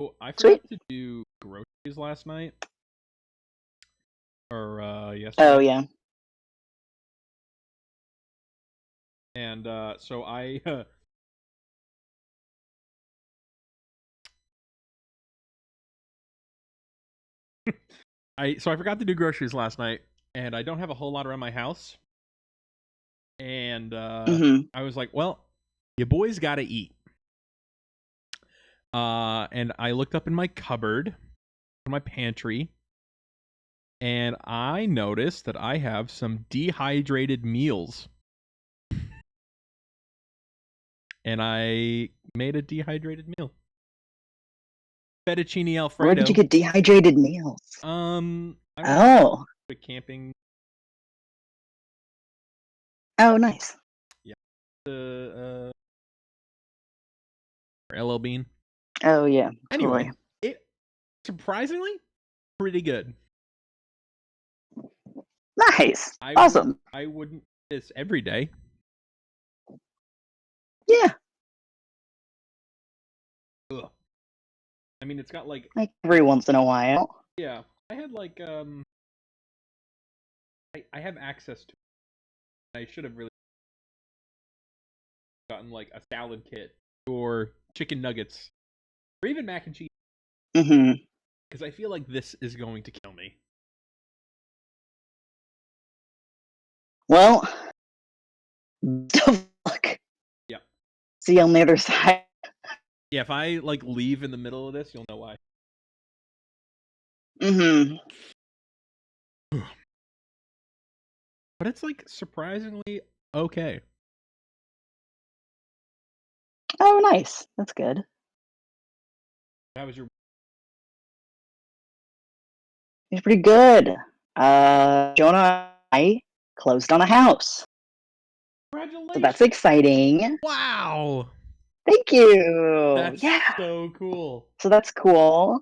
Well, I forgot Sweet. to do groceries last night or Oh yesterday, yeah. and so I I forgot to do groceries last night, and I don't have a whole lot around my house, and Hmm. I was like, well, you boys got to eat. And I looked up in my cupboard, in my pantry, and I noticed that I have some dehydrated meals. And I made a dehydrated meal. Fettuccine Where did you Alfredo. get dehydrated meals? I don't know. Oh. A camping. Oh, nice. Yeah. The LL Bean. Oh yeah, Anyway, totally. it surprisingly pretty good. Nice. Awesome. I wouldn't eat this every day. Yeah, Ugh. I mean, it's got like like every once in a while. yeah. I had like I have access to. I should have really gotten like a salad kit or chicken nuggets or even mac and cheese Hmm. because I feel like this is going to kill me. Well, tough luck. Yeah. See you on the other side. Yeah, if I like leave in the middle of this, you'll know why. Hmm. But it's like surprisingly okay. Oh, nice. That's good. How was your It's pretty good. Jonah and I closed on a house, so that's congratulations? exciting. Wow. Thank you. That's Yeah. so cool. So that's cool.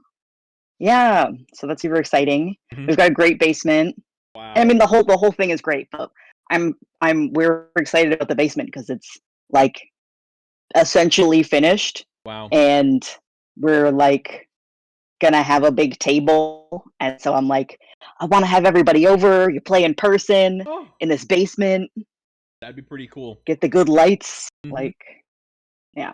Yeah. So that's super exciting. Mhm. We've got a great basement. And I Wow. mean the whole thing is great, but we're excited about the basement because it's like essentially finished, Wow. and we're like gonna have a big table, and so I'm like, I want to have everybody over. You play in person Oh, in this basement, that'd be pretty cool. get the good lights, Hmm. like yeah.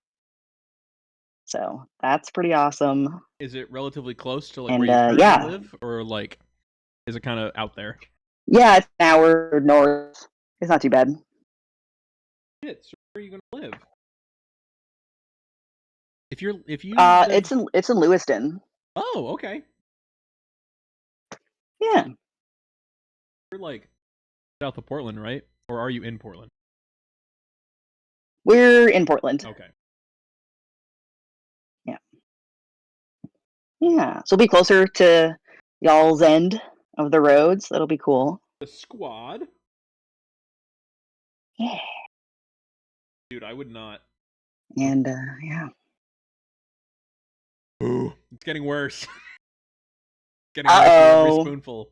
So that's pretty awesome, Is it relatively close to like where and you currently yeah, live, or like is it kind of out there? yeah, it's an hour north. It's not too bad. Shit, so where are you gonna live? If you live, It's in Lewiston. oh, okay, Yeah, you're like south of Portland, right? Or are you in Portland? we're in Portland. Okay. Yeah, yeah. So we'll be closer to y'all's end of the road. So that'll be cool. The squad, Yeah, dude. I would not. and yeah. Ooh, it's getting worse. Getting Uh worse with every oh. spoonful.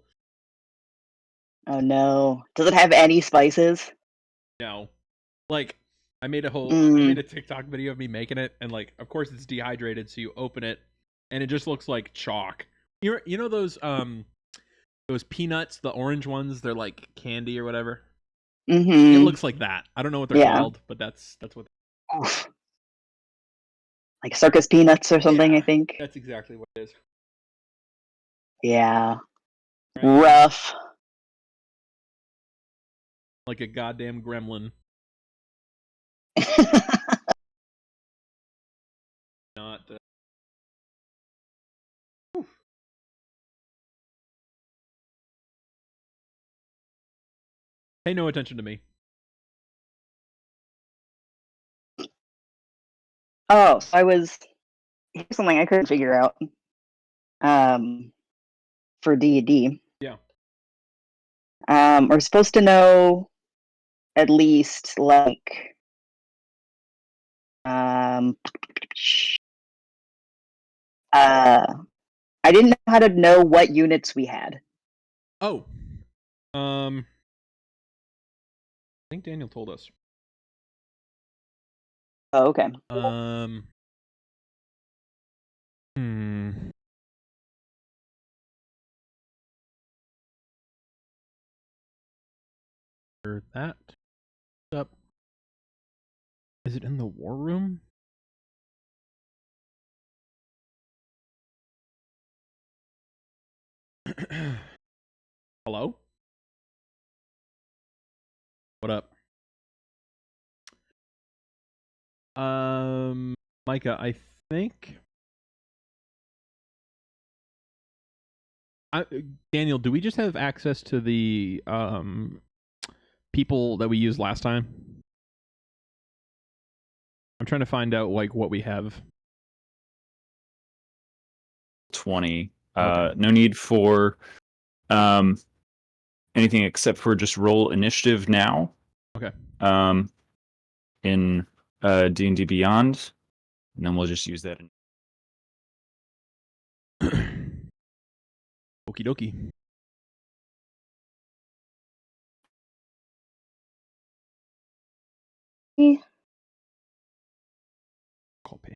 Oh no. Does it have any spices? No, like I made Mm. a TikTok video of me making it, and like, of course, it's dehydrated, so you open it, and it just looks like chalk. You know those peanuts, the orange ones, they're like candy or whatever. It Mm-hmm. looks like that. I don't know what they're Yeah. called, but that's what. Oof. Like circus peanuts or something, I Yeah, think. that's exactly what it is. Yeah. Right now, Rough. like a goddamn gremlin. Not. Pay no attention to me. Oh, so here's something I couldn't figure out. Um, for D&D. Yeah. We're supposed to know at least like um uh I didn't know how to know what units we had. Oh. I think Daniel told us. Oh, okay. Um. Hmm. That up. Is it in the war room? Hello? What up? Micah, I think. Daniel, do we just have access to the people that we used last time? I'm trying to find out like what we have. 20. Okay. No need for anything except for just roll initiative now. Okay. In D&D Beyond, and then we'll just use that. Okie dokie. Call pay.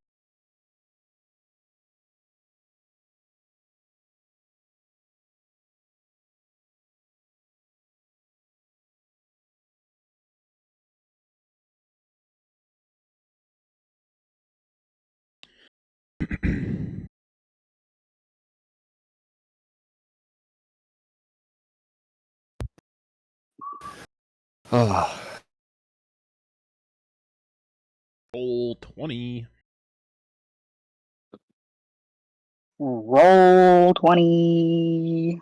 Oh. Roll 20. Roll 20.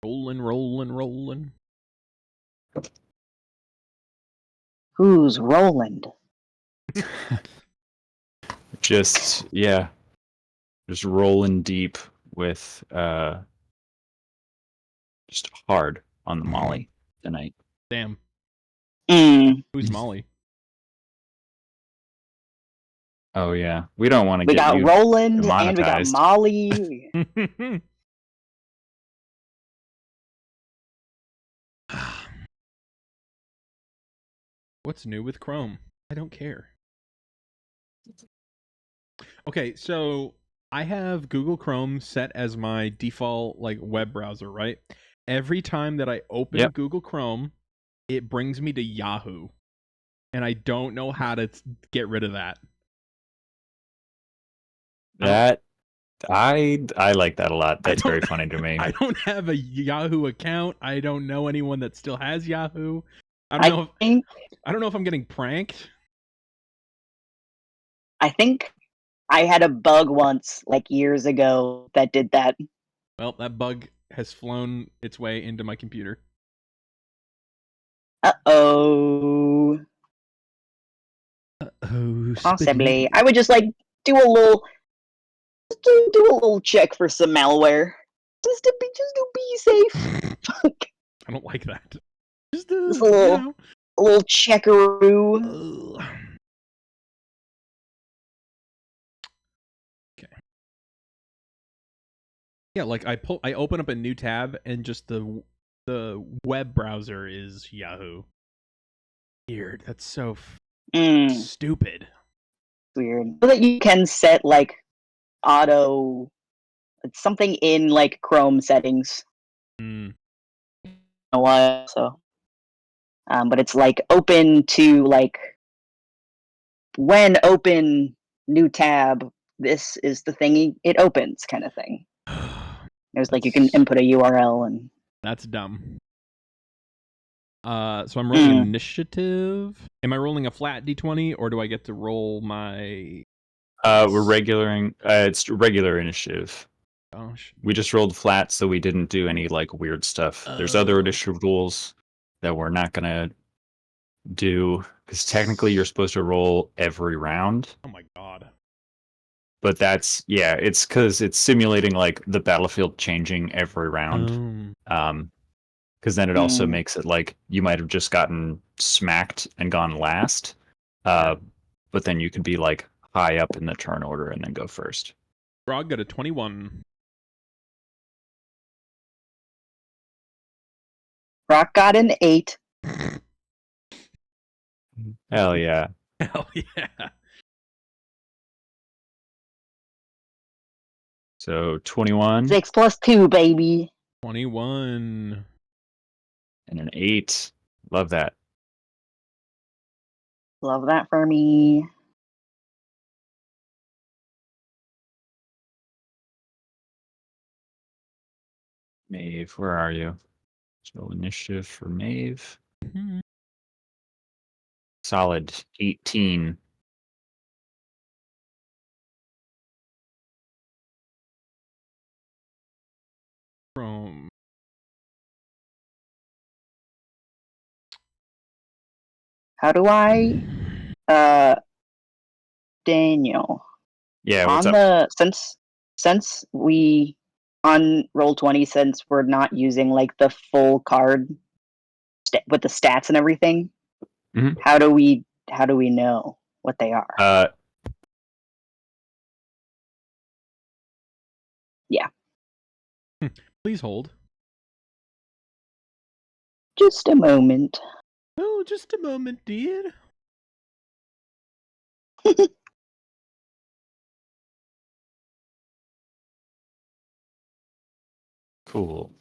Rolling. Who's Roland? Just rolling deep with just hard on the molly tonight. Damn. Mm. Who's Molly? Oh yeah, we don't want to We get got you Roland and we got demonetized. Molly. What's new with Chrome? I don't care. Okay, so I have Google Chrome set as my default like web browser, right? Every time that I open Yep. Google Chrome, it brings me to Yahoo. And I don't know how to get rid of that. That I like that a lot. That's very funny to me. I don't have a Yahoo account. I don't know anyone that still has Yahoo. I don't know if I'm getting pranked. I think I had a bug once, like years ago, that did that. Well, that bug has flown its way into my computer. Uh-oh. Oh, Possibly. I would just like do a little check for some malware. Just to be safe. I don't like that. Just Just a little checkaroo. Okay. Yeah, like I open up a new tab and just the web browser is Yahoo. Weird. That's so stupid. Weird. So that you can set like auto something in like Chrome settings. A while, so but it's like open to like when open new tab, this is the thing it opens kind of thing. There's like you can input a URL and that's dumb. So I'm rolling initiative. Am I rolling a flat d20 or do I get to roll my We're regularing it's regular initiative. Gosh. We just rolled flat, so we didn't do any like weird stuff. There's other initiative rules that we're not gonna do because technically you're supposed to roll every round. Oh my god. But that's it's because it's simulating like the battlefield changing every round. Because then it also makes it like you might have just gotten smacked and gone last, but then you could be like high up in the turn order and then go first. Grog got a 21. Rock got an 8. Hell yeah. Hell yeah. So 21 6 plus 2, baby. 21. and an 8. Love that. Love that for me. Maeve, where are you? So initiative for Maeve. Mhm. Solid 18. From How do I Daniel, Yeah, what's on up? the since we on Roll20, since we're not using like the full card with the stats and everything, Mhm. how do we know what they are? Yeah, please hold. just a moment. Oh, just a moment, dear. Cool.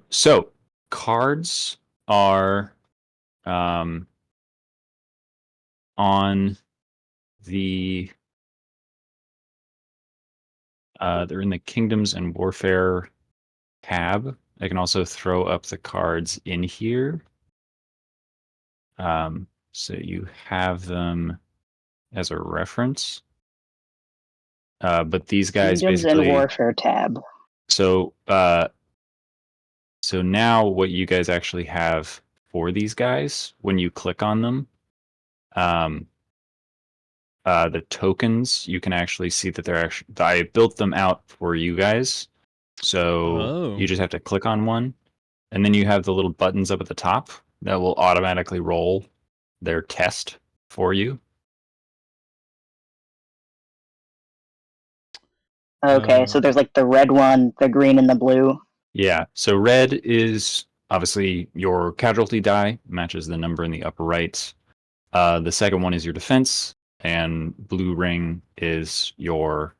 So cards are on the they're in the Kingdoms and Warfare tab. I can also throw up the cards in here. So you have them as a reference. But these guys Kingdoms and basically Warfare tab. so so now what you guys actually have for these guys when you click on them, um, the tokens, you can actually see that they're actually, I built them out for you guys. So Oh. you just have to click on one, and then you have the little buttons up at the top that will automatically roll their test for you. Okay, so there's like the red one, the green, and the blue. Yeah. So red is obviously your casualty die, matches the number in the upper right. The second one is your defense, and blue ring is your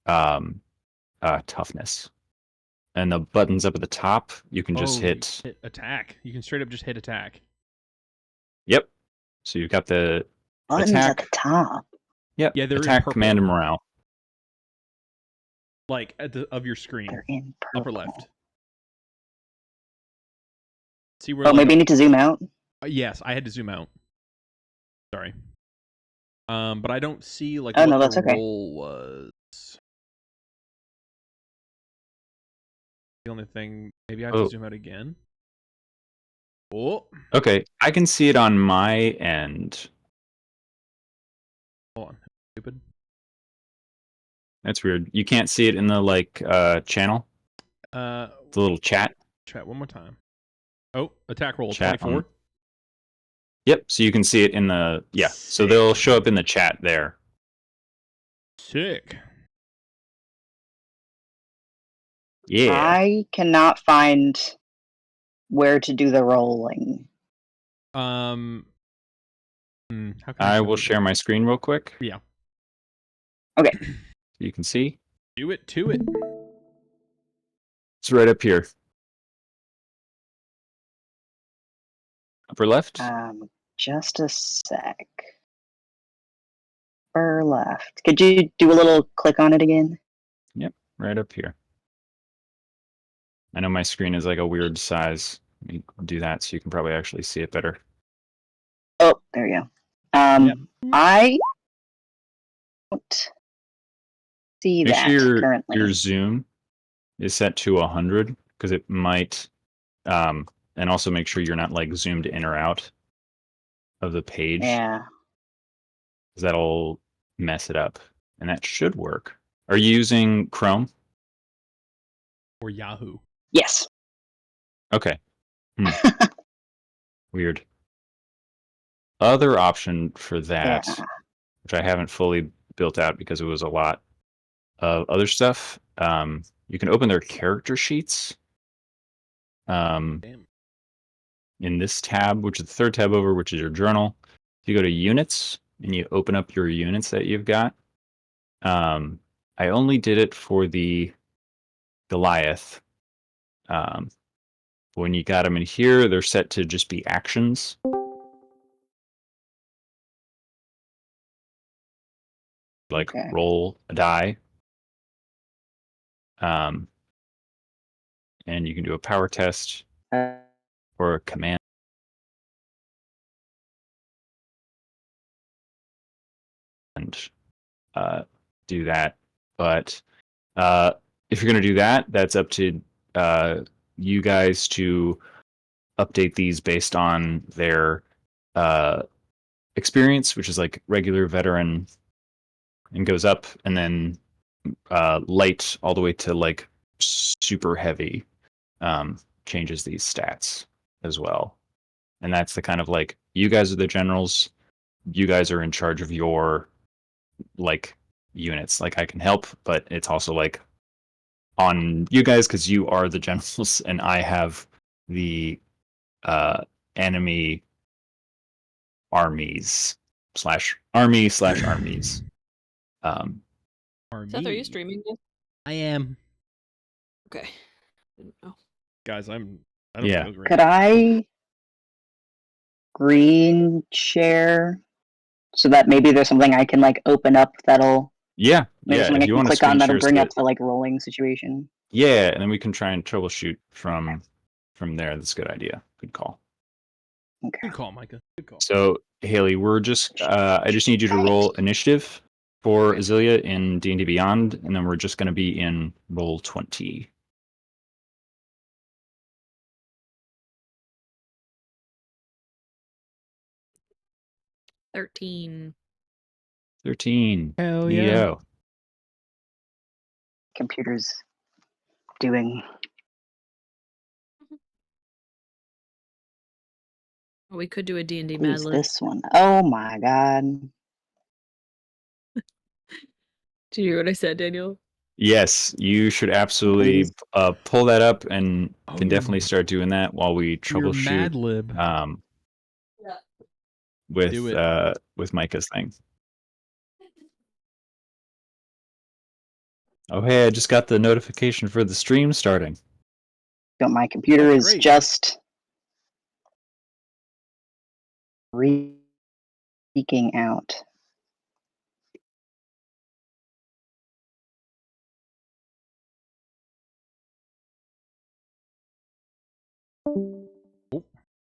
um, toughness. And the buttons up at the top, you can just hit. Hit attack. You can straight up just hit attack. Yep. So you've got the Buttons attack. at the top. Yep. Yeah, they're in attack, purple. command, and morale. Like at the of your screen. They're in purple. Upper left. See where Oh, like maybe you need to zoom out. yes, I had to zoom out. Sorry. But I don't see like Oh, what no, the that's okay. roll was. The only thing, maybe I have to zoom out again. Oh. Okay, I can see it on my end. Hold on. Stupid. That's weird. You can't see it in the channel. The little chat. Chat one more time. Oh, attack roll Chat 24. Yep. So you can see it in the So they'll show up in the chat there. Sick. Yeah. I cannot find where to do the rolling. How can I will share my screen real quick. Yeah. Okay. So you can see. Do it to it. It's right up here. Upper left. Just a sec. Upper left. Could you do a little click on it again? Yep, right up here. I know my screen is like a weird size. Let me do that so you can probably actually see it better. Oh, there you go. Yep. I don't see Make that sure currently. your zoom is set to 100 because it might, and also make sure you're not like zoomed in or out of the page. Yeah. Because that'll mess it up. And that should work. Are you using Chrome? Or Yahoo. Yes. Okay. Weird. Other option for that, Yeah. which I haven't fully built out because it was a lot of other stuff. You can open their character sheets. Damn. In this tab, which is the third tab over, which is your journal. If you go to units and you open up your units that you've got, I only did it for the Goliath. When you got them in here, they're set to just be actions. Like Okay. roll a die. And you can do a power test or a command. And do that. But if you're going to do that, that's up to you guys to update these based on their experience, which is like regular, veteran, and goes up, and then light all the way to like super heavy changes these stats as well. And that's the kind of like, you guys are the generals, you guys are in charge of your like units. Like I can help, but it's also like on you guys because you are the generals and I have the enemy armies slash armies. Seth, are you streaming this? I am. Okay. Didn't know. Guys, I don't Yeah. feel great. Could I screen share so that maybe there's something I can like open up that'll Yeah. maybe something If I you can want to click on screen that'll share bring so up that, the like rolling situation. yeah, and then we can try and troubleshoot from there. That's a good idea. Good call. Okay. Good call, Micah. Good call. So Haley, we're just I just need you to roll initiative for Azilia in D&D Beyond, and then we're just going to be in roll 20. $13. 13. Hell yeah. Neo. Computer's doing. We could do a D&D Mad Who's Lib. this one? Oh my god. Did you hear what I said, Daniel? Yes, you should absolutely Please. pull that up, and Oh, can definitely start doing that while we Your troubleshoot Mad Lib. Yeah. Do it. with Micah's thing. Oh hey, I just got the notification for the stream starting. But my computer Oh, is great. just freaking out.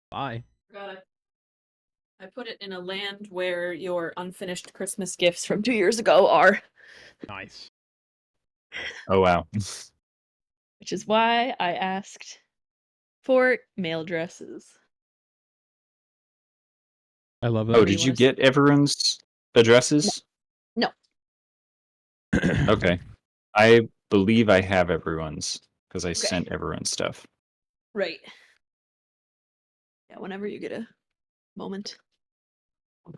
Bye. I put it in a land where your unfinished Christmas gifts from 2 years ago are, Nice. Oh wow. which is why I asked for mail dresses. I love Oh, that. did you wanna get everyone's addresses? No. Okay. I believe I have everyone's because I sent everyone's stuff. Right. Yeah, whenever you get a moment.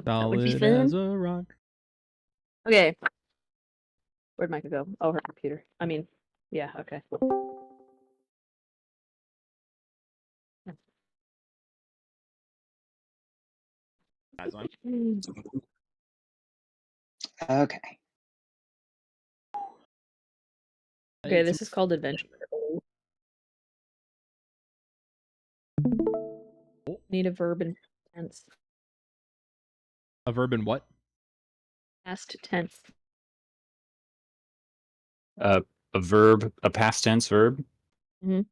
That would be Solid fun. as a rock. Okay. Where'd Micah go? Oh, her computer. I mean, yeah, okay. Guys, I'm Okay. Okay, this is called Adventure. Need a verb in tense. a verb in what? Past tense. A verb, a past tense verb. Mhm.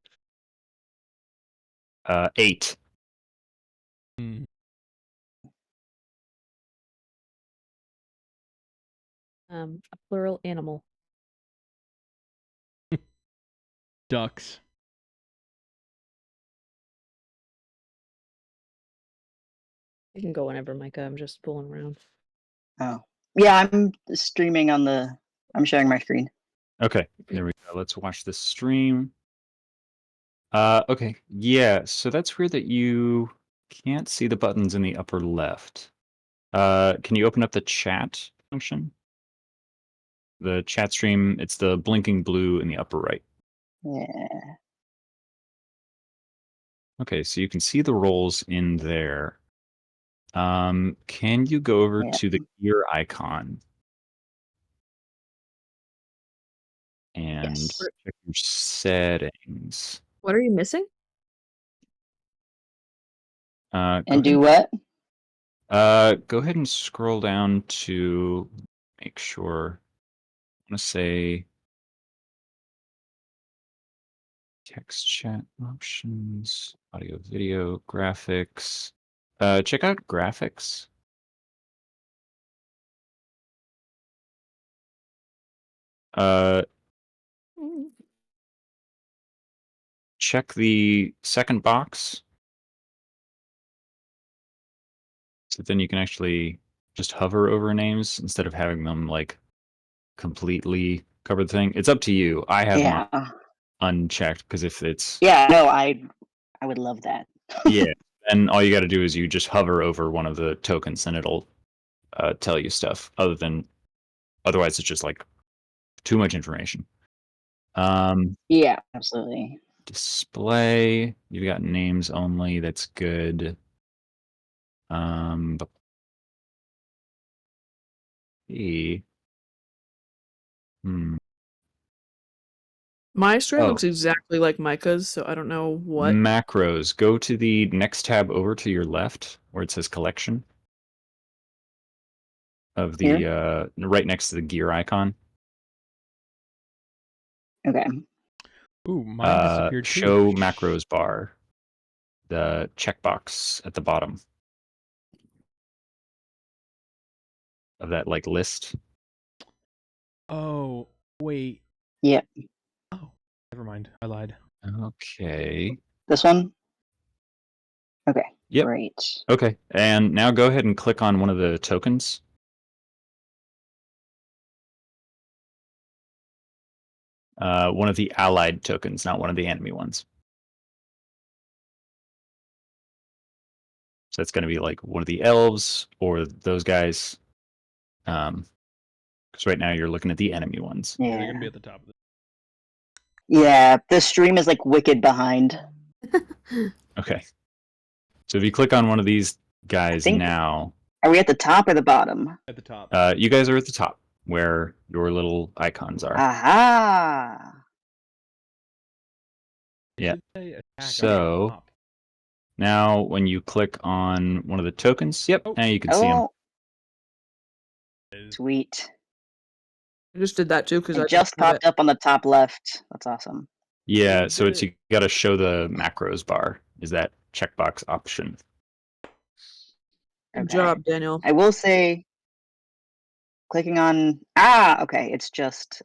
8. Hmm. A plural animal. Ducks. You can go whenever, Micah. I'm just fooling around. Oh. Yeah, I'm streaming on the I'm sharing my screen. Okay, there we go. Let's watch the stream. Okay, yeah. So that's weird that you can't see the buttons in the upper left. Can you open up the chat function? The chat stream. It's the blinking blue in the upper right. Yeah. Okay, so you can see the roles in there. Can you go over Yeah. to the gear icon? and Yes. check your settings. What are you missing? Go And do ahead. what? Go ahead and scroll down to make sure. I want to say text chat options, audio, video, graphics. Check out graphics. Check the second box. So then you can actually just hover over names instead of having them like completely cover the thing. It's up to you. I have mine Yeah. unchecked because if it's Yeah. No, I would love that. yeah, then all you got to do is you just hover over one of the tokens and it'll tell you stuff. Otherwise, it's just like too much information. Yeah, absolutely. Display. You've got names only. That's good. But My stream Oh. looks exactly like Micah's, so I don't know what. Macros. Go to the next tab over to your left where it says collection of the Here? right next to the gear icon. Okay. Ooh, mine disappeared too. Show macros bar. The checkbox at the bottom of that like list. Oh, wait. Yep. Oh, never mind. I lied. Okay. This one? Okay. Yep. Great. Okay. And now go ahead and click on one of the tokens. One of the allied tokens, not one of the enemy ones. So that's going to be like one of the elves or those guys. Because right now you're looking at the enemy ones. Yeah, Yeah. they're gonna be at the top of it. Yeah, the stream is like wicked behind. Okay. So if you click on one of these guys think- now, Are we at the top or the bottom? At the top. you guys are at the top where your little icons are. Aha! It Yeah. should say attack up So- top. Now, when you click on one of the tokens, yep, Oh. now you can see them. Sweet. I just did that too because I It just have popped up on the top left. That's awesome. Yeah, You so did it's it. you got to show the macros bar. Is that checkbox option? Good Okay. job, Daniel. I will say, clicking on okay, it's just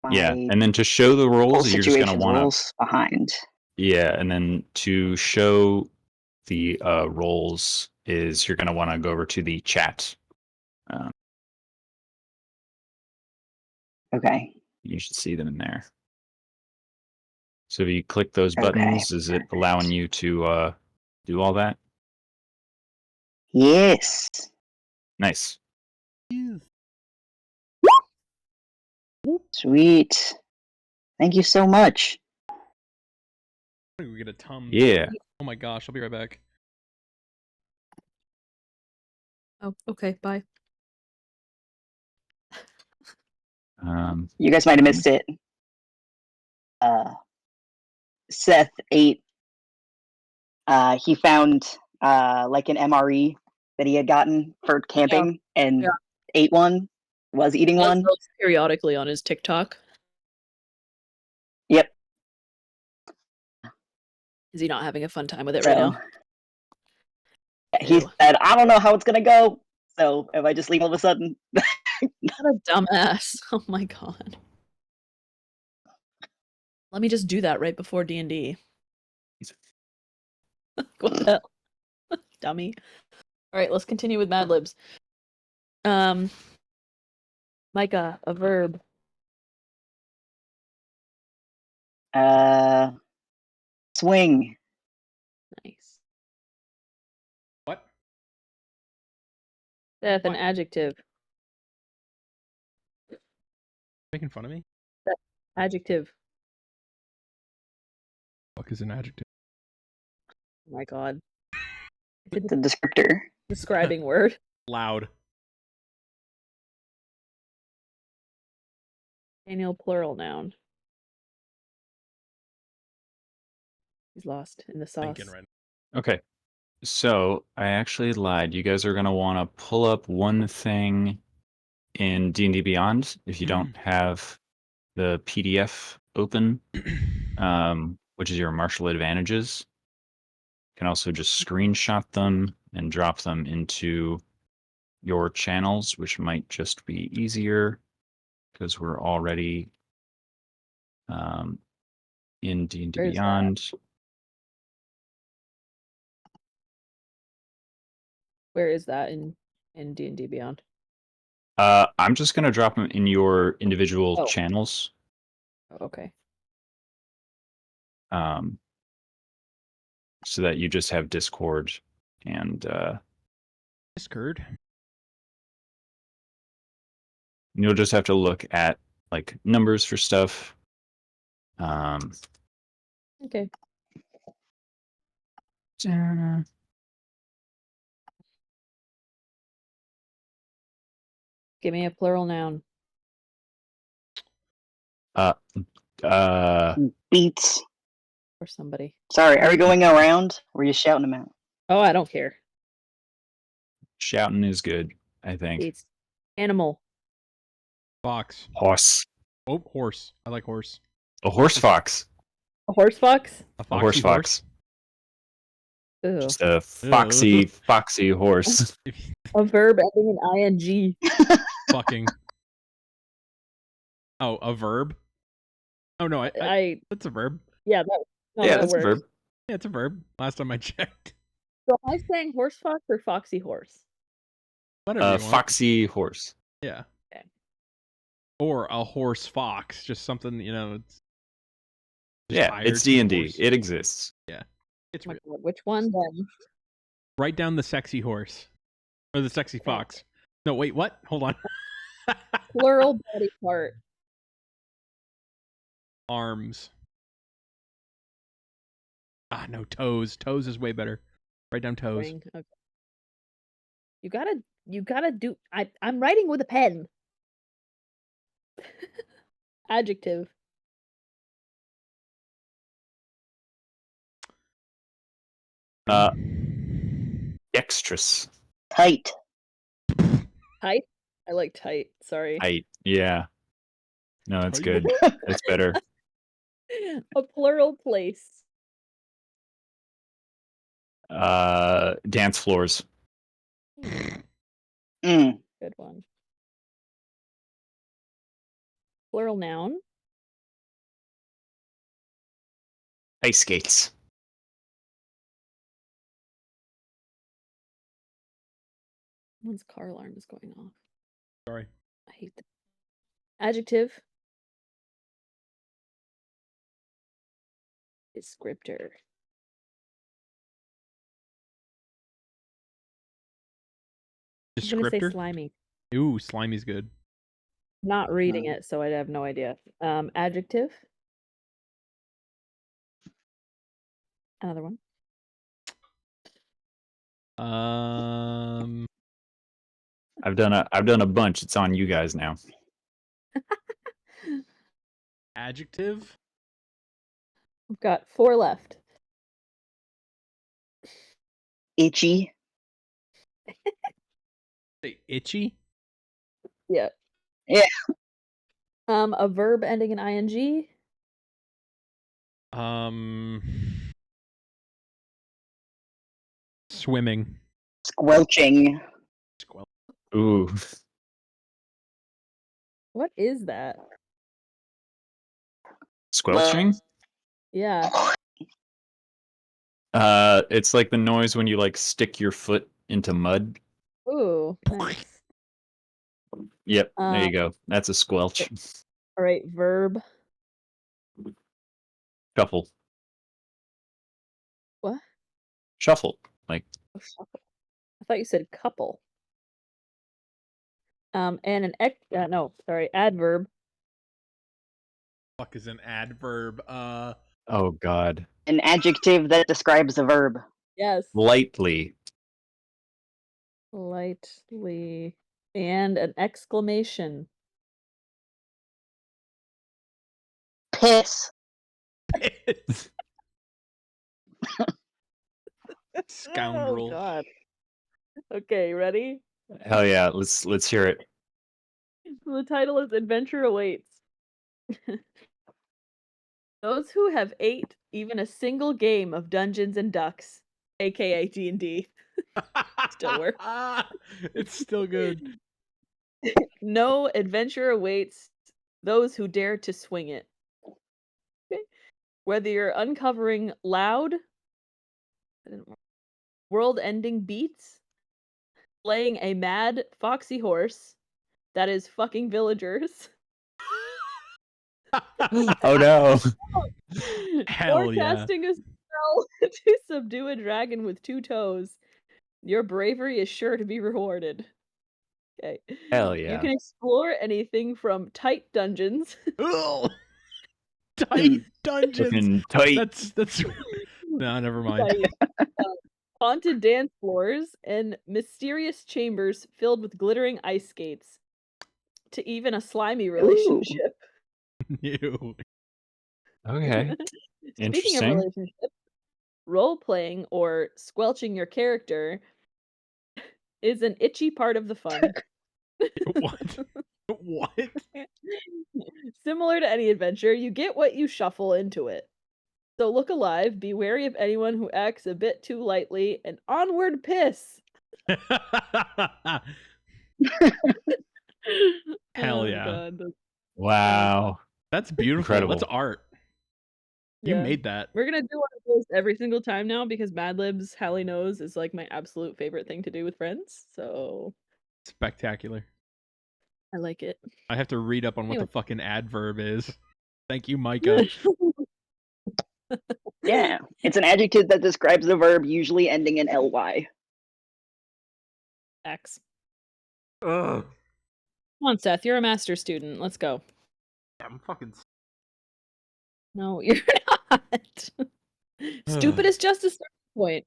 my Yeah, and then to show the whole roles, you're just gonna situation's want to rules behind. yeah, and then to show the roles is you're gonna want to go over to the chat. Okay. You should see them in there. So if you click those Okay, buttons, is it allowing you to do all that? Yes. Nice. Sweet. Thank you so much. I'm gonna get a Tum. Yeah. Oh my gosh, I'll be right back. Oh, okay, bye. You guys might have missed it. Seth ate. He found like an MRE that he had gotten for camping and Yeah. ate one. Was eating Does one. those periodically on his TikTok. Yep. Is he not having a fun time with it right now? He Ew. said, "I don't know how it's gonna go. So if I just leave all of a sudden." What a dumbass. Oh my god. Let me just do that right before D&D. What the hell? Dummy. Alright, let's continue with Mad Libs. Micah, a verb. Swing. Nice. What? Seth, an What? adjective. Making fun of me? Adjective. Fuck is an adjective? Oh my god. It's a descriptor. Describing word. Loud. Daniel, plural noun. He's lost in the sauce. Thinking right Okay. So I actually lied. You guys are gonna want to pull up one thing in D&D Beyond if you don't have the PDF open, which is your martial advantages. You can also just screenshot them and drop them into your channels, which might just be easier because we're already in D&D Where is that? Beyond. Where is that in D&D Beyond? I'm just gonna drop them in your individual Oh. channels. Oh, okay. So that you just have Discord and Discord. you'll just have to look at like numbers for stuff. Okay. Give me a plural noun. Beats. Or somebody. Sorry, are we going around? Or are you shouting them out? Oh, I don't care. Shouting is good, I think. Beats. Animal. Fox. Horse. Oh, horse. I like horse. A horse fox. A horse fox? A A foxy horse fox. Ooh. Just a foxy horse. A verb ending in ing. Fucking. Oh, a verb? Oh no, that's a verb. Yeah, Yeah, that that's a works. verb. Yeah, it's a verb. Last time I checked. So am I saying horse fox or foxy horse? Whatever you want. Foxy horse. Yeah. Okay. Or a horse fox, just something, it's just Yeah, hired it's to be a D&D. horse. It exists. Yeah. It's Oh my real. God, which one then? Write down the sexy horse. Or the sexy fox. No, wait, what? Hold on. Plural body part. Arms. Ah, no, toes. Toes is way better. Write down toes. Ring. Okay. You gotta do. I'm writing with a pen. Adjective. Dexterous. Tight. Tight. I like tight. Sorry. Height. Yeah. No, it's Tight. good. It's better. A plural place. Dance floors. Mm. Good one. Plural noun. Ice skates. Someone's car alarm is going off. Sorry. I hate that. Adjective. Descriptor. I'm gonna say Descriptor? slimy. Ooh, slimy's good. Not reading it, so I have no idea. Adjective. Another one. I've done a bunch. It's on you guys now. Adjective? I've got 4 left. Itchy. Say itchy? Yeah. Yeah. A verb ending in ing. Swimming. Squelching. Ooh. What is that? Squelching? Yeah. It's like the noise when you like stick your foot into mud. Ooh, nice. Yep, there you go. That's a squelch. All right, verb. Shuffle. What? Shuffle. Like Oh, shuffle. I thought you said couple. And an adverb. Fuck is an adverb? oh god. An adjective that describes a verb. Yes. Lightly. Lightly. And an exclamation. Piss. Scoundrel. Oh God. Okay, ready? Hell yeah, let's hear it. The title is Adventure Awaits. Those who have ate even a single game of Dungeons and Ducks, aka D&D, still work. It's still good. No adventure awaits those who dare to swing it. Okay. Whether you're uncovering loud, world-ending beats, playing a mad foxy horse that is fucking villagers, Oh no. Hell or yeah. casting a spell to subdue a dragon with 2 toes, your bravery is sure to be rewarded. Okay. Hell You yeah. can explore anything from tight dungeons. Ugh. Tight dungeons. Looking tight. That's no, never mind. tight, haunted dance floors, and mysterious chambers filled with glittering ice skates, to even a slimy relationship. Ew. Okay. Speaking of Interesting. relationships, role playing or squelching your character is an itchy part of the fun. What? What? Similar to any adventure, you get what you shuffle into it. So look alive, be wary of anyone who acts a bit too lightly, and onward piss! Hell Oh, yeah. God. Wow. That's beautiful. Incredible. That's art. You Yeah. made that. We're gonna do one of those every single time now because Mad Libs, Hallie knows, is like my absolute favorite thing to do with friends. So Spectacular. I like it. I have to read up on what Anyway. the fucking adverb is. Thank you, Micah. Yeah, it's an adjective that describes a verb usually ending in ly. X. Ugh. Come on, Seth. You're a master student. Let's go. I'm fucking. No, you're not. Stupid is just a starting point.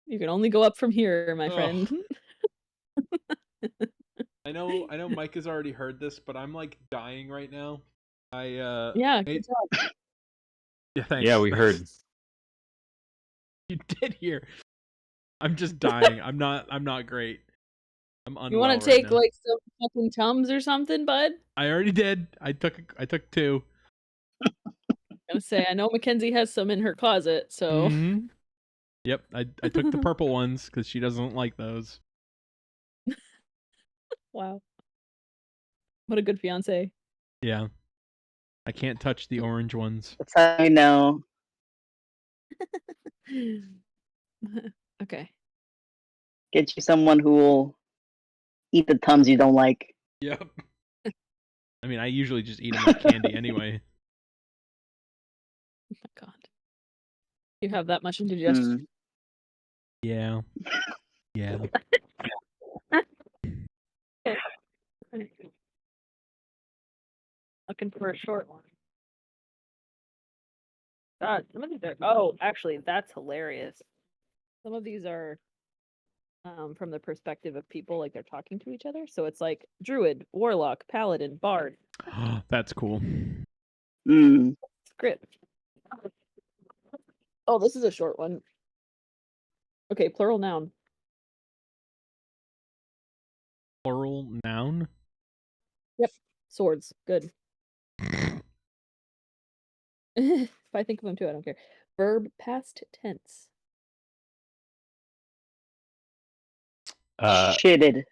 You can only go up from here, my Ugh. friend. I know Micah's already heard this, but I'm like dying right now. Yeah, ate- good job. Yeah, thanks. Yeah, we heard. You did hear. I'm just dying. I'm not great. I'm unwell You want to right take now. like some fucking Tums or something, bud? I already did. I took 2. I'm gonna say I know Mackenzie has some in her closet, so Mhm. Yep, I took the purple ones because she doesn't like those. wow. What a good fiance. Yeah, I can't touch the orange ones. That's how I know. Okay. Get you someone who will eat the Tums you don't like. Yep. I mean, I usually just eat them like candy anyway. Oh my god. You have that much indigestion? Yeah. Yeah. Looking for a short one. God, some of these are. Oh, actually, that's hilarious. Some of these are from the perspective of people like they're talking to each other. So it's like druid, warlock, paladin, bard, That's cool. Mm. script. Oh, this is a short one. Okay, plural noun. Plural noun. Yep, swords. Good. If I think of them too, I don't care. Verb past tense. Shitted.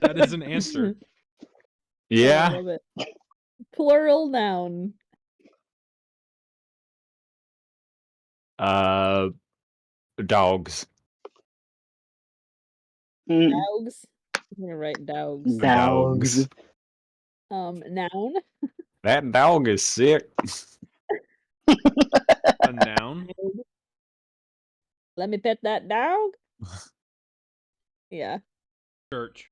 That is an answer. Oh, I Yeah. love it. Plural noun. Dogs. Mm. Dogs. I'm gonna write dogs. Dogs. Noun. That dog is sick. A noun. Let me pet that dog. Yeah. Church.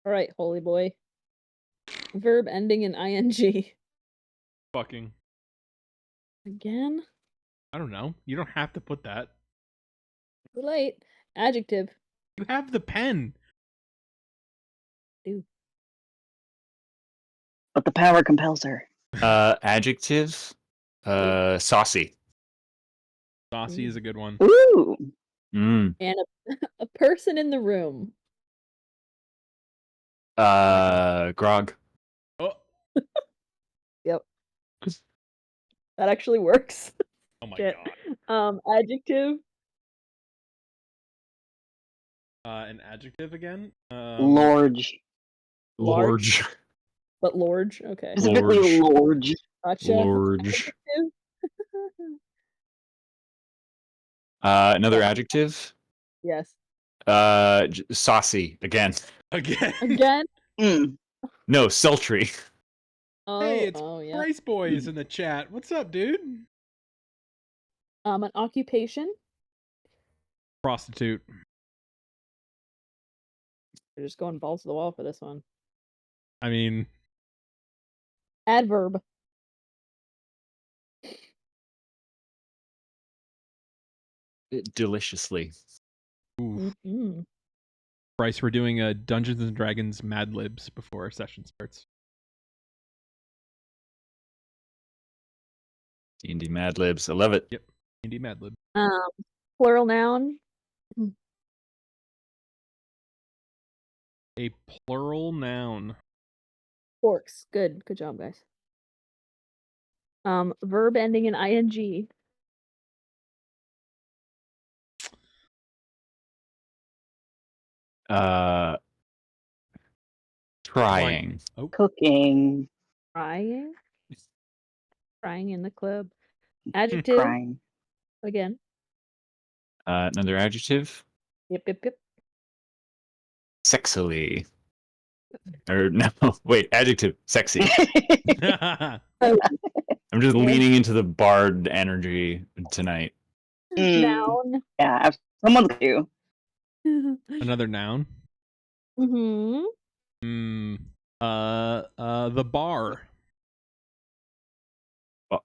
All right, holy boy. Verb ending in ing. Fucking. Again? I don't know. You don't have to put that. Too late. Adjective. You have the pen. Ew. But the power compels her. Adjective. Saucy. Saucy is a good one. Ooh. Mm. And a person in the room. Grog. Oh, Yep. That actually works. oh my Shit. god. Adjective. An adjective again? Large. Large. But large. Okay. Specifically large. Gotcha. Large. Adjective. Another adjective. Yes. Saucy again. Again. Again. Mm. No, sultry. Oh. Hey, it's oh yeah. Bryce Boys in the chat. What's up, dude? An occupation. Prostitute. We're just going balls to the wall for this one. I mean, Adverb. Deliciously. ooh. Mm-hmm. Bryce, we're doing a Dungeons and Dragons Mad Libs before our session starts. D&D Mad Libs. I love it. Yep. D&D Mad Lib. Plural noun. A plural noun. Forks. Good. Good job, guys. Verb ending in ing. Trying. Oh, Cooking. Crying. Crying in the club. Adjective. Crying. Again. Another adjective. Yep. Sexily. Or no, wait, adjective. Sexy. I'm just leaning into the bard energy tonight. Mm. Noun. Yeah, someone's do. another noun. Mm-hmm. The bar.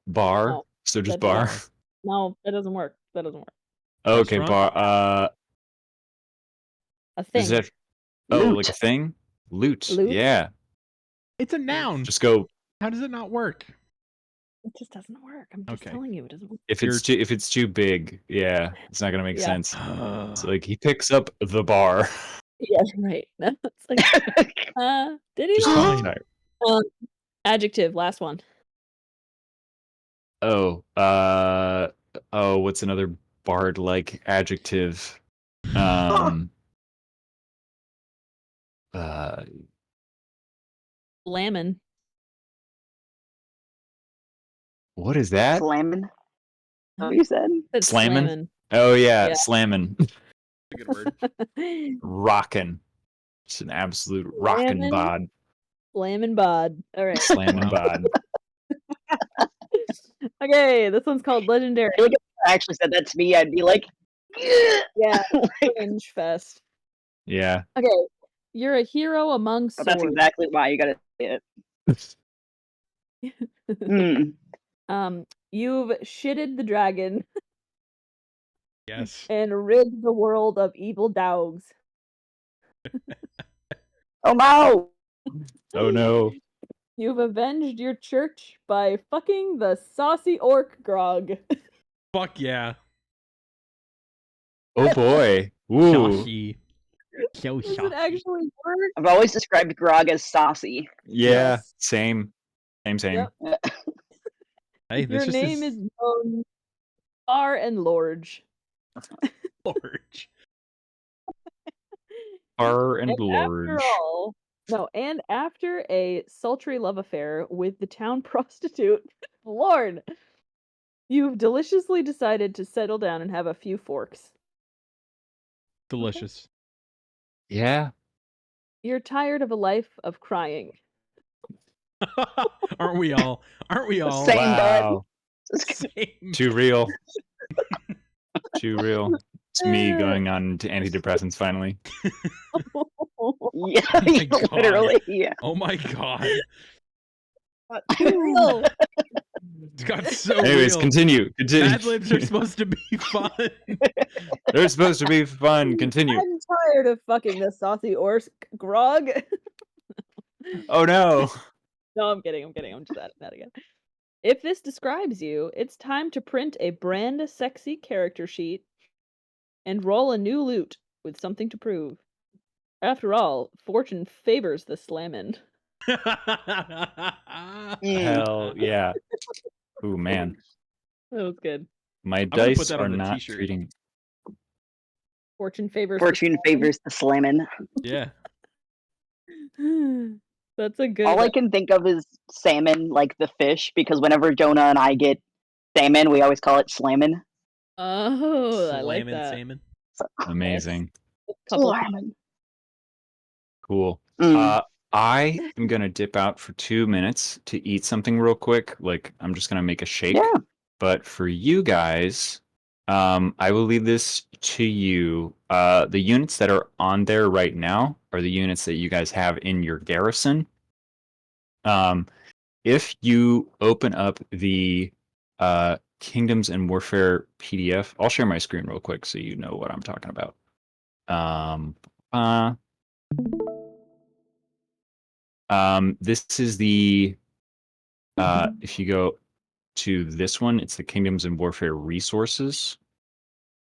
Bar. No, So just that bar. doesn't- No, that doesn't work. That doesn't work. Okay, Restaurant? bar. A thing. Is that? Oh, Loot. like a thing. Loot. Loot? Yeah. It's a noun. Just go. How does it not work? It just doesn't work. I'm just Okay. telling you, it doesn't work. If it's too big, yeah, it's not gonna make Yeah. sense. So like he picks up the bar. Yes, right. It's like, did he? Just not? fine. Adjective. Last one. Oh, what's another bard-like adjective? Lammin. What is that? Slamming. What you said? It's Slammin'? Oh yeah, Yeah. slammin'. A good word. Rockin'. Just an absolute rockin' Slammin'. bod. Slammin' bod. All right. Slammin' Wow. bod. Okay, this one's called Legendary. I feel like if I actually said that to me, I'd be like, Yeah, like, cringe fest. Yeah. Okay, you're a hero among but that's swords. exactly why you gotta say it. Mm. You've shitted the dragon Yes. and rid the world of evil dogs. Oh no! Oh no. You've avenged your church by fucking the saucy orc grog. Fuck yeah. Oh boy. Ooh. Yoshi. Does it actually work? I've always described Grog as saucy. Yeah. Yes. Same. Same. Yep. Hey, this Your just name is known far and large. large. Far and And large. and after a sultry love affair with the town prostitute, Lord, you've deliciously decided to settle down and have a few forks. Delicious. Yeah. You're tired of a life of crying. Aren't we all? Aren't we all? Same, Wow. Same. Too real. Too real. It's me going on to antidepressants finally. Yeah, Oh my God. literally. Yeah. Oh my god. Too real. It's got so Anyways, real. continue. Mad Libs are supposed to be fun. They're supposed to be fun. Continue. I'm tired of fucking the saucy orc grog. Oh no. No, I'm kidding. I'm just adding that again. If this describes you, it's time to print a brand sexy character sheet and roll a new loot with something to prove. After all, fortune favors the slammin'. Mm. Hell yeah. Ooh, man. That was good. My I'm gonna put dice that are on a not t-shirt. treating. Fortune favors Fortune the favors the slamming. Yeah. slammin'. That's a good. All I can think of is salmon, like the fish, because whenever Jonah and I get salmon, we always call it slammin'. Oh, I like Slamming that. salmon. Amazing. Couple. Slammin'. Cool. Mm. I am gonna dip out for 2 minutes to eat something real quick. Like I'm just gonna make a shake. Yeah. But for you guys, I will leave this to you. The units that are on there right now are the units that you guys have in your garrison. If you open up the Kingdoms and Warfare PDF, I'll share my screen real quick so you know what I'm talking about. Uh, this is the if you go to this one, it's the Kingdoms and Warfare resources.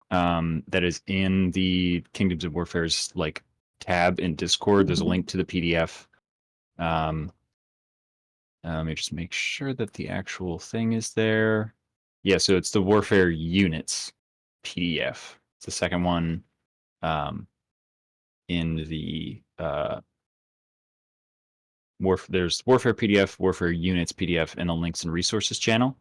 That is in the Kingdoms of Warfare's like tab in Discord. There's a link to the PDF. Let me just make sure that the actual thing is there. Yeah, so it's the Warfare Units PDF. It's the second one in the there's Warfare PDF, Warfare Units PDF, and a links and resources channel.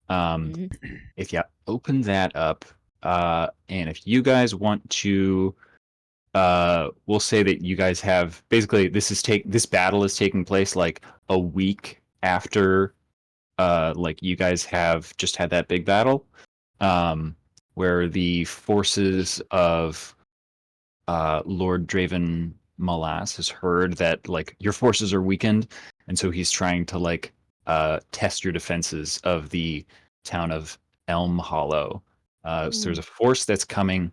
If you open that up, and if you guys want to, we'll say that you guys have basically this battle is taking place like a week after, like you guys have just had that big battle, where the forces of Lord Draven Malas has heard that like your forces are weakened, and so he's trying to like test your defenses of the town of Elmhollow. So there's a force that's coming,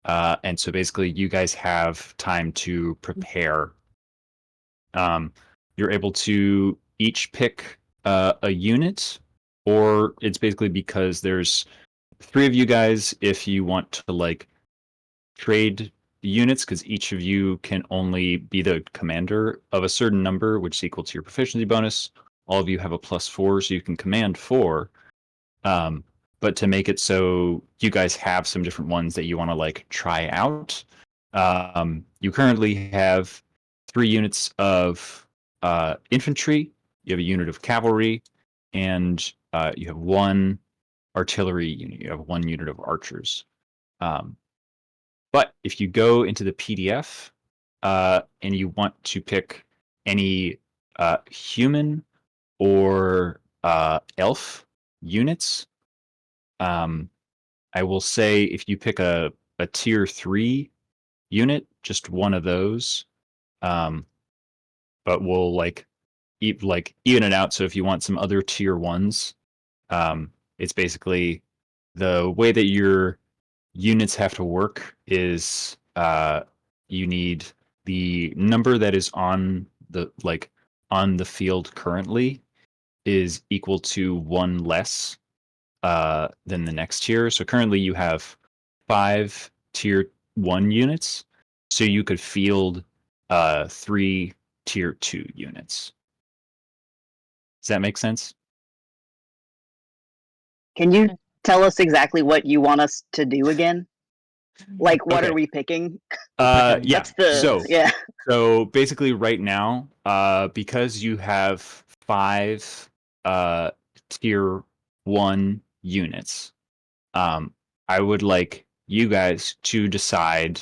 and so basically you guys have time to prepare. You're able to each pick a unit, or it's basically because there's 3 of you guys if you want to like trade units, because each of you can only be the commander of a certain number, which is equal to your proficiency bonus. All of you have a +4, so you can command 4. But to make it so you guys have some different ones that you want to like try out, you currently have 3 units of infantry, you have a unit of cavalry, and you have 1 artillery unit. You have 1 unit of archers. But if you go into the PDF and you want to pick any human or elf units, I will say if you pick a tier 3 unit, just one of those, but we'll like even it out. So if you want some other tier 1s, it's basically the way that your units have to work is you need the number that is on the field currently is equal to 1 less than the next tier. So currently you have 5 tier 1 units, so you could field 3 tier 2 units. Does that make sense? Can you tell us exactly what you want us to do again? Like, what Okay. are we picking? Yeah. That's the So basically, right now, because you have 5 tier 1 units, I would like you guys to decide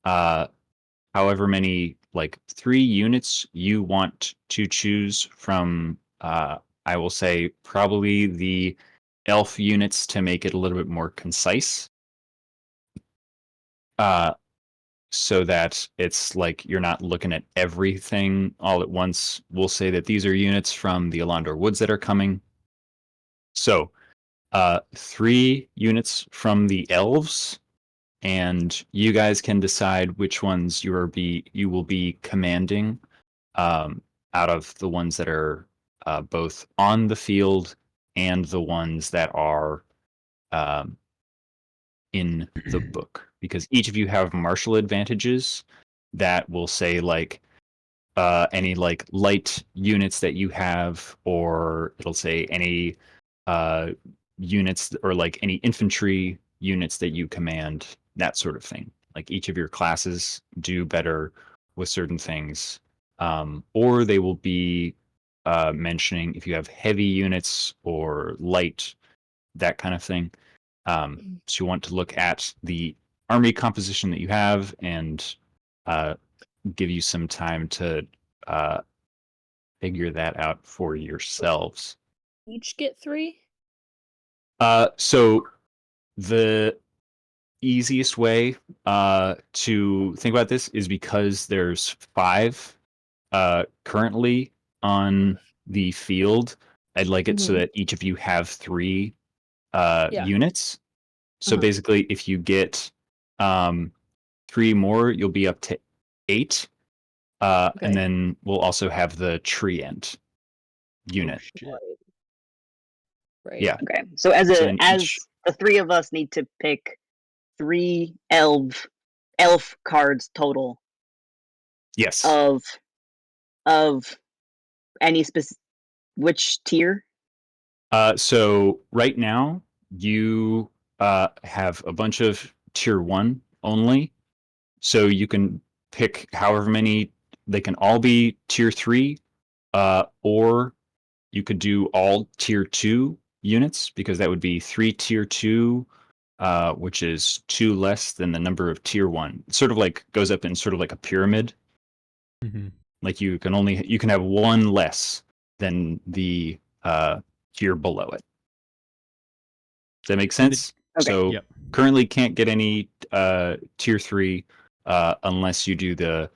however many like 3 units you want to choose from. I will say probably the elf units to make it a little bit more concise. So that it's like you're not looking at everything all at once. We'll say that these are units from the Alondor Woods that are coming. So 3 units from the elves, and you guys can decide which ones you will be commanding. out of the ones that are both on the field and the ones that are um, in the book, because each of you have martial advantages that will say like any like light units that you have, or it'll say any units or like any infantry units that you command, that sort of thing. Like each of your classes do better with certain things, or they will be mentioning if you have heavy units or light, that kind of thing. So you want to look at the army composition that you have and give you some time to uh, figure that out for yourselves. Each get 3? So the easiest way to think about this is because there's 5 currently on the field. I'd like it so that each of you have 3 Yeah. units. So Uh-huh. basically, if you get 3 more, you'll be up to 8. And Okay. then we'll also have the tree end unit. Oh, shit. Right. Yeah. Okay. So as So then as the 3 of us need to pick 3 elf cards total Yes. of any specific, which tier? So right now you have a bunch of tier 1 only. So you can pick however many. They can all be tier 3, or you could do all tier 2 units, because that would be 3 tier 2, which is 2 less than the number of tier 1. It sort of like goes up in sort of like a pyramid. Mm-hmm. Like you can have 1 less than the tier below it. Does that make sense? Okay. So Yep. currently can't get any tier 3 unless you do the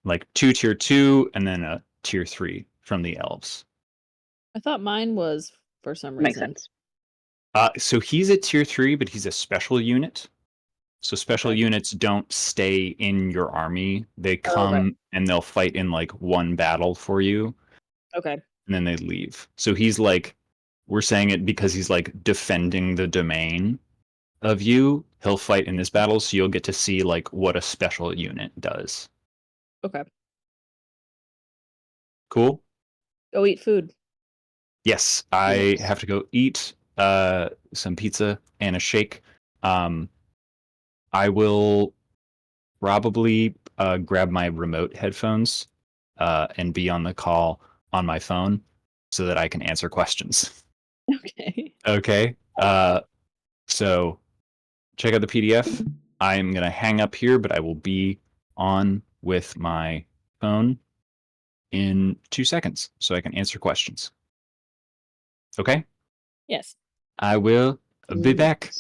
like 2 tier 2 and then a tier 3 from the elves. I thought mine was for some Makes reason. sense. So he's a tier 3, but he's a special unit. So special Okay. units don't stay in your army. They Oh, come right. and they'll fight in like one battle for you, Okay. and then they leave. So he's like, we're saying it because he's like defending the domain of you. He'll fight in this battle, so you'll get to see like what a special unit does. Okay. Cool? Go eat food. Yes, I have to go eat some pizza and a shake. I will probably grab my remote headphones and be on the call on my phone so that I can answer questions. Okay. Okay. So check out the PDF. I'm going to hang up here, but I will be on with my phone in 2 seconds so I can answer questions. Okay? Yes. I will be back.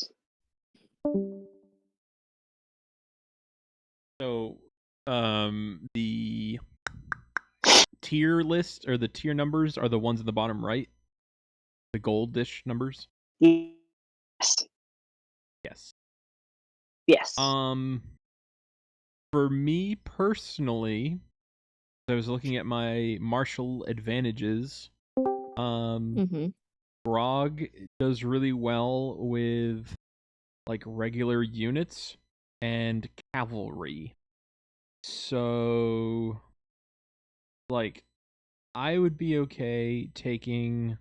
So, the tier list or the tier numbers are the ones in the bottom right, the goldish numbers. Yes. Yes. Yes. For me personally, I was looking at my martial advantages. Grog does really well with like regular units and cavalry. So like I would be okay taking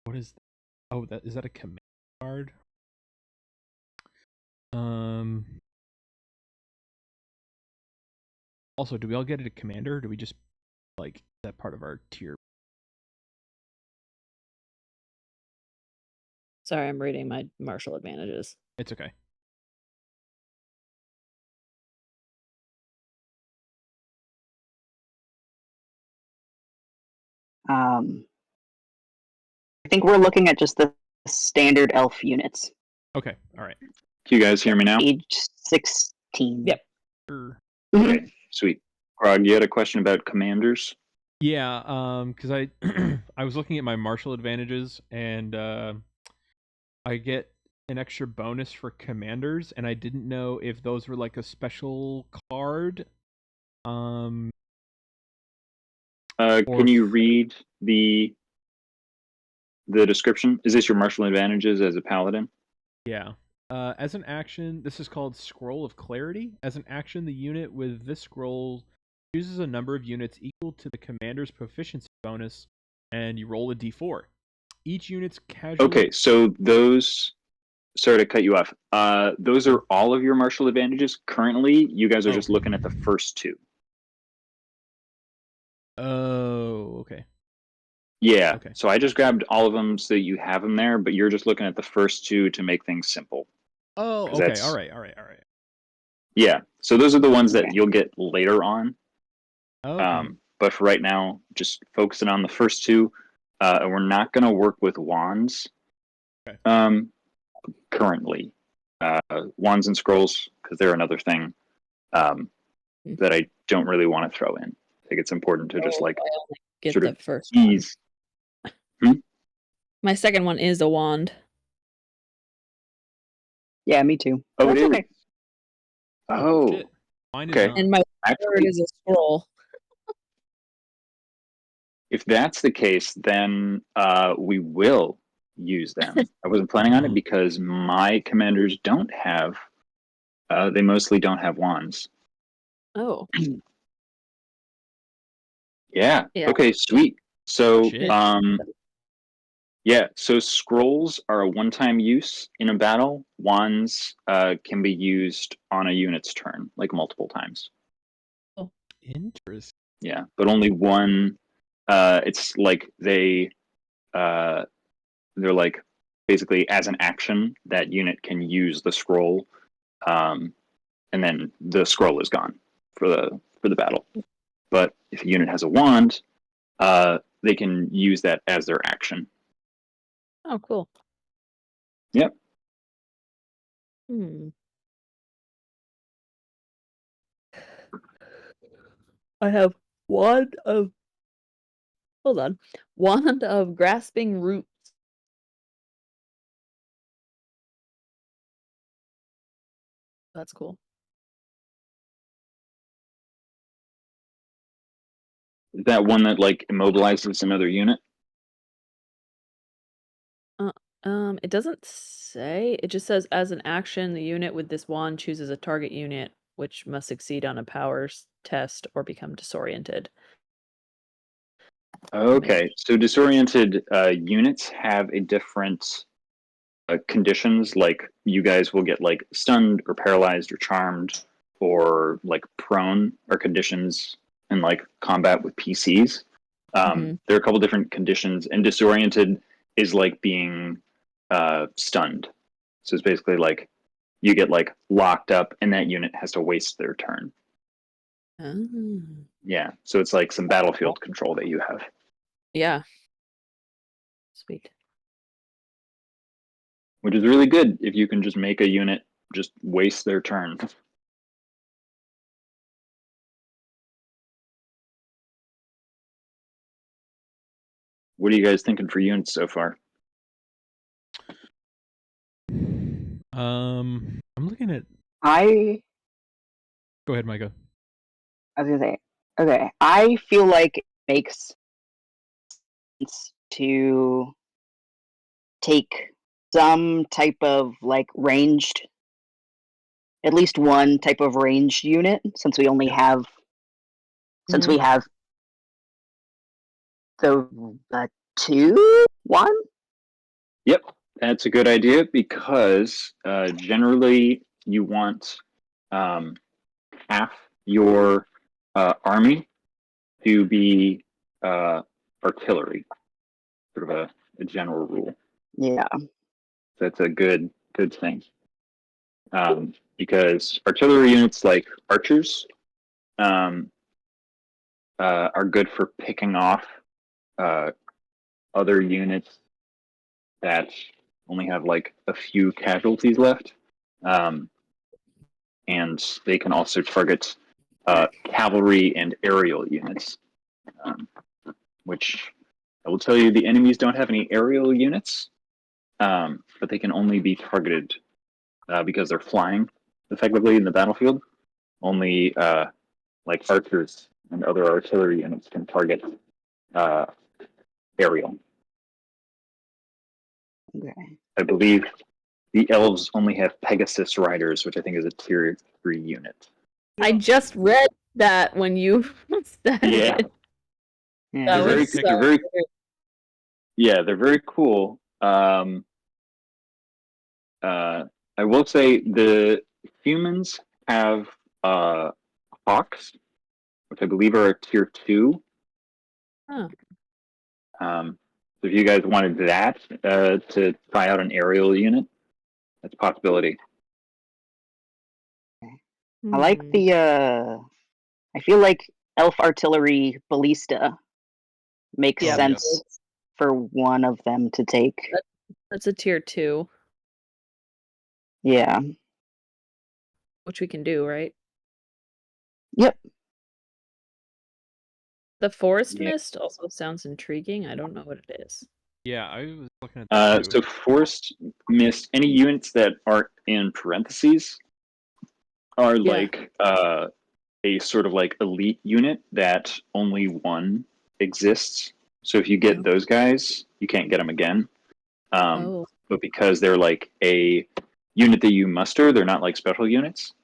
what is that? Oh, that is that a command card? Also, do we all get a commander? Or do we just like that part of our tier? Sorry, I'm reading my martial advantages. It's okay. I think we're looking at just the standard elf units. Okay, all right. Can you guys hear me now? Age 16. Yep. Sure. Okay, sweet. Grog, you had a question about commanders? Yeah, because I I was looking at my martial advantages and I get an extra bonus for commanders, and I didn't know if those were like a special card Or Can you read the description? Is this your martial advantages as a paladin? Yeah. As an action, this is called Scroll of Clarity. As an action, the unit with this scroll chooses a number of units equal to the commander's proficiency bonus, and you roll a d4. Each unit's casual. Okay, so those. Sorry to cut you off. Those are all of your martial advantages. Currently, you guys are just looking at the first two. Oh, okay. Yeah. Okay. So I just grabbed all of them so that you have them there, but you're just looking at the first two to make things simple. Oh, okay. All right. Yeah. So those are the ones that you'll get later on. Okay. But for right now, just focusing on the first two. And we're not going to work with wands. Okay. Currently, wands and scrolls, because they're another thing that I don't really want to throw in. I think it's important to just like I only get sort the of first ease. one. My second one is a wand. Yeah, me too. Oh, That's it is. okay. Oh, shit. Mine is okay. not. And my third Actually, is a scroll. if that's the case, then we will use them. I wasn't planning on it because my commanders don't have. They mostly don't have wands. Oh. Yeah. Yeah. Okay. Sweet. So, Shit. yeah. So scrolls are a one-time use in a battle. Wands can be used on a unit's turn, like multiple times. Interesting. Yeah, but only one. It's like they're like basically as an action that unit can use the scroll, and then the scroll is gone for the battle. But if a unit has a wand, they can use that as their action. Oh, cool. Yep. I have wand of. Hold on. Wand of grasping roots. That's cool. Is that one that like immobilizes another unit? It doesn't say. It just says as an action, the unit with this wand chooses a target unit which must succeed on a powers test or become disoriented. Okay, so disoriented units have a different conditions. Like you guys will get like stunned or paralyzed or charmed or like prone are conditions in like combat with PCs. There are a couple different conditions, and disoriented is like being stunned. So it's basically like you get like locked up, and that unit has to waste their turn. Oh. Yeah, so it's like some battlefield control that you have. Yeah. Sweet. Which is really good if you can just make a unit just waste their turn. What are you guys thinking for units so far? I'm looking at. Go ahead, Micah. I was gonna say, okay. I feel like it makes sense to take some type of like ranged, at least one type of ranged unit, since we only have, since we have the one. Yep, that's a good idea because generally you want half your army to be artillery, sort of a general rule. Yeah. That's a good thing because artillery units like archers are good for picking off other units that only have like a few casualties left. And they can also target cavalry and aerial units, which I will tell you the enemies don't have any aerial units, but they can only be targeted because they're flying effectively in the battlefield. Only like archers and other artillery units can target aerial. Okay. I believe the elves only have Pegasus riders, which I think is a tier 3 unit. I just read that when you said Yeah. it. Yeah. That They're was very, so they're very, weird. yeah, they're very cool. I will say the humans have hawks, which I believe are a tier 2. Huh. So if you guys wanted that to try out an aerial unit, that's a possibility. I like Hmm. the I feel like elf artillery ballista makes Yeah, sense for one of them to take. that's a tier 2, Yeah. which we can do, right? Yep. The forest Yeah. mist also sounds intriguing. I don't know what it is. Yeah, I was looking at that too. So forced mist, any units that aren't in parentheses are Yeah. like a sort of like elite unit that only one exists. So if you get Oh. those guys, you can't get them again. Oh. But because they're like a unit that you muster, they're not like special units.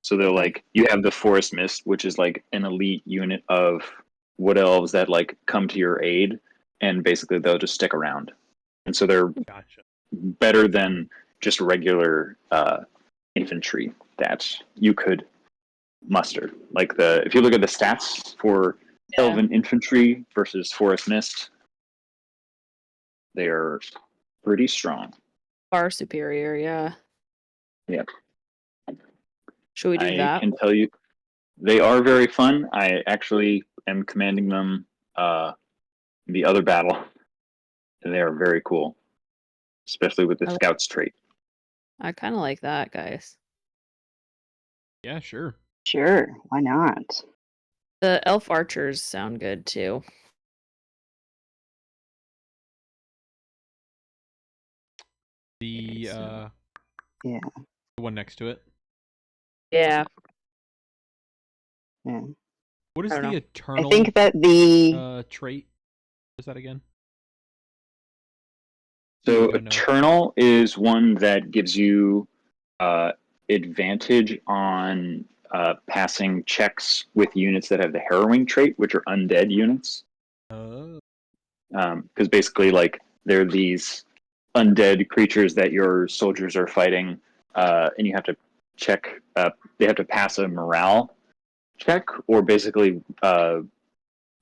So they're Okay. like, you have the Forest Mist, which is like an elite unit of wood elves that like come to your aid, and basically they'll just stick around. And so they're Gotcha. better than just regular infantry that you could muster. Like if you look at the stats for Yeah. elven infantry versus Forest Mist, they are pretty strong. Far superior, yeah. Yeah. Should we do I that? can tell you, they are very fun. I actually am commanding them in the other battle, and they are very cool, especially with the I like- Scouts trait. I kind of like that, guys. Yeah, sure. Sure. Why not? The elf archers sound good too. The Okay, so- Yeah. the one next to it. Yeah. Yeah. What is I don't the know. I eternal think that the trait? What is that again? So I know. Eternal is one that gives you advantage on passing checks with units that have the Harrowing trait, which are undead units. Oh. Because basically, like, they're these undead creatures that your soldiers are fighting, and you have to check. They have to pass a morale check, or basically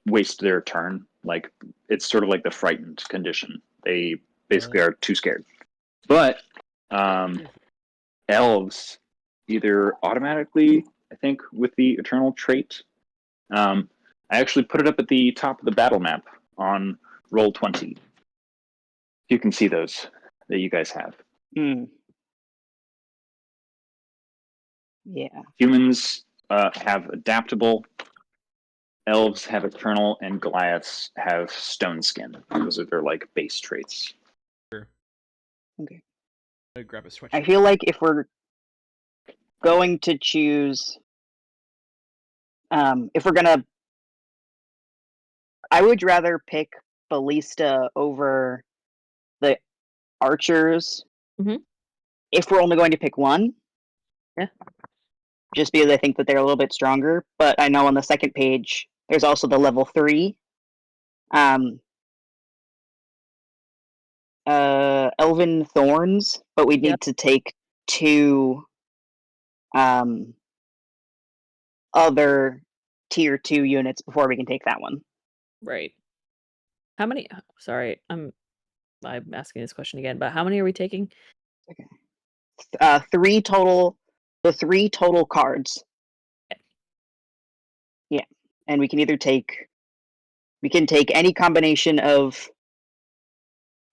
waste their turn. Like, it's sort of like the frightened condition. They basically are too scared. But elves either automatically, I think, with the eternal trait. I actually put it up at the top of the battle map on Roll20. You can see those that you guys have. Yeah. Humans have adaptable. Elves have eternal, and Goliaths have stone skin. Those are their like base traits. Sure. Okay. I'd grab a sweatshirt. I feel like if we're going to choose if we're gonna I would rather pick ballista over the archers Mhm. if we're only going to pick one. Yeah. Just because I think that they're a little bit stronger. But I know on the second page there's also the level 3. Elven Thorns, but we'd Yep. need to take 2 other tier 2 units before we can take that one. Right. How many? Sorry, I'm asking this question again, but how many are we taking? 3 total. The 3 total cards. Yeah, and we can either take. We can take any combination of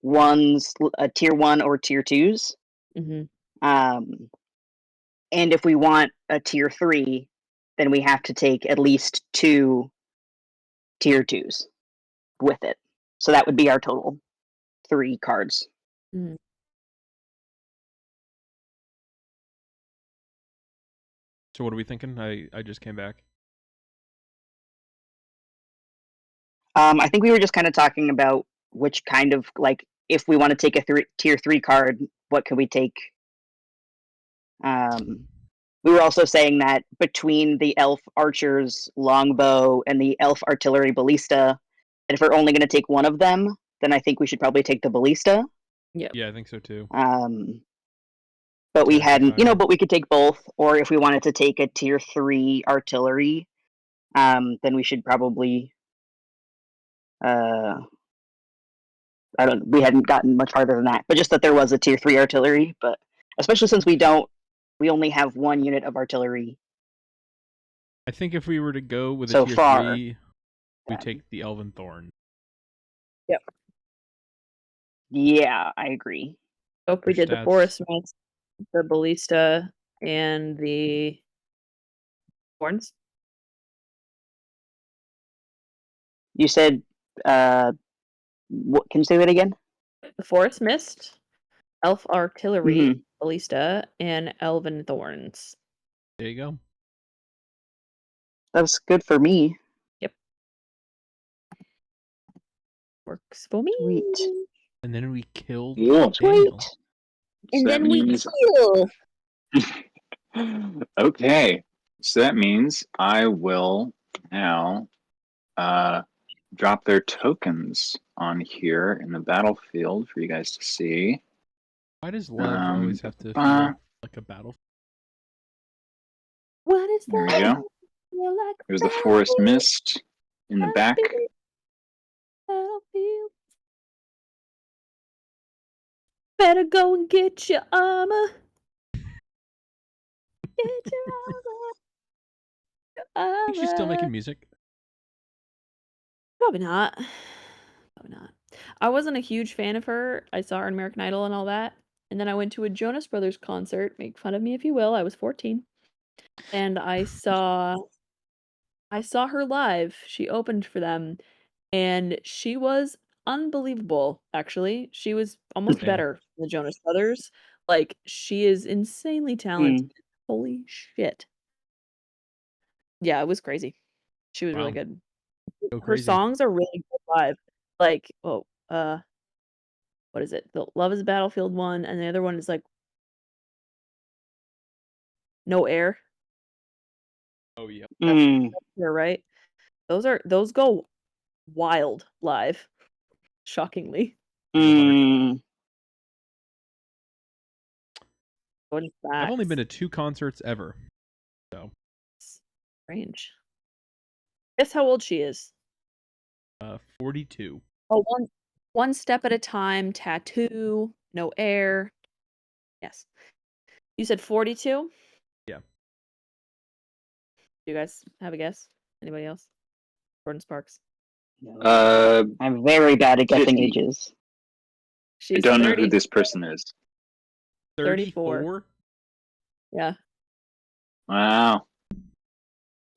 ones, tier 1 or tier 2s. Mm-hmm. And if we want a tier 3, then we have to take at least 2 tier 2s with it. So that would be our total 3 cards. Mm. So what are we thinking? I just came back. I think we were just kind of talking about which kind of like if we want to take a tier 3 card, what could we take? We were also saying that between the elf archer's longbow and the elf artillery ballista, and if we're only going to take one of them, then I think we should probably take the ballista. Yeah, I think so too. But we Attack hadn't, higher. but we could take both, or if we wanted to take a tier 3 artillery, then we should probably. We hadn't gotten much farther than that, but just that there was a tier 3 artillery. But especially since we only have one unit of artillery. I think if we were to go with a So tier far. 3, we take the Elven Thorn. Yep. Yeah, I agree. So if we Their did the stats- Forest Smith, the Ballista, and the Horns. You said, what? Can you say that again? The Forest Mist, Elf Artillery, Mhm. Ballista, and Elven Thorns. There you go. That's good for me. Works for me. Sweet. And then we killed Cool. Daniel. Sweet. And So that then we means- kill. Okay, so that means I will now drop their tokens on here in the battlefield for you guys to see. Why does love always have to uh, feel like a battle? What is There we that? go. Feel like a There's the Forest battlefield, Mist in the back. battlefield. Better go and get your armor. Get your armor. I think she's still making music. Probably not. Probably not. I wasn't a huge fan of her. I saw her in American Idol and all that. And then I went to a Jonas Brothers concert. Make fun of me if you will. I was 14. And I saw her live. She opened for them. And she was unbelievable, actually. She was almost Same. better than the Jonas Brothers. Like, she is insanely talented. Holy shit. Yeah, it was crazy. She was really Wow. good. Go Her crazy. songs are really good live. Like, what is it? The Love is a Battlefield one, and the other one is like No Air. Oh yeah. You're right. Those go wild live. Shockingly. What is that? I've only been to 2 concerts ever. So Strange. Guess how old she is. 42. Oh, one step at a time, tattoo, no air. Yes. You said 42? Yeah. Do you guys have a guess? Anybody else? Jordan Sparks. I'm very bad at guessing 50. ages. She's I don't know 30. who this person is. 34. Yeah. Wow.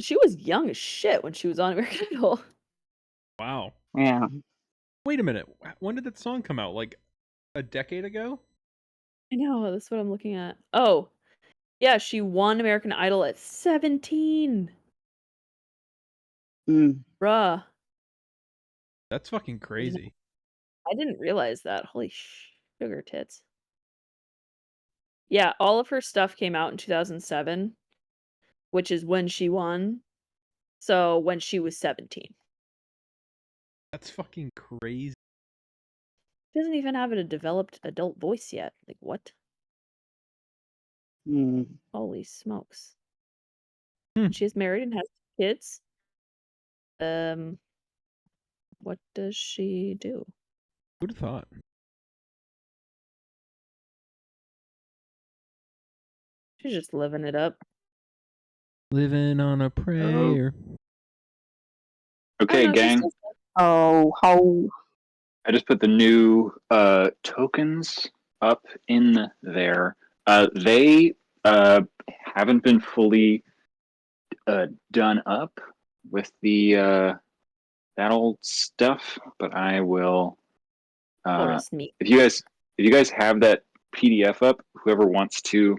She was young as shit when she was on American Idol. Wow. Yeah. Wait a minute. When did that song come out? Like a decade ago? I know, that's what I'm looking at. Oh, yeah, she won American Idol at 17. Bruh. That's fucking crazy. I didn't realize that. Holy sugar tits. Yeah, all of her stuff came out in 2007, which is when she won. So when she was 17. That's fucking crazy. She doesn't even have a developed adult voice yet. Like, what? Holy smokes. She's married and has kids. What does she do? Who'd have thought? She's just living it up. Living on a prayer. Okay, gang. How? I just put the new tokens up in there. They haven't been fully done up with the battle stuff, but I will. Forest meat. If you guys have that PDF up, whoever wants to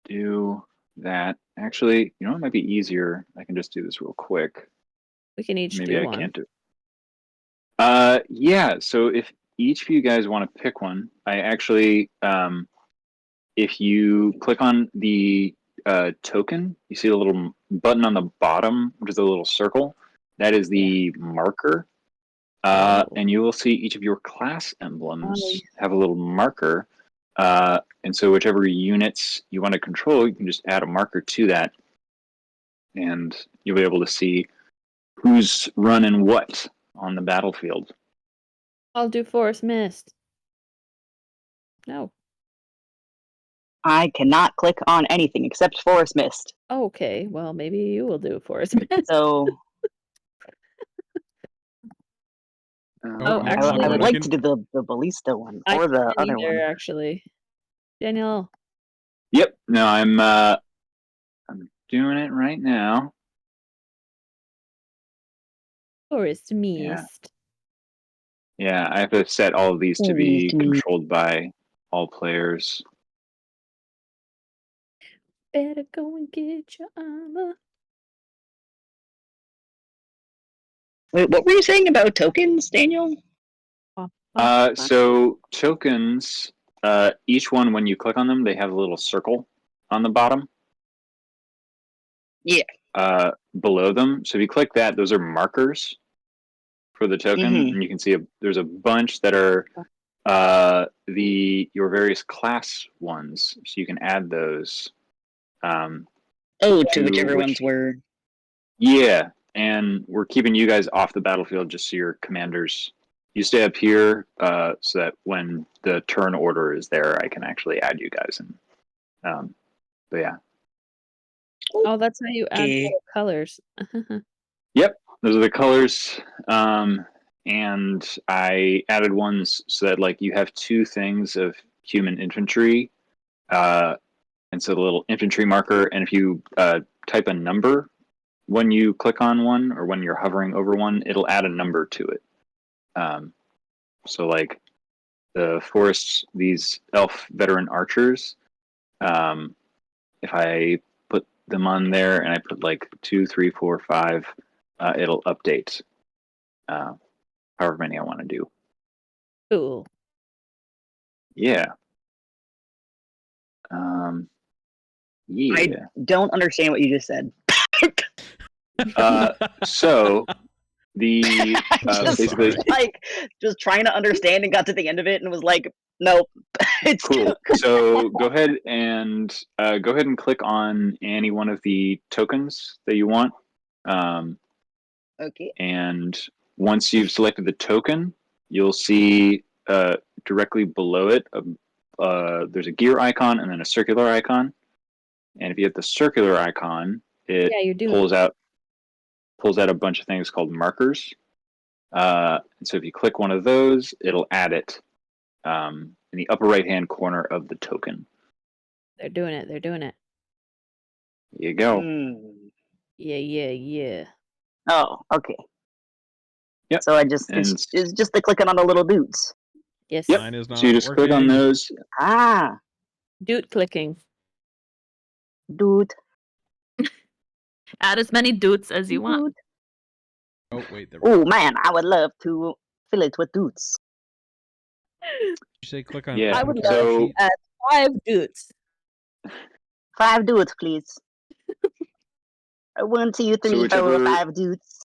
do that, Actually, you know what might be easier? I can just do this real quick. We can each Maybe do I one. can't do it. Yeah, so if each of you guys want to pick one, I actually, if you click on the token, you see the little button on the bottom, which is a little circle. That is the marker. And you will see each of your class emblems have a little marker. And so whichever units you want to control, you can just add a marker to that. And you'll be able to see who's running what on the battlefield. I'll do Forest Mist. No. I cannot click on anything except Forest Mist. Okay, well, maybe you will do Forest Mist. So Oh, I actually, would like to do the ballista one I or the can't other either, one. actually. Daniel. Yep. No, I'm doing it right now. Forest Yeah. Mist. Yeah, I have to set all of these to be Forest Mist. controlled by all players. Better go and get your armor. Wait, what were you saying about tokens, Daniel? So tokens, each one when you click on them, they have a little circle on the bottom. Yeah. Below them. So if you click that, those are markers for the token, Mhm. and you can see there's a bunch that are your various class ones. So you can add those. To whichever ones were. Yeah, and we're keeping you guys off the battlefield just so your commanders. You stay up here, so that when the turn order is there, I can actually add you guys. And but yeah. Oh, that's how you add Okay. little colors. Yep, those are the colors. And I added ones so that like you have two things of human infantry, and so the little infantry marker. And if you type a number when you click on one or when you're hovering over one, it'll add a number to it. So like the forests, these elf veteran archers, if I put them on there and I put like 2, 3, 4, 5, it'll update however many I want to do. Cool. Yeah. Yeah. I don't understand what you just said. So the just basically sorry. just trying to understand and got to the end of it and was like, nope. It's cool. So go ahead and click on any one of the tokens that you want. Okay. And once you've selected the token, you'll see directly below it there's a gear icon and then a circular icon. And if you hit the circular icon, it Yeah, you're doing pulls out a bunch of things called markers. And so if you click one of those, it'll add it in the upper right-hand corner of the token. They're doing it. They're doing it. There you go. Yeah. Oh, okay. Yep. So it's just the clicking on the little dudes. Yes. Yep. Mine is not So you just click on working. those. Dude clicking. Dude. Add as many dudes as you want. Oh wait, there. Oh man, I would love to fill it with dudes. You say click on. Yeah. I would infantry love So sheet? 5 dudes. 5 dudes, please. 1, 2, 3, 4, 5 dudes.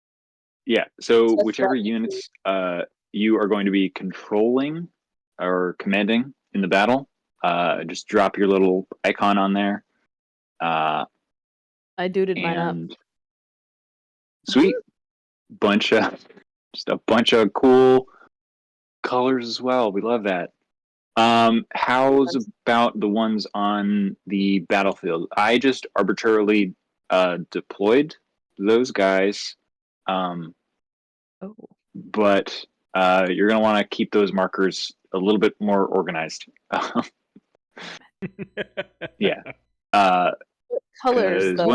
Yeah. So Just whichever let me units you are going to be controlling or commanding in the battle, just drop your little icon on there. I duded mine up. And sweet. Just a bunch of cool colors as well. We love that. How's about the ones on the battlefield? I just arbitrarily deployed those guys. But you're going to want to keep those markers a little bit more organized. Yeah. Colors, though.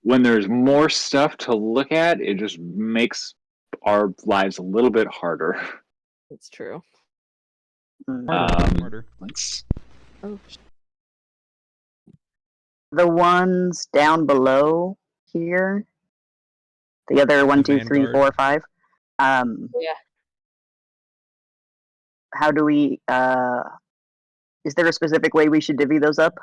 When there's more stuff to look at, it just makes our lives a little bit harder. It's true. Harder. Let's. Oh. The ones down below here, the other one, two, three, Vanguard. 4, 5. Yeah. How do we? Is there a specific way we should divvy those up?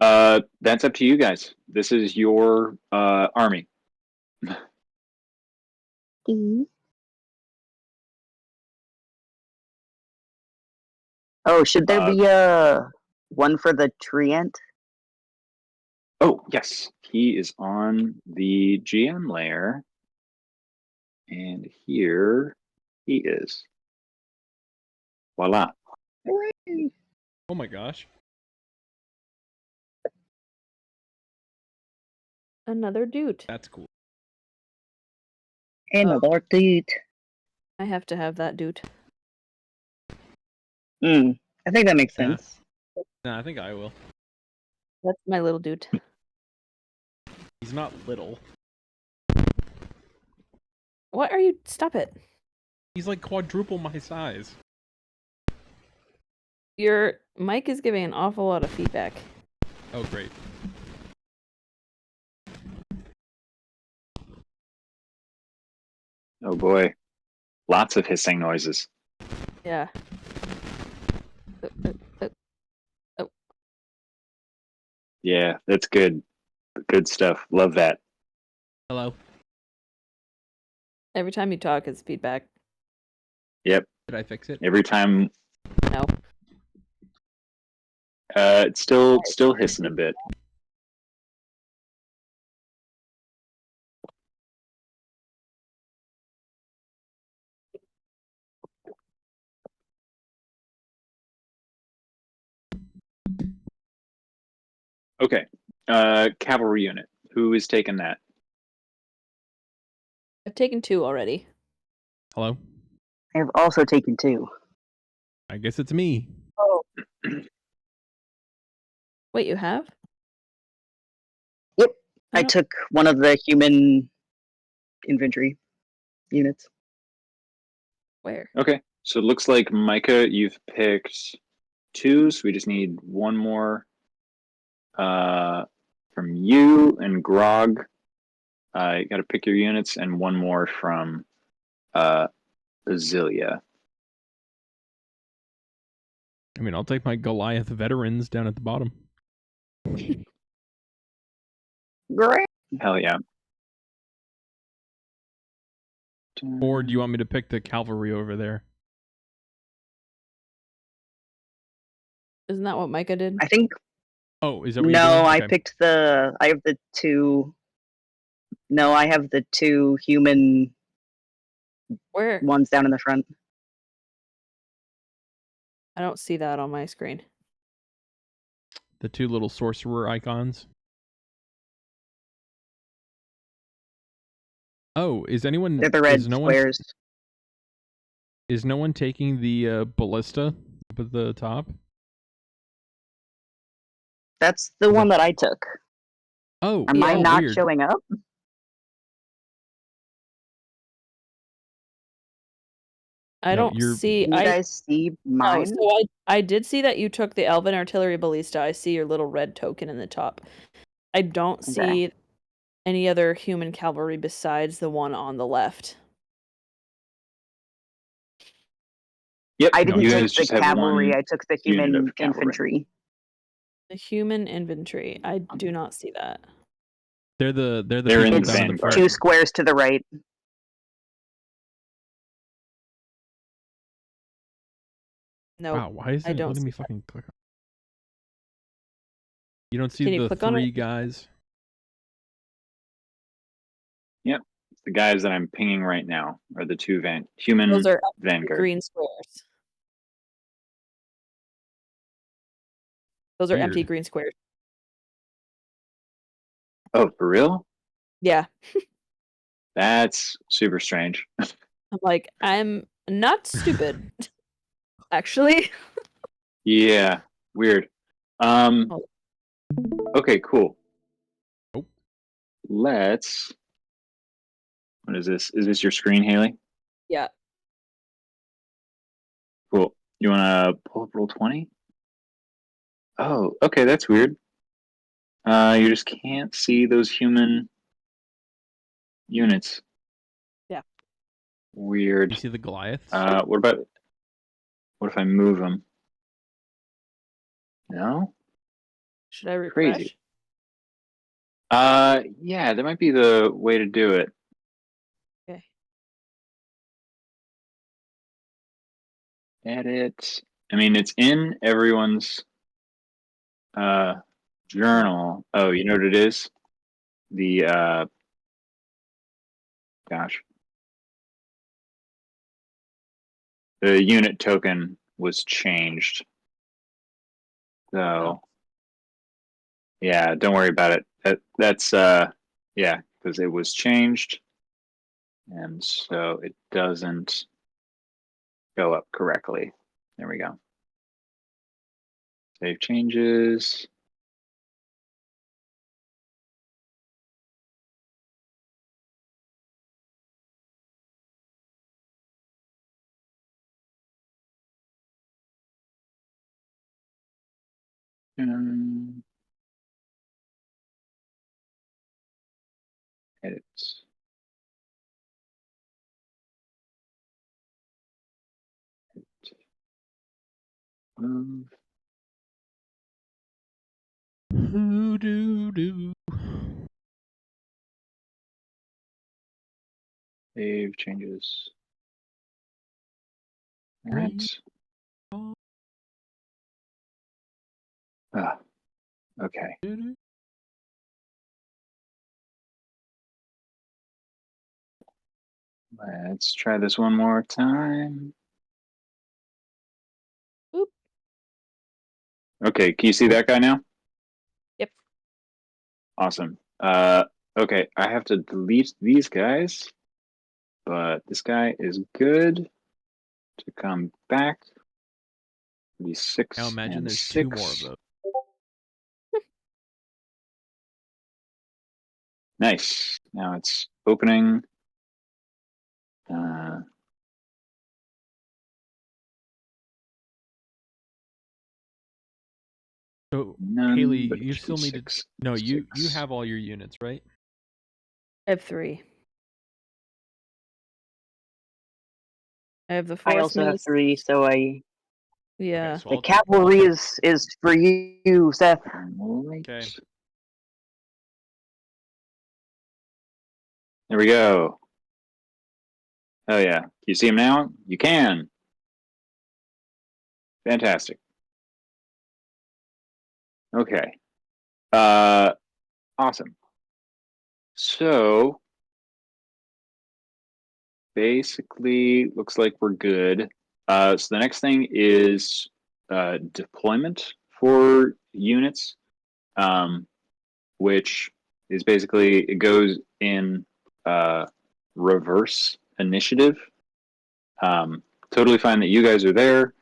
That's up to you guys. This is your army. Oh, should there be a one for the treant? Oh, yes. He is on the GM layer. And here he is. Voila. Oh my gosh. Another dude. That's cool. Another dude. I have to have that dude. I think that makes Yeah. sense. Nah, I think I will. That's my little dude. He's not little. What are you? Stop it. He's like quadruple my size. Your mic is giving an awful lot of feedback. Oh, great. Oh boy. Lots of hissing noises. Yeah. Yeah, that's good. Good stuff. Love that. Hello. Every time you talk, it's feedback. Yep. Did I fix it? Every time No. it's still hissing a bit. Okay. Cavalry unit. Who is taking that? I've taken 2 already. Hello. I have also taken 2. I guess it's me. Oh. Wait, you have? Yep. I don't- took one of the human infantry units. Where? Okay. So it looks like Micah, you've picked 2, so we just need one more from you and Grog. You got to pick your units, and one more from Azilia. I mean, I'll take my Goliath veterans down at the bottom. Great. Hell yeah. Or do you want me to pick the cavalry over there? Isn't that what Micah did? I think Oh, is that what no. you're doing? I Okay. picked the. I have the 2. No, I have the 2 human Where? ones down in the front. I don't see that on my screen. The 2 little sorcerer icons. Oh, is anyone? They're the red is no squares. Is no one taking the ballista up at the top? That's the Is one that- that I took. Oh, Am I oh, not weird. showing up? I No, don't you're- see. Can you guys see mine? So I did see that you took the Elven Artillery Ballista. I see your little red token in the top. I don't see any other human cavalry besides the one on the left. Yep. I didn't you take guys the just have cavalry. one I took the unit human of cavalry. infantry. The human inventory. I do not see that. They're the They're people in down It's in the Vanguard. front. 2 squares to the right. No. Wow, why is I it don't letting see me that. fucking click on? You don't see Can you the click on 3 it? guys? Yep. The guys that I'm pinging right now are the 2 human Those are Vanguard. green squares. Those are empty Weird. green squares. Oh, for real? Yeah. That's super strange. I'm like, I'm not stupid. Actually. Yeah, weird. Okay, cool. Nope. Let's. What is this? Is this your screen, Haley? Yeah. Cool. You want to pull up roll 20? Oh, okay, that's weird. You just can't see those human units. Yeah. Weird. You see the Goliaths? What if I move them? No? Should I refresh? Crazy. Yeah, that might be the way to do it. Okay. Edit. I mean, it's in everyone's journal. Oh, you know what it is? The gosh, the unit token was changed. So Oh. yeah, don't worry about it. That's yeah, because it was changed, and so it doesn't go up correctly. There we go. Save changes. Edit. Move. Do. Save changes. Green. That. Ah, okay. Let's try this one more time. Oop. Okay, can you see that guy now? Yep. Awesome. Okay, I have to delete these guys, but this guy is good to come back. These six Now imagine and there's 2 more of six. those. Nice. Now it's opening. Uh, So none, Haley, but it you should be still need to. six. No, you Six. have all your units, right? I have 3. I have the I force also have mace. 3, so I Yeah. Okay, so the I'll take cavalry is for you, Seth. Right. Okay. There we go. Oh yeah. Can you see him now? You can. Fantastic. Okay. Awesome. So basically, looks like we're good. So the next thing is deployment for units, which is basically it goes in reverse initiative. Totally fine that you guys are there.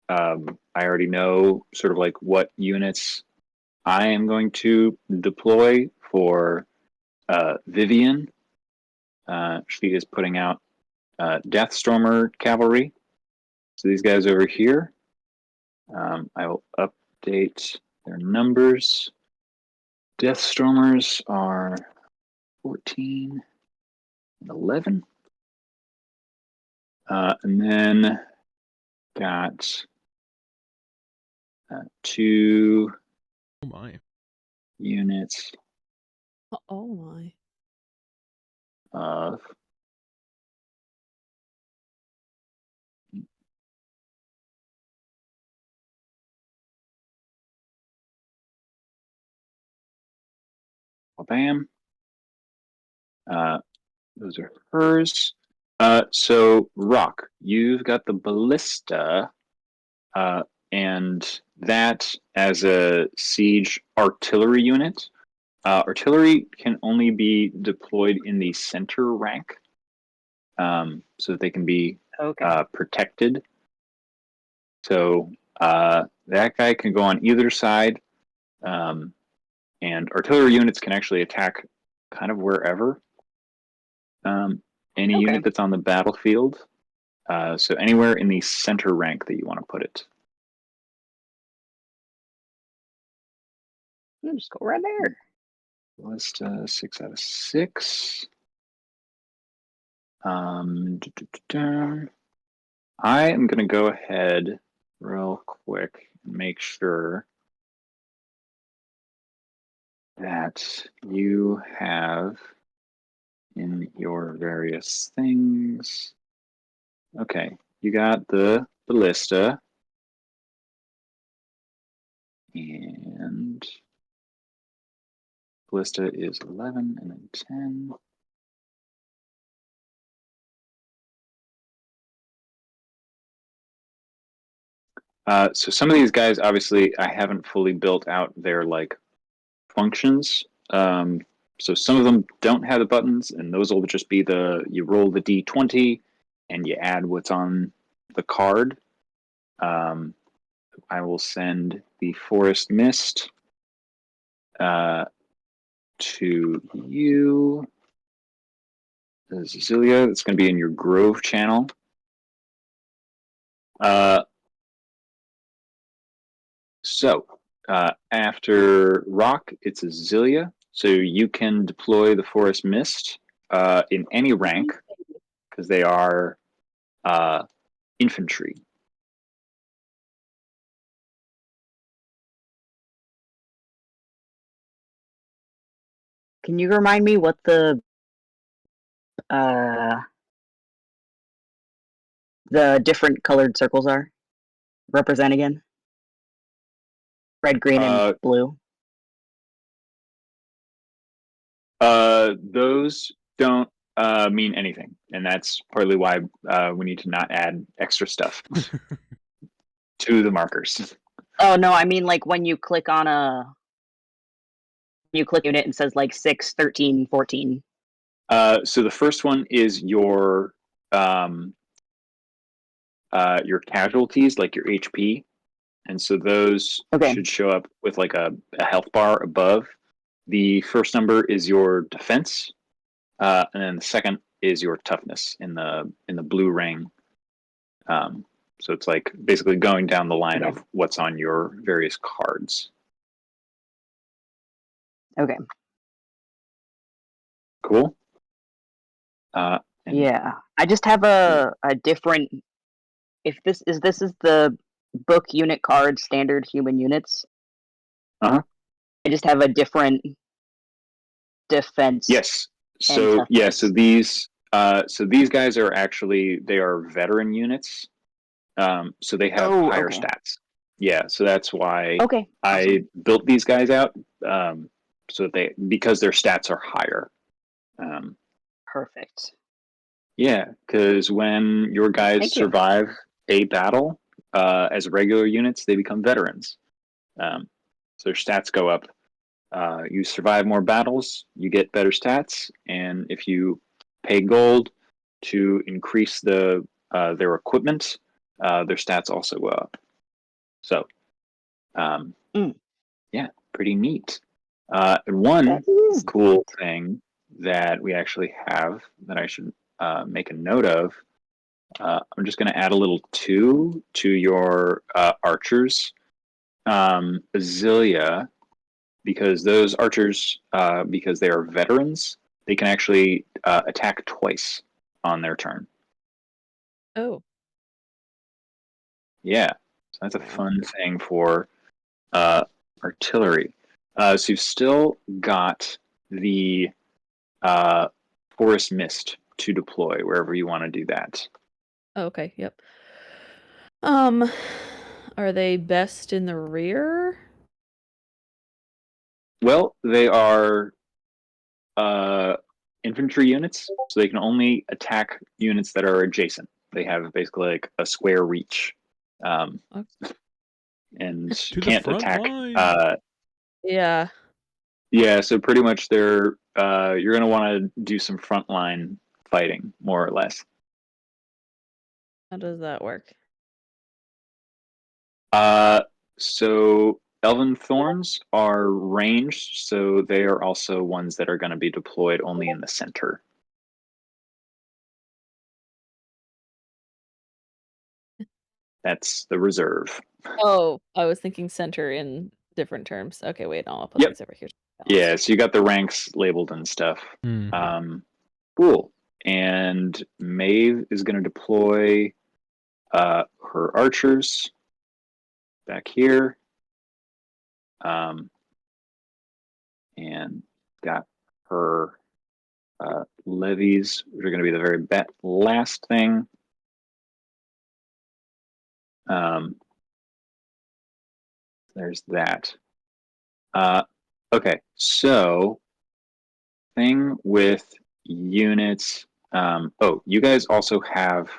I already know sort of like what units I am going to deploy for Vivian. She is putting out Deathstormer cavalry. So these guys over here, I will update their numbers. Deathstormers are 14 and 11. And then got 2 Oh my. units Oh my. of bam. Those are hers. So Rock, you've got the ballista, and that as a siege artillery unit. Artillery can only be deployed in the center rank, so that they can be Okay. protected. So that guy can go on either side, and artillery units can actually attack kind of wherever. Any Okay. unit that's on the battlefield. So anywhere in the center rank that you want to put it. Just go right there. Ballista 6 out of 6. I am going to go ahead real quick and make sure that you have in your various things. Okay, you got the ballista. And ballista is 11 and then 10. So some of these guys, obviously, I haven't fully built out their like functions. So some of them don't have the buttons, and those will just be you roll the d20 and you add what's on the card. I will send the Forest Mist to you, Cecilia. It's going to be in your Grove channel. So after Rock, it's Azilia. So you can deploy the Forest Mist in any rank because they are infantry. Can you remind me what the different colored circles are? Represent again? Red, green, and blue. Those don't mean anything, and that's partly why we need to not add extra stuff to the markers. Oh no, I mean like when you click on you click unit and says like 6, 13, 14. So the first one is your casualties, like your HP, and so those should show up with like a health bar above. The first number is your defense, and then the second is your toughness in the blue ring. So it's like basically going down the line of what's on your various cards. Okay. Cool. Yeah, I just have a different. If this is the book unit card standard human units. I just have a different defense. Yes. So yeah. So these guys are actually they are veteran units. So they have higher stats. Yeah. So that's why I built these guys out. So because their stats are higher. Perfect. Yeah, because when your guys survive a battle as regular units, they become veterans. So their stats go up. You survive more battles, you get better stats, and if you pay gold to increase their equipment, their stats also go up. So, yeah, pretty neat. One cool thing that we actually have that I should make a note of. I'm just going to add a little 2 to your archers. Azilia, because those archers, because they are veterans, they can actually attack twice on their turn. Oh. Yeah, so that's a fun thing for artillery. So you've still got the Forest Mist to deploy wherever you want to do that. Oh, okay, yep. Are they best in the rear? Well, they are infantry units, so they can only attack units that are adjacent. They have basically like a square reach, and can't attack. Yeah. Yeah, so pretty much you're going to want to do some frontline fighting, more or less. How does that work? So Elven Thorns are ranged, so they are also ones that are going to be deployed only in the center. That's the reserve. Oh, I was thinking center in different terms. Okay, wait, I'll put Yep. these over here. Yeah, so you got the ranks labeled and stuff. Cool. And Maeve is going to deploy her archers back here. And got her levies, which are going to be the very last thing. There's that. Okay, so thing with units. Oh, you guys also have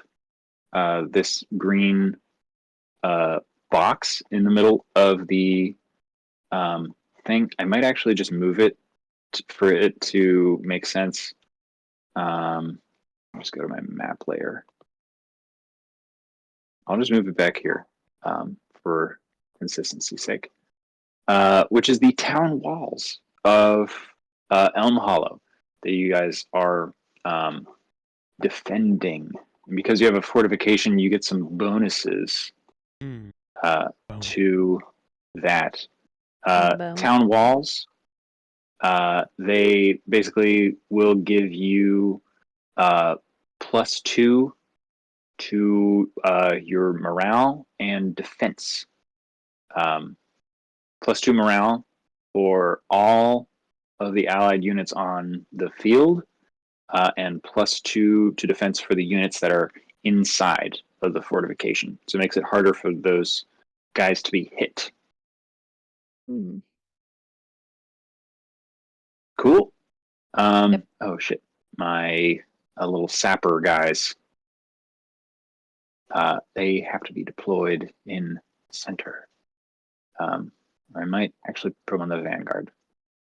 this green box in the middle of the thing. I might actually just move it for it to make sense. I'll just go to my map layer. I'll just move it back here for consistency's sake, which is the town walls of Elmhollow that you guys are defending. And because you have a fortification, you get some bonuses to that. Town walls, they basically will give you +2 to your morale and defense. +2 morale for all of the allied units on the field, and +2 to defense for the units that are inside of the fortification. So it makes it harder for those guys to be hit. Cool. Yep. Oh shit, my little sapper guys. They have to be deployed in center. I might actually put them on the vanguard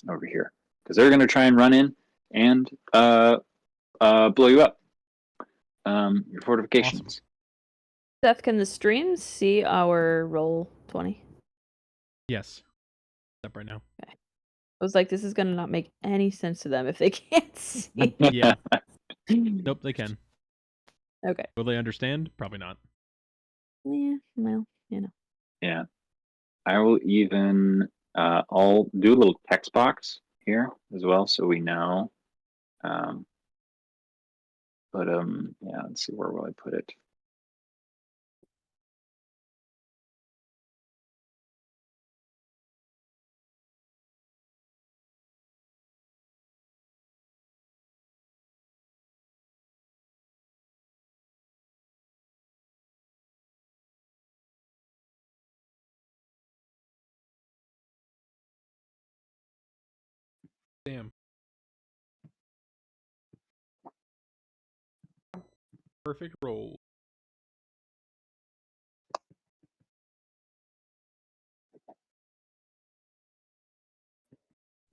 over here because they're going to try and run in and blow you up. Your fortifications. Awesome. Seth, can the stream see our roll 20? Yes. Up right now. Okay. I was like, this is gonna not make any sense to them if they can't see. Yeah. Nope, they can. Okay. Will they understand? Probably not. Yeah, well, you know. Yeah. I will even I'll do a little text box here as well so we know. But yeah, let's see, where will I put it? Damn. Perfect roll.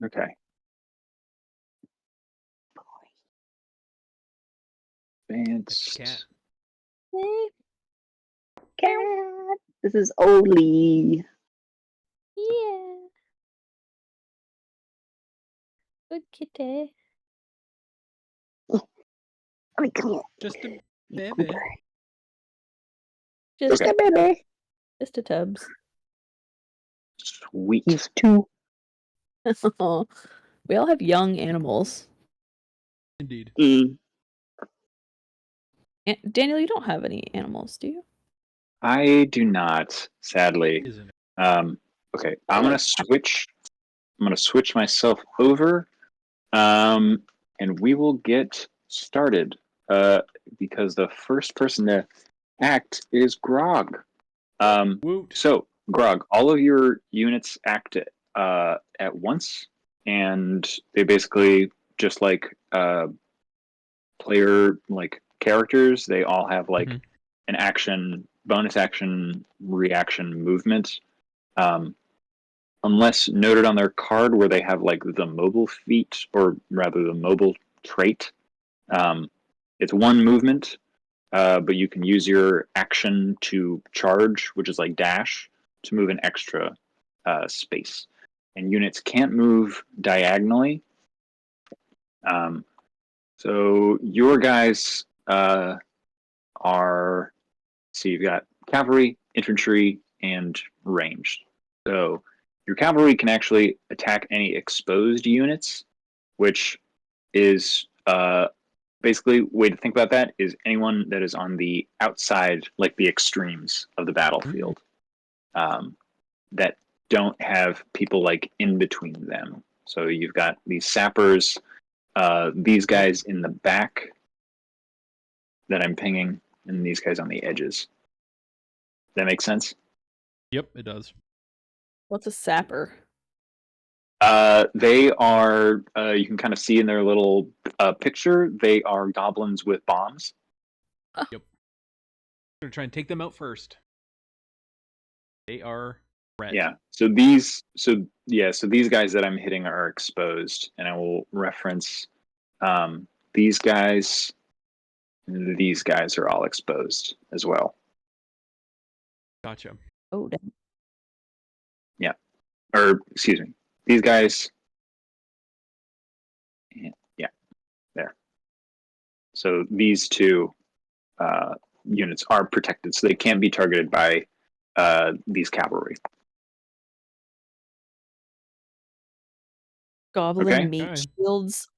Okay. Advanced. Cat. Cat. This is Oli. Yeah. Good kitty. Oli, come here. Just a baby. Just Okay. a baby. Just a tubs. Sweet. He's 2. We all have young animals. Indeed. Daniel, you don't have any animals, do you? I do not, sadly. Isn't it? Okay, I'm gonna switch myself over, and we will get started. Because the first person to act is Grog. Woot. So Grog, all of your units act at once, and they basically just like player like characters. They all have like an action, bonus action, reaction, movement. Unless noted on their card where they have like the mobile feat, or rather the mobile trait. It's one movement, but you can use your action to charge, which is like dash, to move an extra space. And units can't move diagonally. So your guys are, so you've got cavalry, infantry, and ranged. So your cavalry can actually attack any exposed units, which is basically, way to think about that is anyone that is on the outside, like the extremes of the battlefield, that don't have people like in between them. So you've got these sappers, these guys in the back that I'm pinging, and these guys on the edges. That makes sense? Yep, it does. What's a sapper? They are, you can kind of see in their little picture, they are goblins with bombs. Yep. I'm gonna try and take them out first. They are red. Yeah. So these guys that I'm hitting are exposed, and I will reference these guys. These guys are all exposed as well. Gotcha. Oh, damn. Yeah. Or excuse me, these guys. Yeah, there. So these two units are protected, so they can't be targeted by these cavalry. Goblin Okay. meat Okay. shields.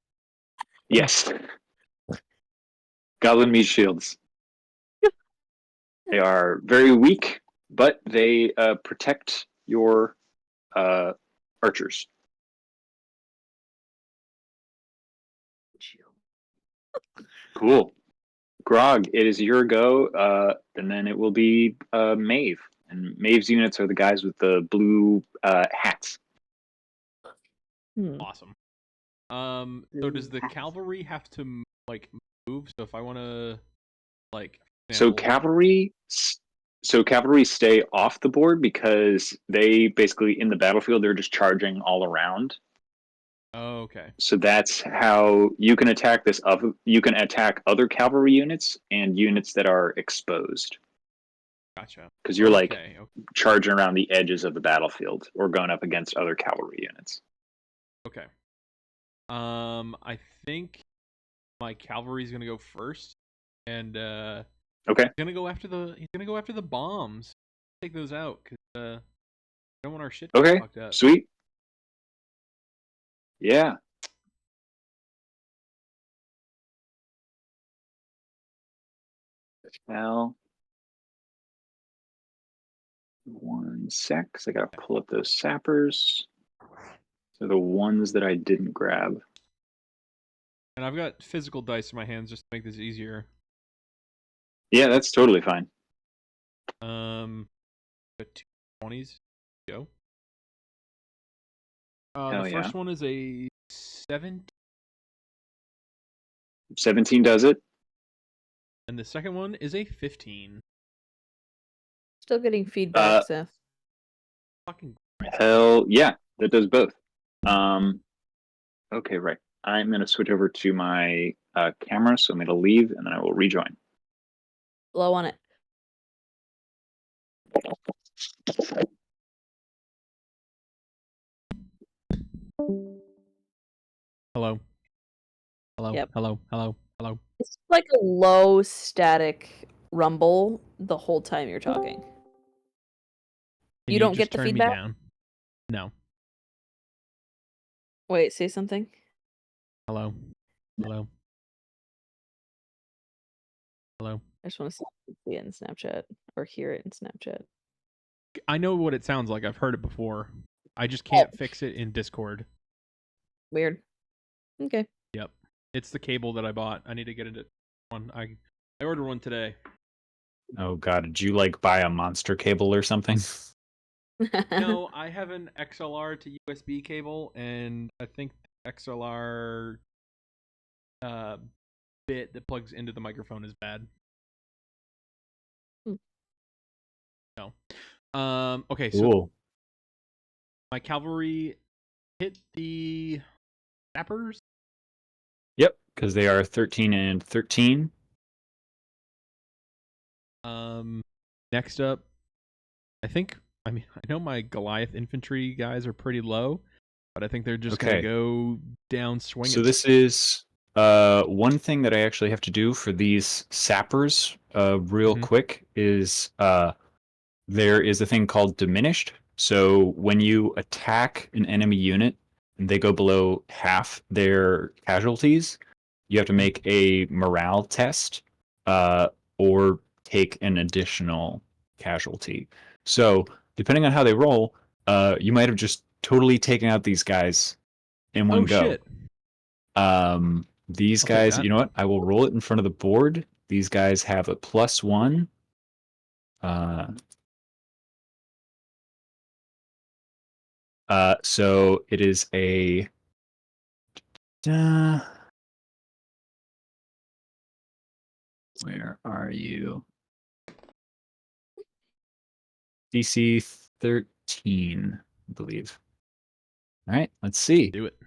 Yes. Goblin meat shields. They are very weak, but they protect your archers. Cool. Grog, it is your go, and then it will be Maeve. And Maeve's units are the guys with the blue hats. Awesome. So does the cavalry have to like move? So if I want to, like, So cavalry stay off the board because they basically in the battlefield they're just charging all around. Oh, okay. So that's how you can attack this. You can attack other cavalry units and units that are exposed. Gotcha. Because you're like Okay. charging around the edges of the battlefield or going up against other cavalry units. Okay. I think my cavalry's gonna go first, and Okay. he's gonna go after the bombs. Take those out because I don't want our shit to get Okay. fucked up. Sweet. Yeah. Well, 1 sec. 'Cause I gotta pull up those sappers. So the ones that I didn't grab. And I've got physical dice in my hands just to make this easier. Yeah, that's totally fine. Got 2 20s. Go. Hell The yeah. first one is a 7, 17 does it. and the second one is a 15. Still getting feedback, Seth. Fucking Hell yeah, that does both. Okay, right. I'm gonna switch over to my camera, so I'm gonna leave and then I will rejoin. Blow on it. Hello. Hello. Yep. Hello. Hello. Hello. It's like a low static rumble the whole time you're talking. Can You don't just get the turn feedback? Me down? No. Wait, say something. Hello. Hello. Hello. I just want to see it in Snapchat or hear it in Snapchat. I know what it sounds like. I've heard it before. I just can't fix it in Discord. Weird. Okay. Yep. It's the cable that I bought. I need to get into one. I ordered one today. Oh god, did you like buy a monster cable or something? No, I have an XLR to USB cable, and I think the XLR bit that plugs into the microphone is bad. No. Okay, so Cool. my cavalry hit the sappers. Yep, because they are 13 and 13. Next up, I know my Goliath infantry guys are pretty low, but I think they're just gonna go down swinging. So this is one thing that I actually have to do for these sappers real quick is there is a thing called diminished. So when you attack an enemy unit and they go below half their casualties, you have to make a morale test or take an additional casualty. So depending on how they roll, you might have just totally taken out these guys in one Oh go. shit! These I'll take guys, that. you know what? I will roll it in front of the board. These guys have a +1. So it is a where are you? DC 13, I believe. All right, let's see. Do it.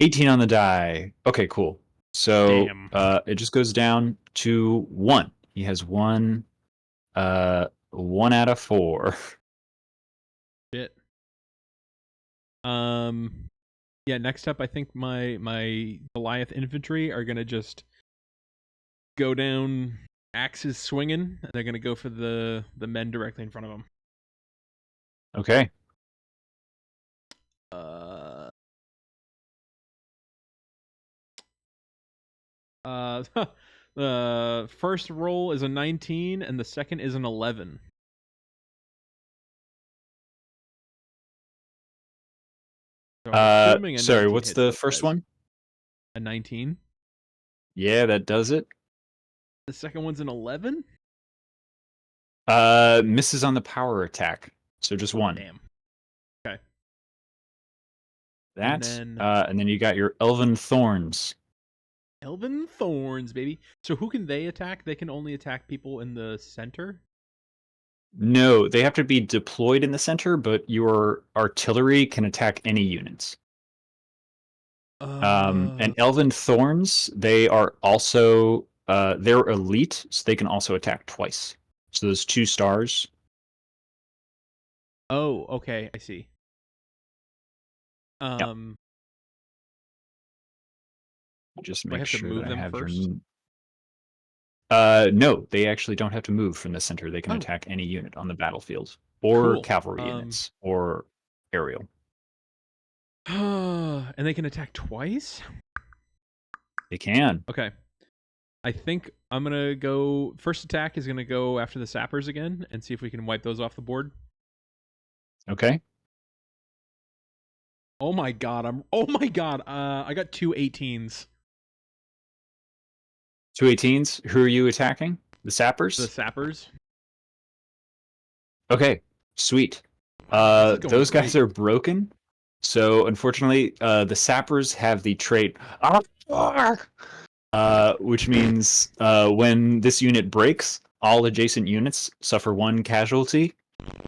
18 on the die. Okay, cool. So Damn. it just goes down to 1. He has 1 out of 4. Shit. Yeah, next up I think my Goliath infantry are gonna just go down axes swinging, and they're gonna go for the men directly in front of them. Okay. The first roll is a 19 and the second is an 11. So I'm assuming a Sorry, 19 what's hits the those first guys. one? A 19. Yeah, that does it. The second one's an 11. Misses on the power attack. So just 1. Damn. Okay. That. And And then you got your Elven Thorns. Elven Thorns, baby. So who can they attack? They can only attack people in the center? No, they have to be deployed in the center, but your artillery can attack any units. And Elven Thorns, they are also they're elite, so they can also attack twice. So those 2 stars. Oh, okay, I see. Just Do I make have to sure move that I them have first? your. No, they actually don't have to move from the center. They can Oh. attack any unit on the battlefield, or Cool. cavalry units, or aerial. And they can attack twice? They can. Okay. I think I'm gonna go. First attack is gonna go after the sappers again and see if we can wipe those off the board. Okay. Oh my god! Oh my god! I got 2 18s. 2 18s. Who are you attacking? The sappers? The sappers. Okay. Sweet. This is going Those guys great. are broken. So unfortunately, the sappers have the trait which means when this unit breaks, all adjacent units suffer 1 casualty.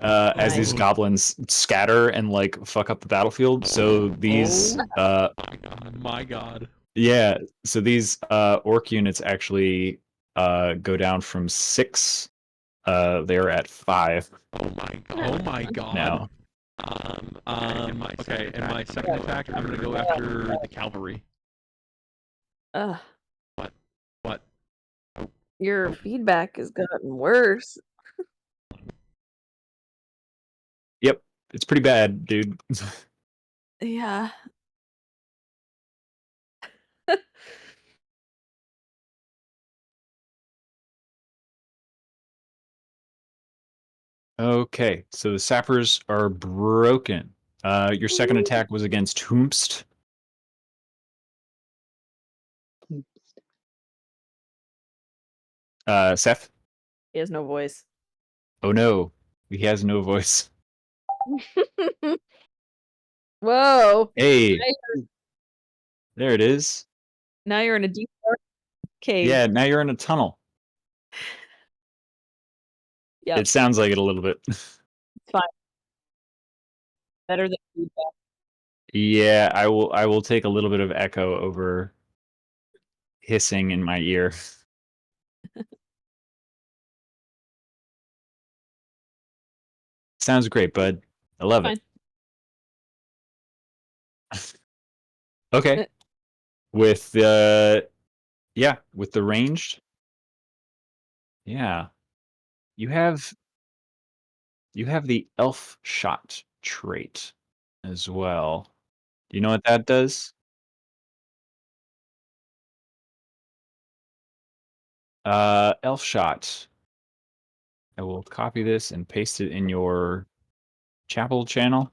As these Nice. goblins scatter and like fuck up the battlefield. So these my god. yeah, so these orc units actually go down from 6. They're at 5 Oh my god. now. Okay, and my second attack, I'm gonna go after the cavalry. Ugh. What? Your feedback has gotten worse. Yep, it's pretty bad, dude. Yeah. Okay, so the sappers are broken. Your second attack was against Hoomst. Seth? He has no voice. Oh no, he has no voice. Whoa. Hey, there it is. Now you're in a deep dark cave. Yeah, now you're in a tunnel. Yep. It sounds like it a little bit. It's fine. Better than feedback. Yeah, I will take a little bit of echo over hissing in my ear. Sounds great, bud. I love it. Okay. With the with the ranged. Yeah. You have the elf shot. trait as well. Do you know what that does? Elf shot. I will copy this and paste it in your chapel channel.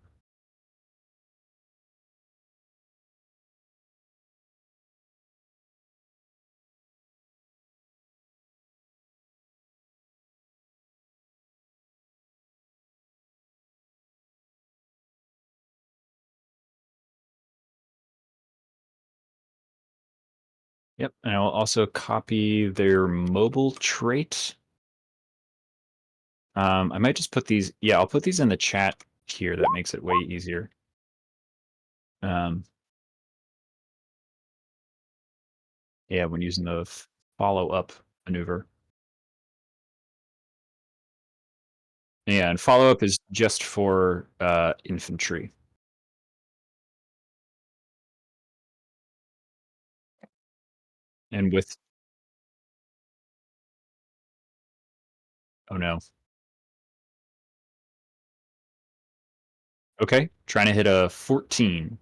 Yep, and I will also copy their mobile trait. I might just put these. Yeah, I'll put these in the chat here. That makes it way easier. Yeah, when using the follow-up maneuver. Yeah, and follow-up is just for infantry. And with... Oh no. Okay, trying to hit a 14.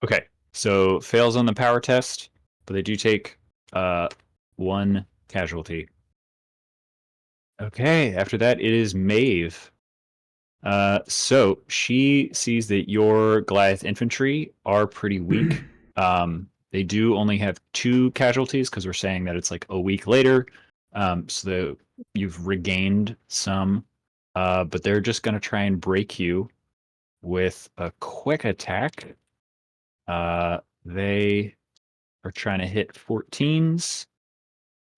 Okay, so fails on the power test, but they do take 1 casualty. Okay, after that it is Maeve. So she sees that your Goliath infantry are pretty weak. They do only have 2 casualties because we're saying that it's like a week later. So you've regained some, but they're just going to try and break you with a quick attack. They are trying to hit 14s.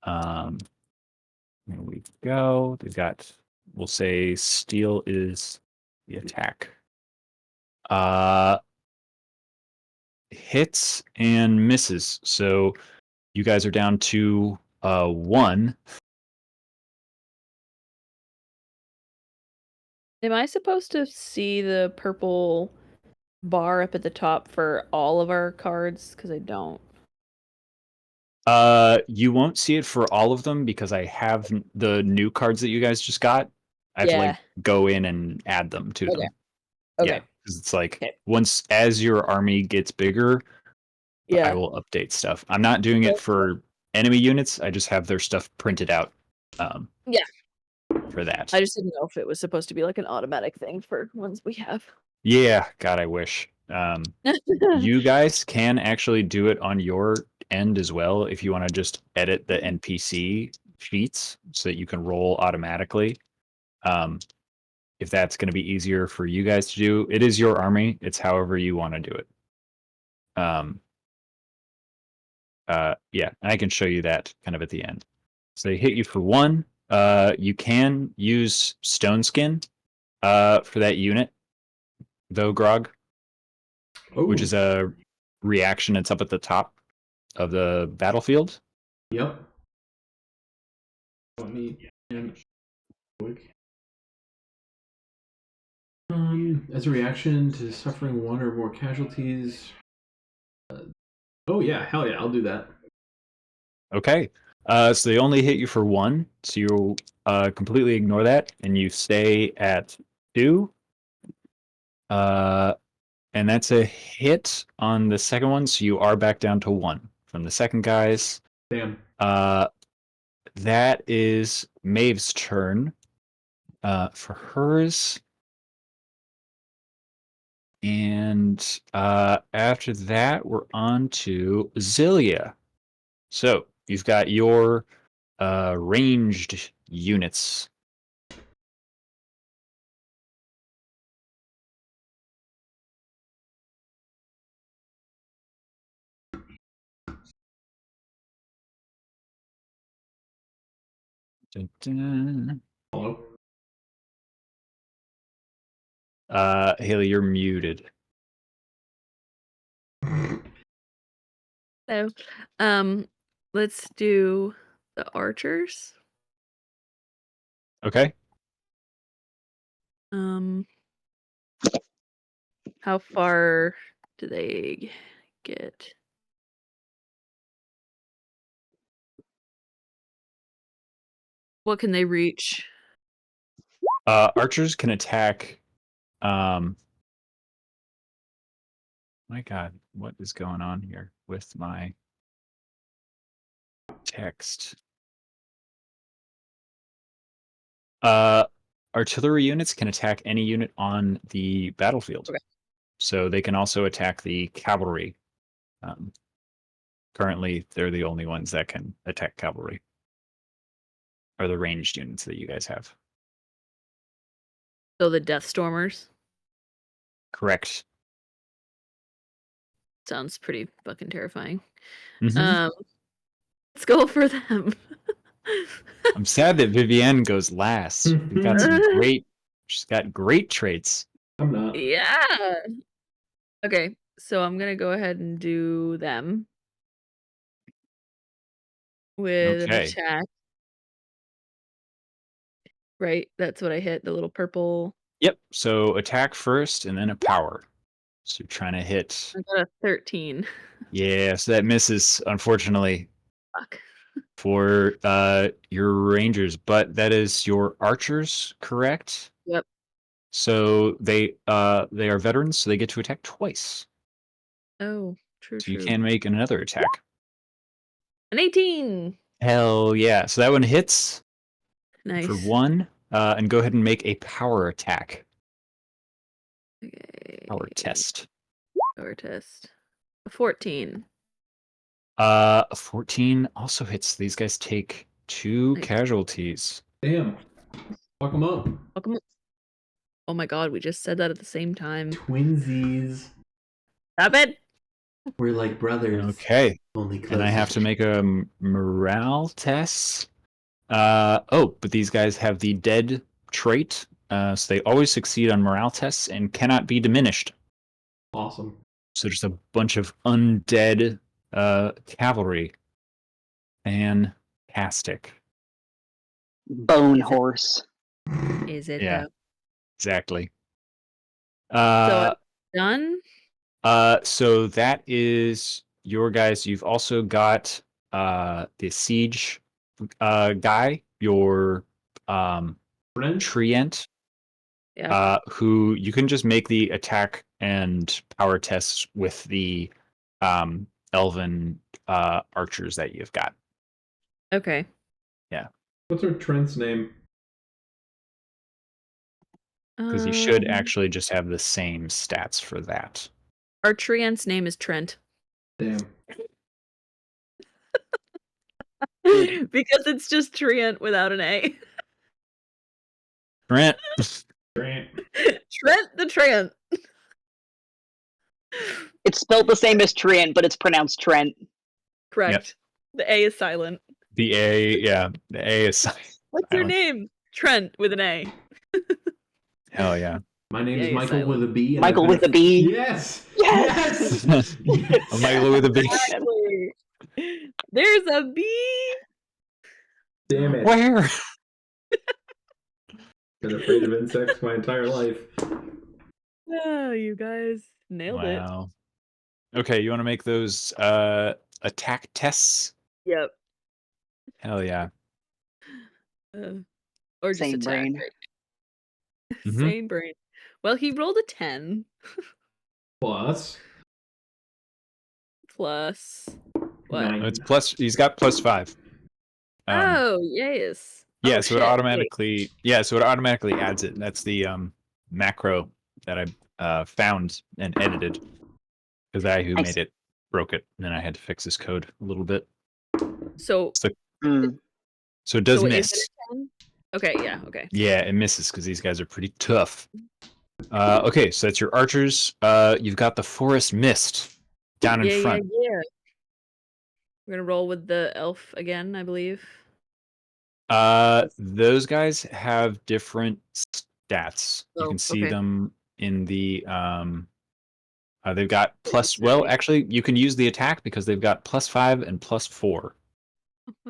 There we go. They've got, we'll say steel is the attack. Hits and misses. So you guys are down to 1. Am I supposed to see the purple bar up at the top for all of our cards? Because I don't. You won't see it for all of them because I have the new cards that you guys just got. I have to like go in and add them to them. Okay. Yeah, because it's like once as your army gets bigger, I will update stuff. I'm not doing it for enemy units. I just have their stuff printed out. For that. I just didn't know if it was supposed to be like an automatic thing for ones we have. Yeah, God, I wish. You guys can actually do it on your end as well if you want to just edit the NPC sheets so that you can roll automatically. If that's going to be easier for you guys to do, it is your army. It's however you want to do it. Yeah, and I can show you that kind of at the end. So they hit you for 1. You can use Stone Skin for that unit, though, Grog. Ooh. Which is a reaction. It's up at the top of the battlefield. Yep. Let me quick. As a reaction to suffering 1 or more casualties. Oh yeah, hell yeah, I'll do that. Okay. So they only hit you for 1, so you completely ignore that, and you stay at 2. And that's a hit on the second one, so you are back down to 1 from the second guys. Damn. That is Maeve's turn. For hers. And after that, we're on to Zilia. So you've got your ranged units. Dun, dun. Hello. Haley, you're muted. So, let's do the archers. Okay. How far do they get? What can they reach? Archers can attack. My God, what is going on here with my text? Artillery units can attack any unit on the battlefield. Okay. So they can also attack the cavalry. Currently, they're the only ones that can attack cavalry. Are the ranged units that you guys have. So the Death Stormers. Correct. Sounds pretty fucking terrifying. Mhm. Let's go for them. I'm sad that Vivienne goes last. We've got some great. She's got great traits. I'm not. Yeah. Okay, so I'm gonna go ahead and do them with an Okay. attack. Right, that's what I hit. The little purple. Yep. So attack first, and then a power. So you're trying to hit. I got a 13. Yeah. So that misses, unfortunately, Fuck. for your rangers, but that is your archers, correct? Yep. So they are veterans, so they get to attack twice. Oh, true, So you true. can make another attack. An 18. Hell yeah! So that one hits Nice. for 1, and go ahead and make a power attack. Okay. Power test. Power test. A 14. A 14 also hits. These guys take 2 Nice. Damn. casualties. Fuck them up. Welcome. Oh my god, we just said that at the same time. Twinsies. Stop it! We're like brothers. Okay. Only closer. And I have to make a morale test. But these guys have the dead trait, so they always succeed on morale tests and cannot be diminished. Awesome. So just a bunch of undead cavalry. Fantastic. Bone horse. Is it Yeah. though? Exactly. So I'm done? So that is your guys. You've also got the siege guy, your French? Trient, Yeah. who you can just make the attack and power tests with the elven archers that you've got. Okay. What's her Trent's name? Because you should actually just have the same stats for that. Our Trient's name is Trent. Damn. Because it's just Trient without an A. Trent. Grant. Trent the Trent. It's spelled the same as Trent, but it's pronounced Trent. Correct. The A is silent. The A is What's your silent. name? Trent with an A. Hell yeah. My name Yeah, is you're Michael silent. with a B. and Michael I've with a been- B. Yes! Yes! Yes! Yes! Michael with a B. Exactly. There's a B. Damn it. Where? Been afraid of insects my entire life. Oh, you guys nailed Wow. Okay, you want to make those attack tests? it. Yep. Hell yeah. Or just Same attack. brain. Right? Mhm. Same brain. Well, he rolled a 10 Plus. plus what? 9. It's plus. He's got +5. Oh, yes. Yeah, Oh, so it shit, wait. automatically. Yeah, so it automatically adds it. That's the macro that I found and edited because the guy who Nice. made it broke it, and then I had to fix his code a little bit. So, Mm. So it does so miss. is it a 10? Okay, yeah, okay. Yeah, it misses because these guys are pretty tough. Okay, so that's your archers. You've got the forest mist down in front. Yeah. We're gonna roll with the elf again, I believe. Those guys have different stats. You Oh, can see okay. them in the they've got plus. Well, actually, you can use the attack because they've got +5 and +4.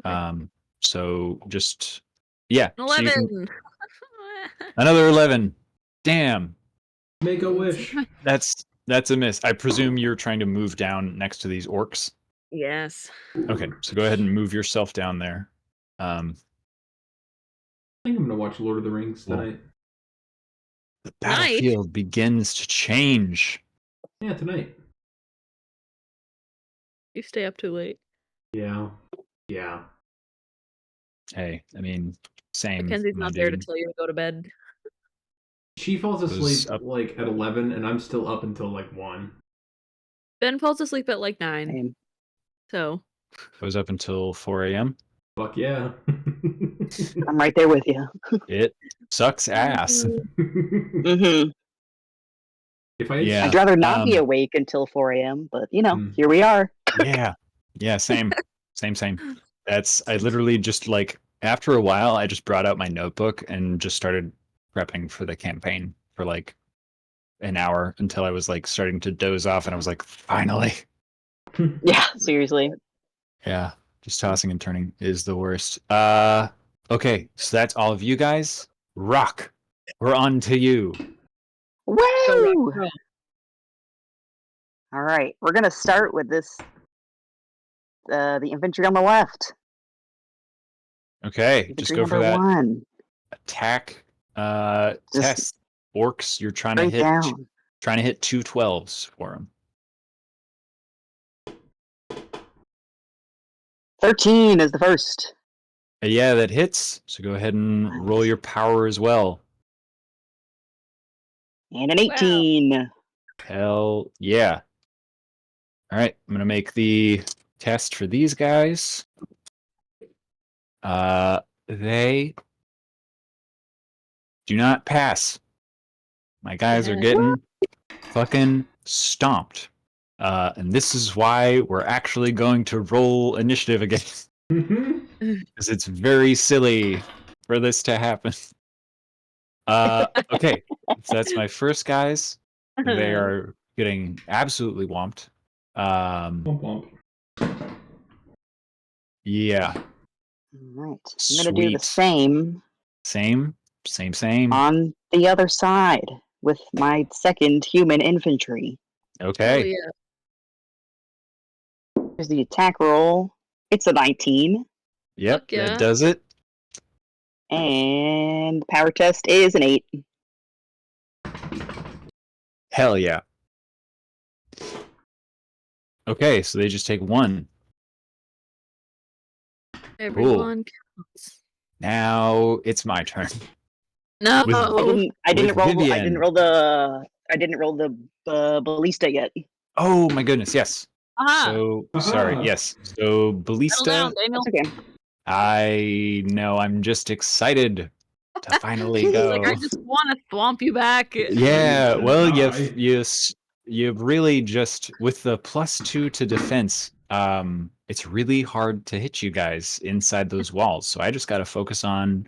Okay. So just yeah. So you can- 11. another 11. Damn. Make a wish. That's a miss. I presume you're trying to move down next to these orcs. Yes. Okay, so go ahead and move yourself down there. think I'm gonna watch Lord of the Rings Cool. tonight. The Nice. battlefield begins to change. Yeah, tonight. You stay up too late. Yeah. Yeah. Hey, I mean, same. Mackenzie's my not there to dude. tell you to go to bed. She falls Was asleep up- like at 11, and I'm still up until like 1. Ben falls asleep at like 9. Same. So I was up until 4 a.m. Fuck yeah. I'm right there with you. It sucks ass. Hmm If I Yeah. I'd rather not be um, awake until 4 a.m., but Mm. here we are. Yeah, same. I literally just like after a while I just brought out my notebook and just started prepping for the campaign for like an hour until I was like starting to doze off and I was like, finally. Yeah, seriously. Yeah, just tossing and turning is the worst. Okay, so that's all of you guys. Rock. We're on to you. Woo! All right, we're gonna start with this. The infantry on the left. Okay, just Infantry go for number that 1. attack Just test. Orcs, you're trying to straight hit down. 2 12s for them. 13 is the first. Yeah, that hits. So go ahead and roll your power as well. And an 18. Hell yeah. All right, I'm going to make the test for these guys. They do not pass. My guys are getting fucking stomped. And this is why we're actually going to roll initiative again. Because it's very silly for this to happen. Okay, so that's my first guys. They are getting absolutely whomped. Womp womp. Yeah. All right. I'm going to do the Sweet. same Same. on the other side with my second human infantry. Okay. Oh yeah. Here's the attack roll. It's a 19. Yep, Fuck yeah. that does it. And the power test is an 8. Hell yeah. Okay, so they just take 1. Everyone counts. Now it's my turn. No. With- I didn't roll Vivian. the ballista yet. Oh my goodness, yes. Aha. So Aha. sorry, yes. So Settle ballista. down, Daniel. That's okay. I know. I'm just excited to finally He's go. Like I just want to thwomp you back. Yeah. You Well, die. you've really just with the +2 to defense. It's really hard to hit you guys inside those walls. So I just got to focus on.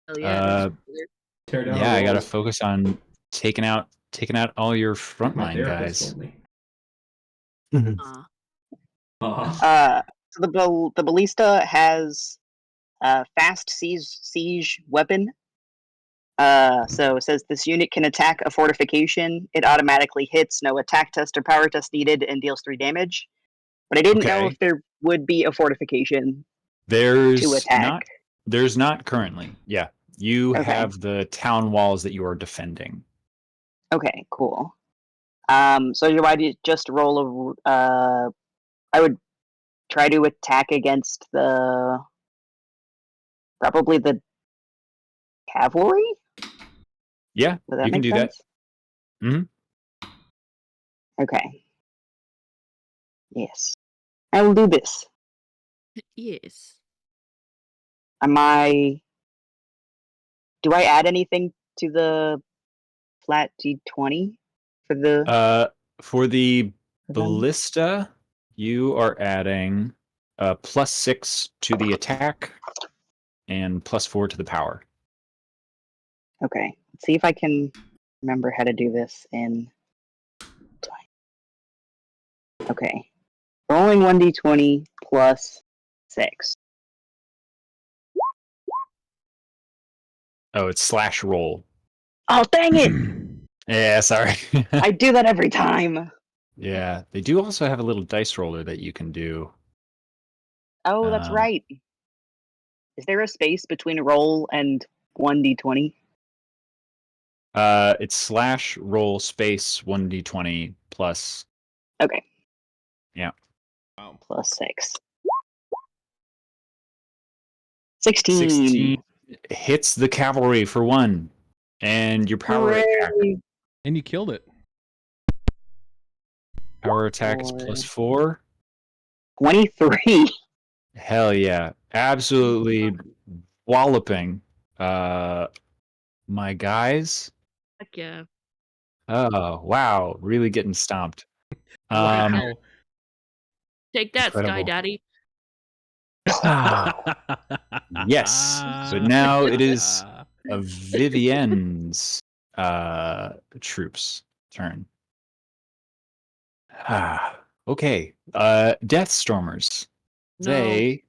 Oh yeah. Tear down Yeah, the I got to walls. focus on taking out all your My frontline therapist guys. told me. So the ballista has fast siege weapon. So it says this unit can attack a fortification. It automatically hits, no attack test or power test needed, and deals 3 damage. But I didn't know Okay. if there would be a fortification to There's attack. There's not currently. Yeah. You Okay. have the town walls that you are defending. Okay, cool. So do I just roll a? I would try to attack against probably the cavalry. Yeah, Does that you can make do sense? that. Mhm. Okay. Yes, I will do this. Yes. Do I add anything to the flat D20 for the? For the for them? ballista, you are adding +6 to the attack and +4 to the power. Okay, let's see if I can remember how to do this in. Okay, rolling 1d20 plus 6. Oh, it's /roll. Oh, dang it! Yeah, sorry. I do that every time. Yeah, they do also have a little dice roller that you can do. Oh, that's Um, right. Is there a space between roll and 1d20. It's slash roll space 1d20 plus. Okay. Yeah. Wow. Plus 6. 16. 16 hits the cavalry for 1, and your power attack. And you killed it. Power attack is plus 4. 23. Hell yeah! Absolutely walloping. My guys. Heck yeah. Oh wow! Really getting stomped. Wow. Take that, Sky Incredible. Daddy. Yes, but now it is Vivienne's troops' turn. Okay. Death Stormers. No. They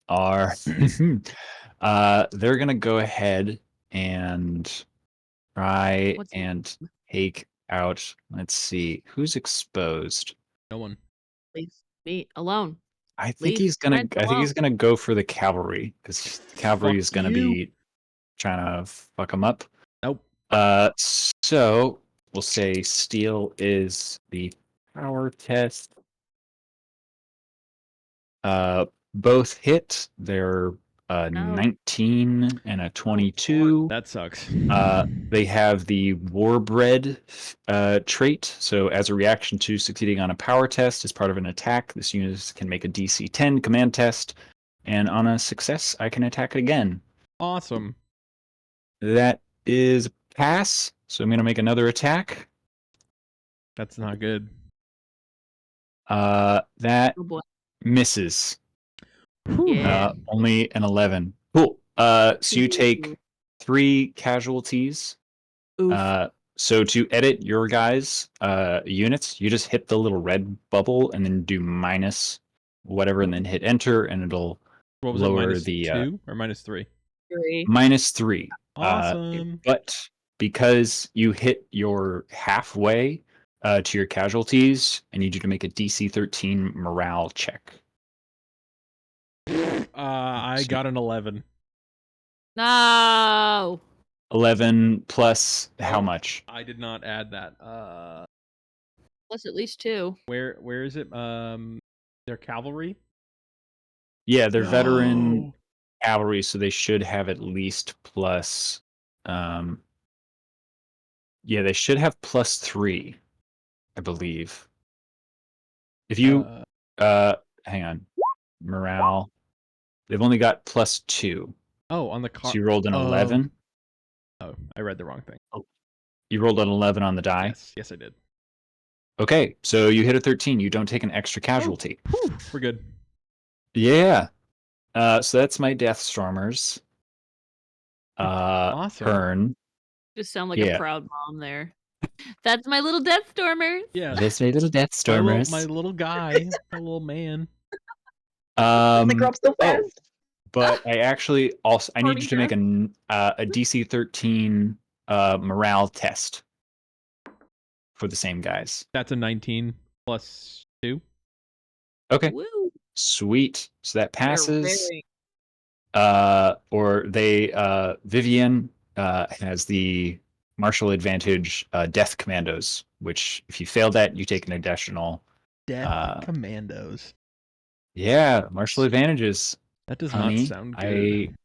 are they're gonna go ahead and try What's and take out, let's see, who's exposed. No one. Leave me alone. I think Leave he's gonna Fred I think he's gonna go for the cavalry, because the cavalry Fuck is gonna you. be trying to fuck him up. Nope. So we'll say steel is the power test. Both hit. They're 19 and a 22. That sucks. They have the Warbred trait. So as a reaction to succeeding on a power test as part of an attack, this unit can make a DC 10 command test. And on a success, I can attack it again. Awesome. That is a pass. So I'm going to make another attack. That's not good. That Oh boy. misses. Yeah. Only an 11. Cool. So you take 3 casualties. Oof. So to edit your guys' units, you just hit the little red bubble and then do minus whatever, and then hit enter, and it'll What was lower it? the -2 or -3? 3. -3. Awesome. But because you hit your halfway to your casualties, I need you to make a DC 13 morale check. I got an 11. No. 11 plus how Oh. much? I did not add that. Plus at least 2. Where is it? They're cavalry. Yeah, they're veteran No. cavalry, so they should have at least plus. Yeah, they should have +3, I believe. If you hang on, morale, they've only got +2. Oh, on the car. So you rolled an 11. Oh, I read the wrong thing. You rolled an 11 on the die. Yes, I did. Okay, so you hit a 13. You don't take an extra casualty. Whew, we're good. Yeah. So that's my Death Stormers. Awesome. Turn. Just sound like Yeah. a proud mom there. That's my little Death Stormer. Yeah. This my little Death Stormers. My little guy, my little man. They grow up so fast. But I actually also I need Party you to make a DC 13 morale test for the same guys. That's a 19 plus 2. Okay, Woo. sweet. So that They're passes. very- Or they Vivian has the martial advantage death commandos, which if you fail that, you take an additional Death commandos. Yeah, martial advantages. That does Honey, not sound good.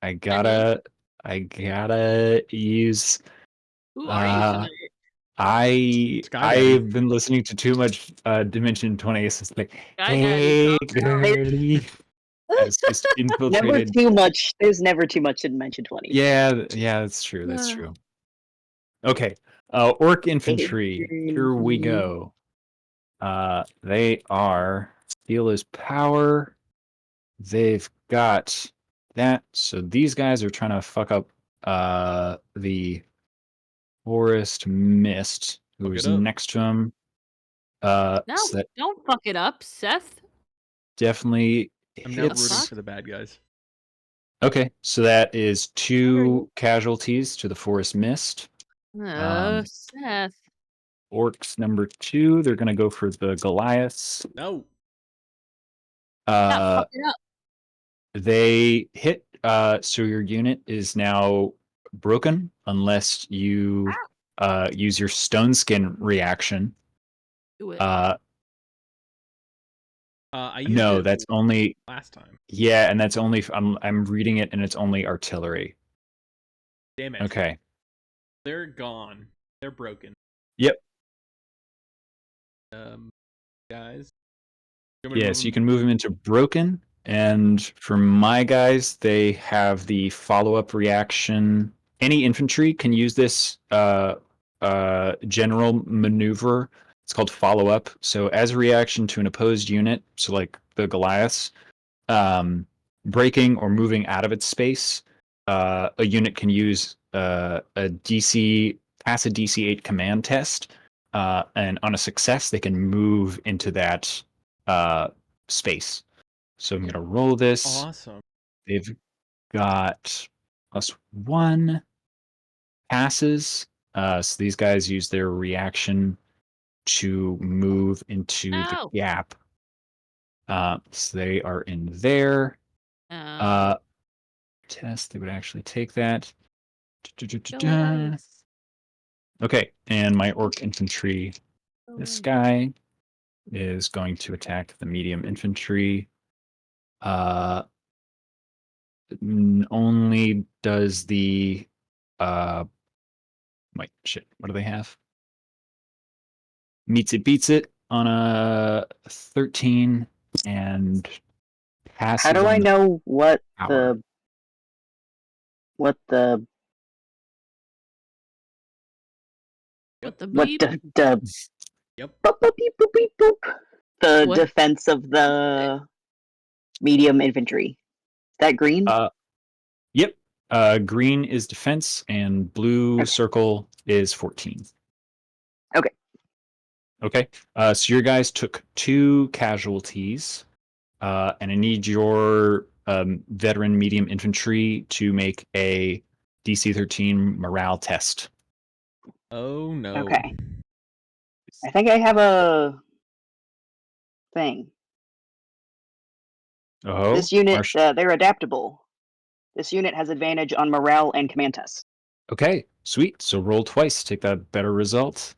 I gotta use. Who are you tonight? I've Daddy. been listening to too much Dimension 20. It's like, Sky hey, Daddy, girlie. It's just Never infiltrated. too much. There's never too much in Dimension 20. Yeah, that's true. That's true. Okay, Orc Infantry. Here we go. They are steel is power. They've got that. So these guys are trying to fuck up the Forest Mist, who's Fuck it up. next to him. No, So that don't fuck it up, Seth. definitely I'm now rooting hits. for the bad guys. Okay, so that is 2 casualties to the Forest Mist. Seth. Orcs number 2, they're gonna go for the Goliaths. No. Yeah, fuck it up. They hit so your unit is now broken unless you use your stone skin reaction. Do it. I used No, it that's only last time. yeah, and that's only I'm reading it and it's only artillery. Damn it. Okay. They're gone. They're broken. Yep. Guys. Yeah, so you can move them into broken, and for my guys, they have the follow-up reaction. Any infantry can use this general maneuver. It's called follow-up. So as a reaction to an opposed unit, so like the Goliaths, breaking or moving out of its space, a unit can use pass a DC-8 command test, and on a success, they can move into that space. So I'm gonna roll this. Awesome. They've got +1 passes. So these guys use their reaction to move into the gap. So they are in there. Test, they would actually take that. Okay, and my orc infantry, this guy, is going to attack the medium infantry. Only does the wait, shit, what do they have? Meets it, beats it on a 13 and passes. How do I know what power. the what the What the what beep? the Yep. boop, boop, beep, boop, beep, boop. The What? defense of the medium infantry. Is that green? Yep. Green is defense and blue Okay. circle is 14. Okay. Okay. So your guys took 2 casualties, and I need your veteran medium infantry to make a DC 13 morale test. Oh no. Okay. I think I have a thing. Oh, This unit, Marsh. they're adaptable. This unit has advantage on morale and command tests. Okay, sweet. So roll twice, take that better result.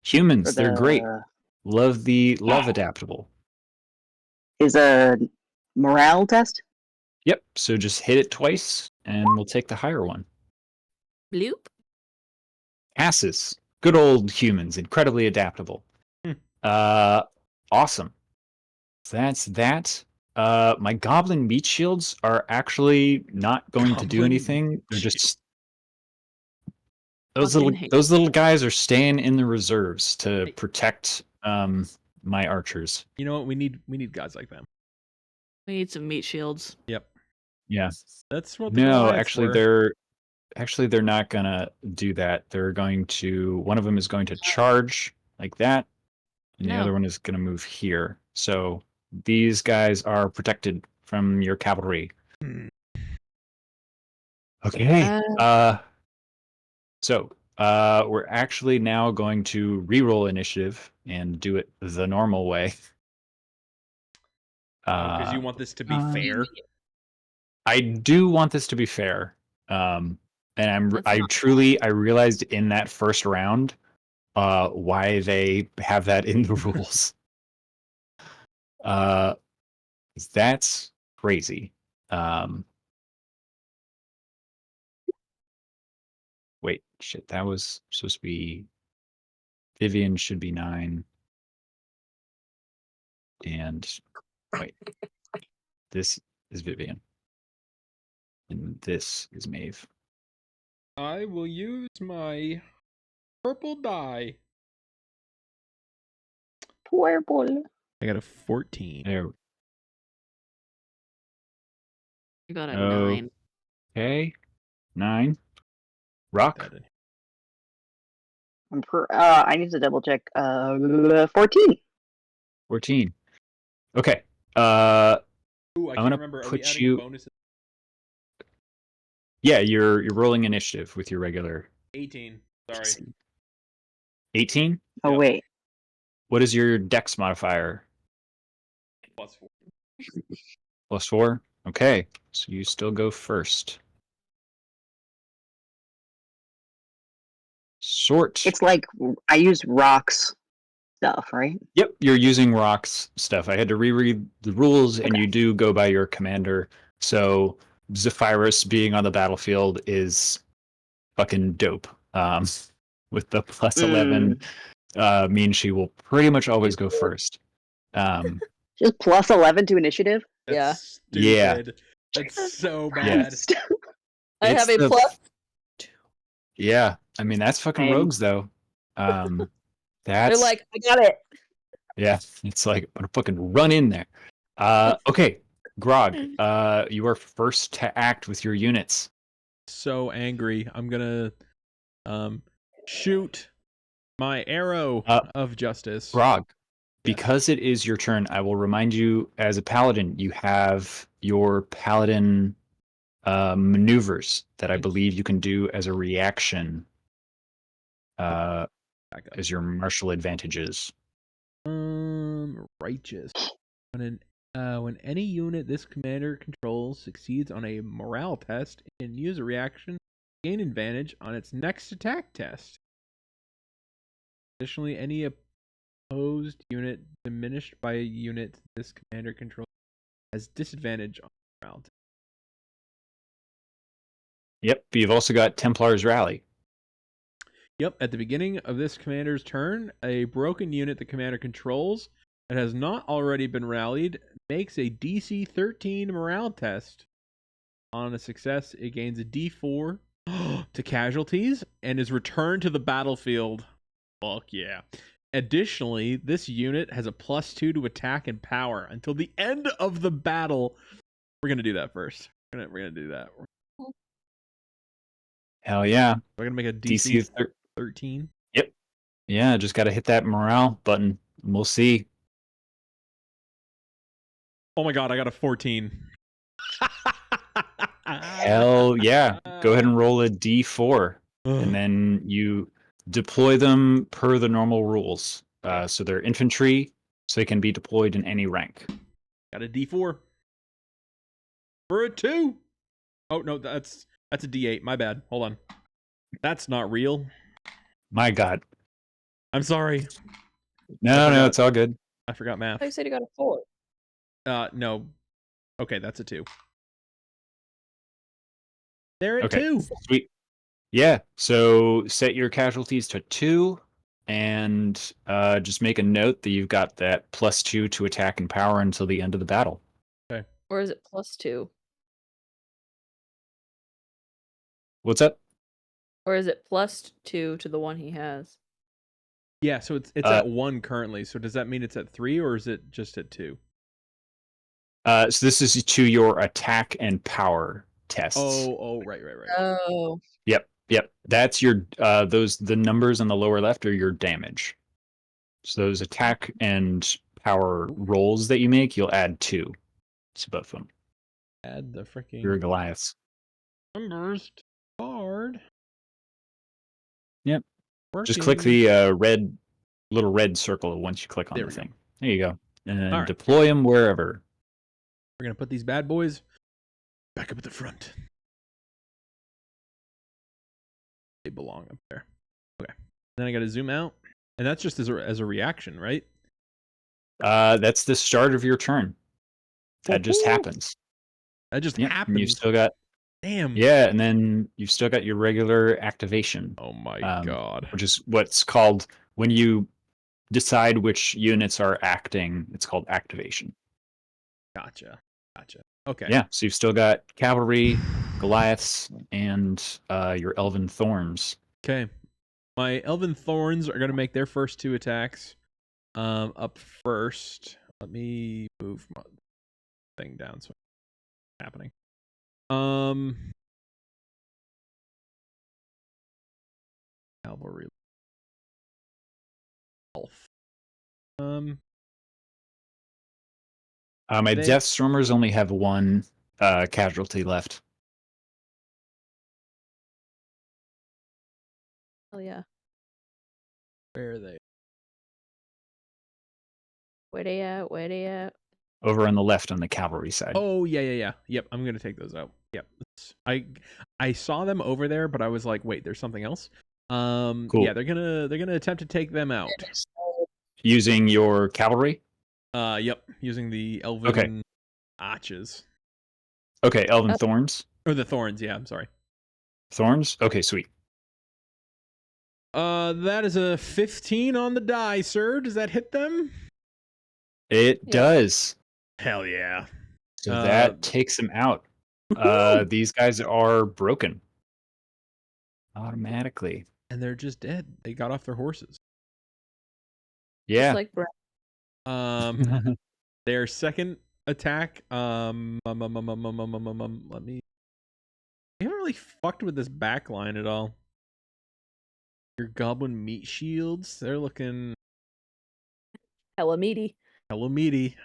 Humans, they're great. Love adaptable. Is a morale test? Yep. So just hit it twice, and we'll take the higher one. Bloop. Passes. Good old humans, incredibly adaptable. Awesome. That's that. My goblin meat shields are actually not going to do Goblin anything. They're just those Fucking hate little guys are staying in the reserves to protect my archers. You know what? We need guys like them. We need some meat shields. Yep. Yeah. That's what the No, Goliaths actually were. they're not gonna do that. They're going to one of them is going to charge like that, and the No. other one is gonna move here. So these guys are protected from your cavalry. Okay. So we're actually now going to re-roll initiative and do it the normal way. Because you want this to be fair. I do want this to be fair. And That's I not truly I realized in that first round why they have that in the rules. That's crazy. Wait, shit, that was supposed to be Vivian should be 9. And wait. This is Vivian. And this is Maeve. I will use my purple die. Purple. I got a 14. There. You got a Oh. 9. Okay. 9. Rock. I need to double check. 14. 14. Okay. Ooh, I I'm can't gonna remember. Are we put adding you. bonuses? Yeah, you're rolling initiative with your regular. 18. Sorry. 18. Oh Yep. wait. What is your dex modifier? +4. +4. Okay, so you still go first. Sort. It's like I use rocks stuff, right? Yep, you're using rocks stuff. I had to reread the rules, and Okay. you do go by your commander. So Zephyrus being on the battlefield is fucking dope. With the plus 11, means she will pretty much always go first. Just plus 11 to initiative. Yeah. That's Yeah. stupid. That's so Yeah. bad. I have It's a the- plus. Yeah, I mean that's fucking Same. rogues though. They're That's like, I got it. yeah. It's like I'm gonna fucking run in there. Okay, Grog. You are first to act with your units. So angry. I'm gonna shoot my arrow of justice. Grog. Yes. Because it is your turn, I will remind you as a paladin, you have your paladin maneuvers that I believe you can do as a reaction Back up. as your martial advantages. Righteous. When any unit this commander controls succeeds on a morale test, it can use a reaction to gain advantage on its next attack test. Additionally, any opposed unit diminished by a unit this commander controls has disadvantage on morale test. Yep, but you've also got Templar's Rally. Yep, at the beginning of this commander's turn, a broken unit the commander controls that has not already been rallied makes a DC 13 morale test. On a success, it gains a D4 to casualties and is returned to the battlefield. Fuck yeah. Additionally, this unit has a +2 to attack and power until the end of the battle. We're going to do that first. We're going to do that. Hell yeah. We're going to make a DC 13. Yep. Yeah, just got to hit that morale button. And we'll see. Oh my god, I got a 14. Hell yeah. Go ahead and roll a D4. And then you deploy them per the normal rules. So they're infantry, so they can be deployed in any rank. Got a D4. For a 2. Oh no, that's a D8. My bad. Hold on. That's not real. My God. I'm sorry. No, it's all good. I forgot math. I said you got a 4. No. Okay, that's a 2. They're at Okay, 2. sweet. Yeah, so set your casualties to 2, and just make a note that you've got that +2 to attack and power until the end of the battle. Or is it +2? What's up? Or is it +2 to the one he has? Yeah, so it's at 1 currently. So does that mean it's at 3 or is it just at 2? So this is to your attack and power tests. Oh, right. Oh. Yep. That's your the numbers on the lower left are your damage. So those attack and power rolls that you make, you'll add 2 to both of them. Add the freaking Your Goliaths. numbers to card. Yep. Working. Just click the little red circle once you click on the thing. There you go. And then deploy them wherever. We're going to put these bad boys back up at the front. They belong up there. Okay. Then I got to zoom out. And that's just as a reaction, right? That's the start of your turn. That just happens. That just And happens. you still got Damn. Yeah, and then you've still got your regular activation. Oh my god. Which is what's called when you decide which units are acting, it's called activation. Gotcha. Okay. Yeah, so you've still got cavalry, Goliaths, and your Elven Thorns. Okay. My Elven Thorns are going to make their first 2 attacks up first. Let me move my thing down so it's happening. Cavalry. Elf. My Deathstormers only have 1 casualty left. Oh yeah. Where are they? Where they at? over on the left on the cavalry side. Oh yeah. Yep, I'm gonna take those out. Yep. I saw them over there, but I was like, wait, there's something else. Cool. Yeah, they're gonna attempt to take them out. Using your cavalry? Yep, using the elven arches. Okay, elven thorns. Or the thorns, yeah, I'm sorry. Thorns? Okay, sweet. That is a 15 on the die, sir. Does that hit them? It does. Hell yeah. So that takes them out. These guys are broken. Automatically. And they're just dead. They got off their horses. Yeah. Just like Brett. Their second attack, let me. We haven't really fucked with this back line at all. Your goblin meat shields, they're looking Hella meaty. hella meaty.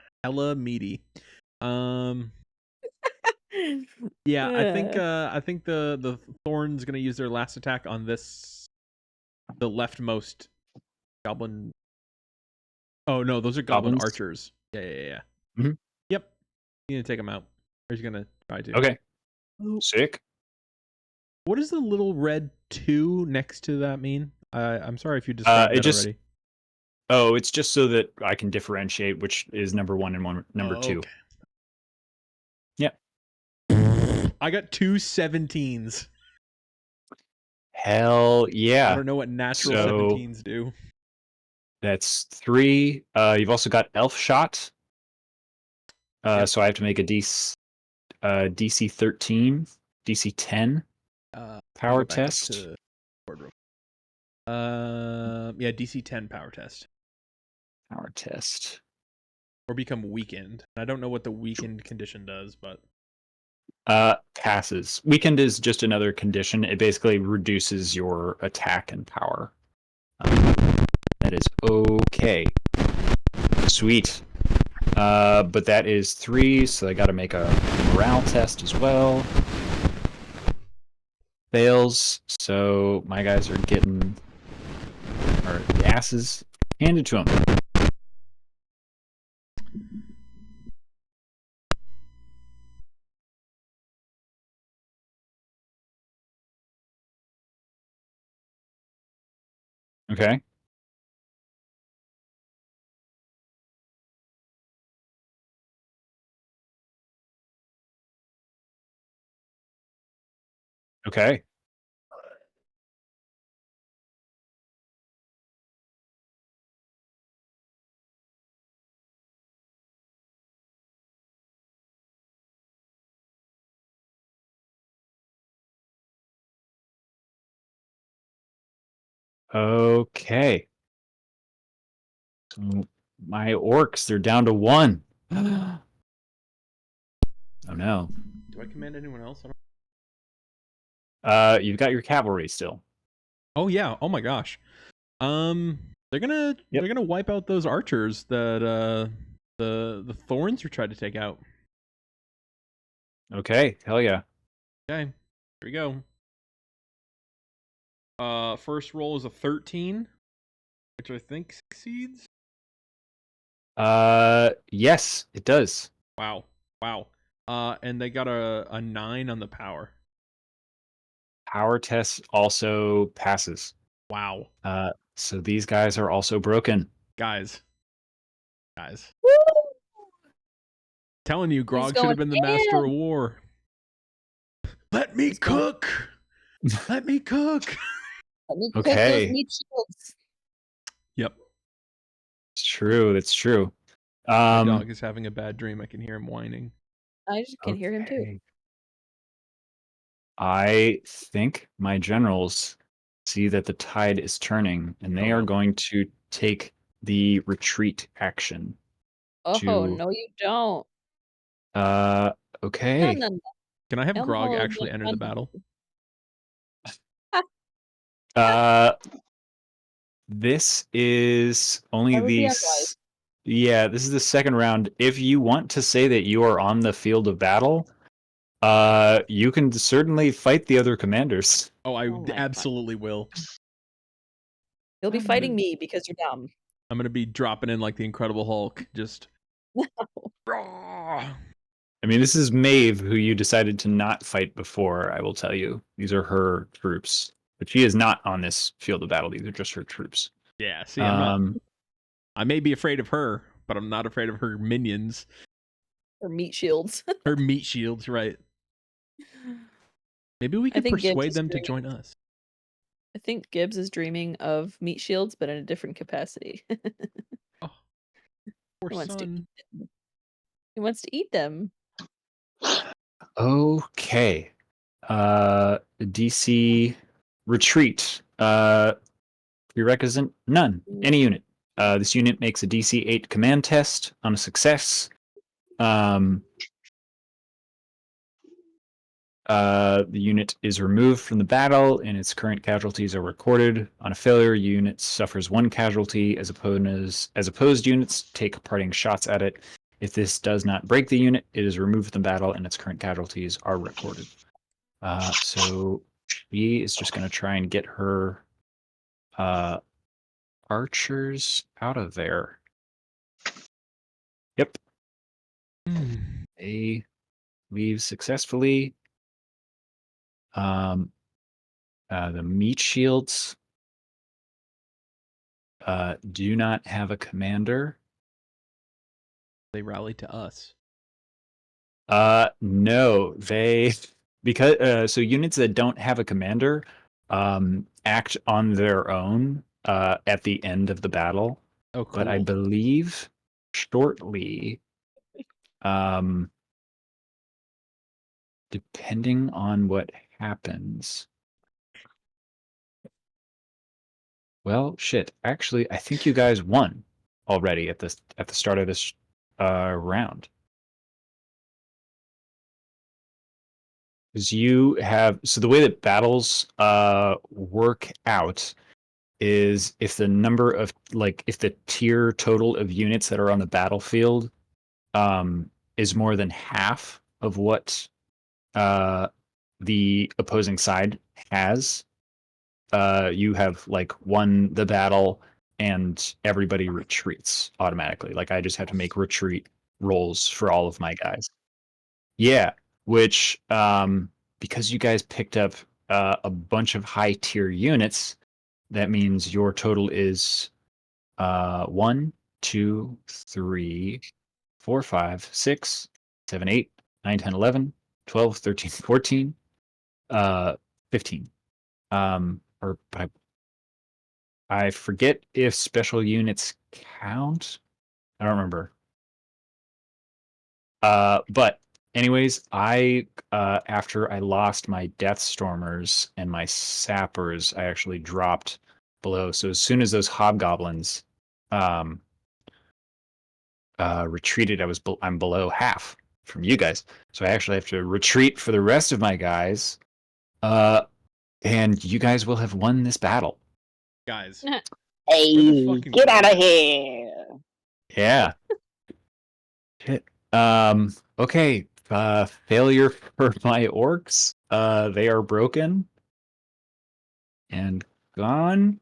Yeah, I think the thorn's gonna use their last attack on the leftmost goblin. Oh no, those are goblin Goblins? archers. Yeah. Mhm. Yep. He's gonna take them out. Or he's gonna try to. Okay. Sick. What does the little red 2 next to that mean? I'm sorry if you described that already. Oh, it's just so that I can differentiate which is number 1 and number 2. Okay. Yep. I got 2 17s. Hell yeah. I don't know what natural So, 17s do. That's 3. You've also got elf shot. Yep. So I have to make a DC 13, DC 10 power test. Yeah, DC 10 power test. Power test. Or become weakened. I don't know what the weakened condition does, but Passes. Weakened is just another condition. It basically reduces your attack and power. That is okay. Sweet. But that is 3, so I got to make a morale test as well. Fails, so my guys are getting the asses handed to them. Okay. Okay. Okay. So my orcs, they're down to 1. Oh no. do I command anyone else? You've got your cavalry still. Oh yeah. Oh my gosh. They're gonna wipe out those archers that the thorns are trying to take out. Okay, hell yeah. Okay, here we go. First roll is a 13, which I think succeeds. Yes, it does. Wow. And they got a 9 on the power. Power test also passes. Wow. So these guys are also broken. Guys. Telling you, Grog should have been the master of war. Let me cook. Let me cook. Let me cook Okay. those meat shields. Yep. It's true. It's true. My dog is having a bad dream. I can hear him whining. I just can hear him too. okay. I think my generals see that the tide is turning, and they are going to take the retreat action. Oh, to- no, you don't. Okay. No. Can I have Grog Elmhollow actually won't enter the run. battle? This is only That would be the unwise. yeah, this is the second round. If you want to say that you are on the field of battle, you can certainly fight the other commanders. Oh, I Oh my God. absolutely will. You'll be fighting me because you're dumb. I'm gonna be dropping in like the Incredible Hulk, just Raw. I mean, this is Maeve, who you decided to not fight before, I will tell you. These are her troops. But she is not on this field of battle. These are just her troops. Yeah, see, I'm not. I may be afraid of her, but I'm not afraid of her minions. Or meat shields. Her meat shields, right? Maybe we I could think Gibbs persuade is them to dreaming- join us. I think Gibbs is dreaming of meat shields, but in a different capacity. Oh, poor He wants to son. He wants to eat them. Okay. DC retreat. Prerequisite none. Any unit. This unit makes a DC 8 command test on a success. The unit is removed from the battle and its current casualties are recorded. On a failure, unit suffers 1 casualty as opposed units take parting shots at it. If this does not break the unit, it is removed from the battle and its current casualties are recorded. So she is just going to try and get her archers out of there. Yep. They leave successfully. The meat shields do not have a commander. They rally to us. No, they because so units that don't have a commander act on their own at the end of the battle. Oh, cool. But I believe shortly, depending on what happens. Well, shit. Actually, I think you guys won already at the start of this round. Because you have the way that battles work out is if the number of if the tier total of units that are on the battlefield is more than half of what the opposing side has, you have won the battle and everybody retreats automatically. Like I just have to make retreat rolls for all of my guys. Yeah, which because you guys picked up a bunch of high tier units, that means your total is 1, 2, 3, 4, 5, 6, 7, 8, 9, 10, 11, 12, 13, 14, 15. Or I forget if special units count. I don't remember. But anyways, I after I lost my Death Stormers and my Sappers, I actually dropped below. So as soon as those Hobgoblins retreated, I'm below half from you guys. So I actually have to retreat for the rest of my guys. And you guys will have won this battle. Guys. Hey, fucking get out of fuck? here! Yeah. Shit. Okay. Failure for my orcs. They are broken and gone.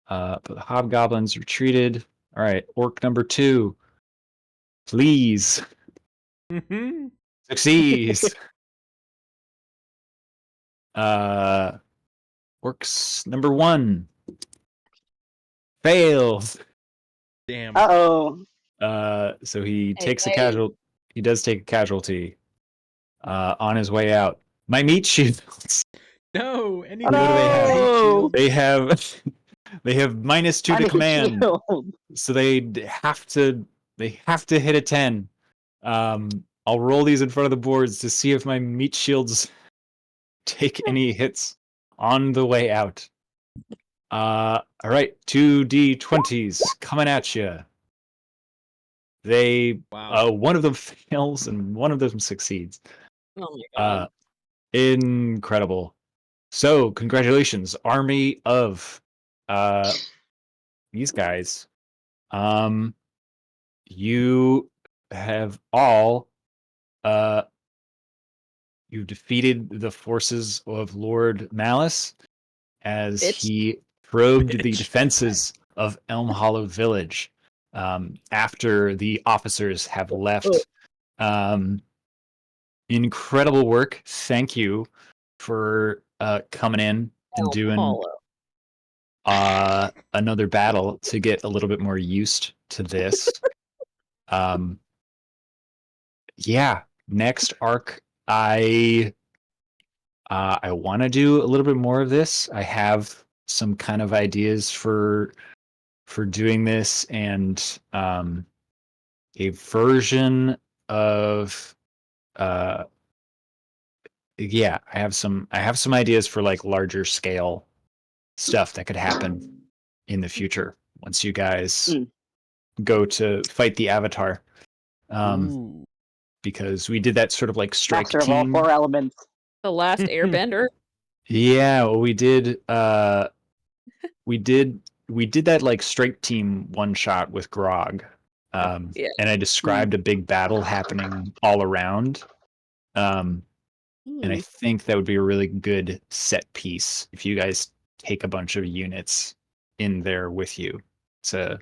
But the hobgoblins retreated. All right, orc number 2. Please succeeds. Orcs number 1 fails. Damn. Uh-oh. So he Hey, takes a hey. casualty. He does take a casualty on his way out. My meat shields. No, any Oh, What do they have? no! They have they have -2 to Minus command, shield. so they have to hit a 10. I'll roll these in front of the boards to see if my meat shields take any hits on the way out. All right, 2d20s coming at you. They Wow. one of them fails and one of them succeeds. Oh my god. Incredible. So, congratulations, army of these guys. You have all you defeated the forces of Lord Malice as Bitch. he probed the Bitch. defenses of Elmhollow Village. after the officers have left. Incredible work. Thank you for coming in and doing Elmhollow. another battle to get a little bit more used to this. Yeah, next arc, I want to do a little bit more of this. I have some kind of ideas for doing this, and a version of yeah, I have some ideas for like larger scale stuff that could happen in the future once you guys go to fight the Avatar. Ooh. Because we did that sort of like strike Master of team. all 4 elements. The last Airbender. Yeah, well, we did we did that like strike team one shot with Grog. Yeah. And I described a big battle happening all around. And I think that would be a really good set piece if you guys take a bunch of units in there with you to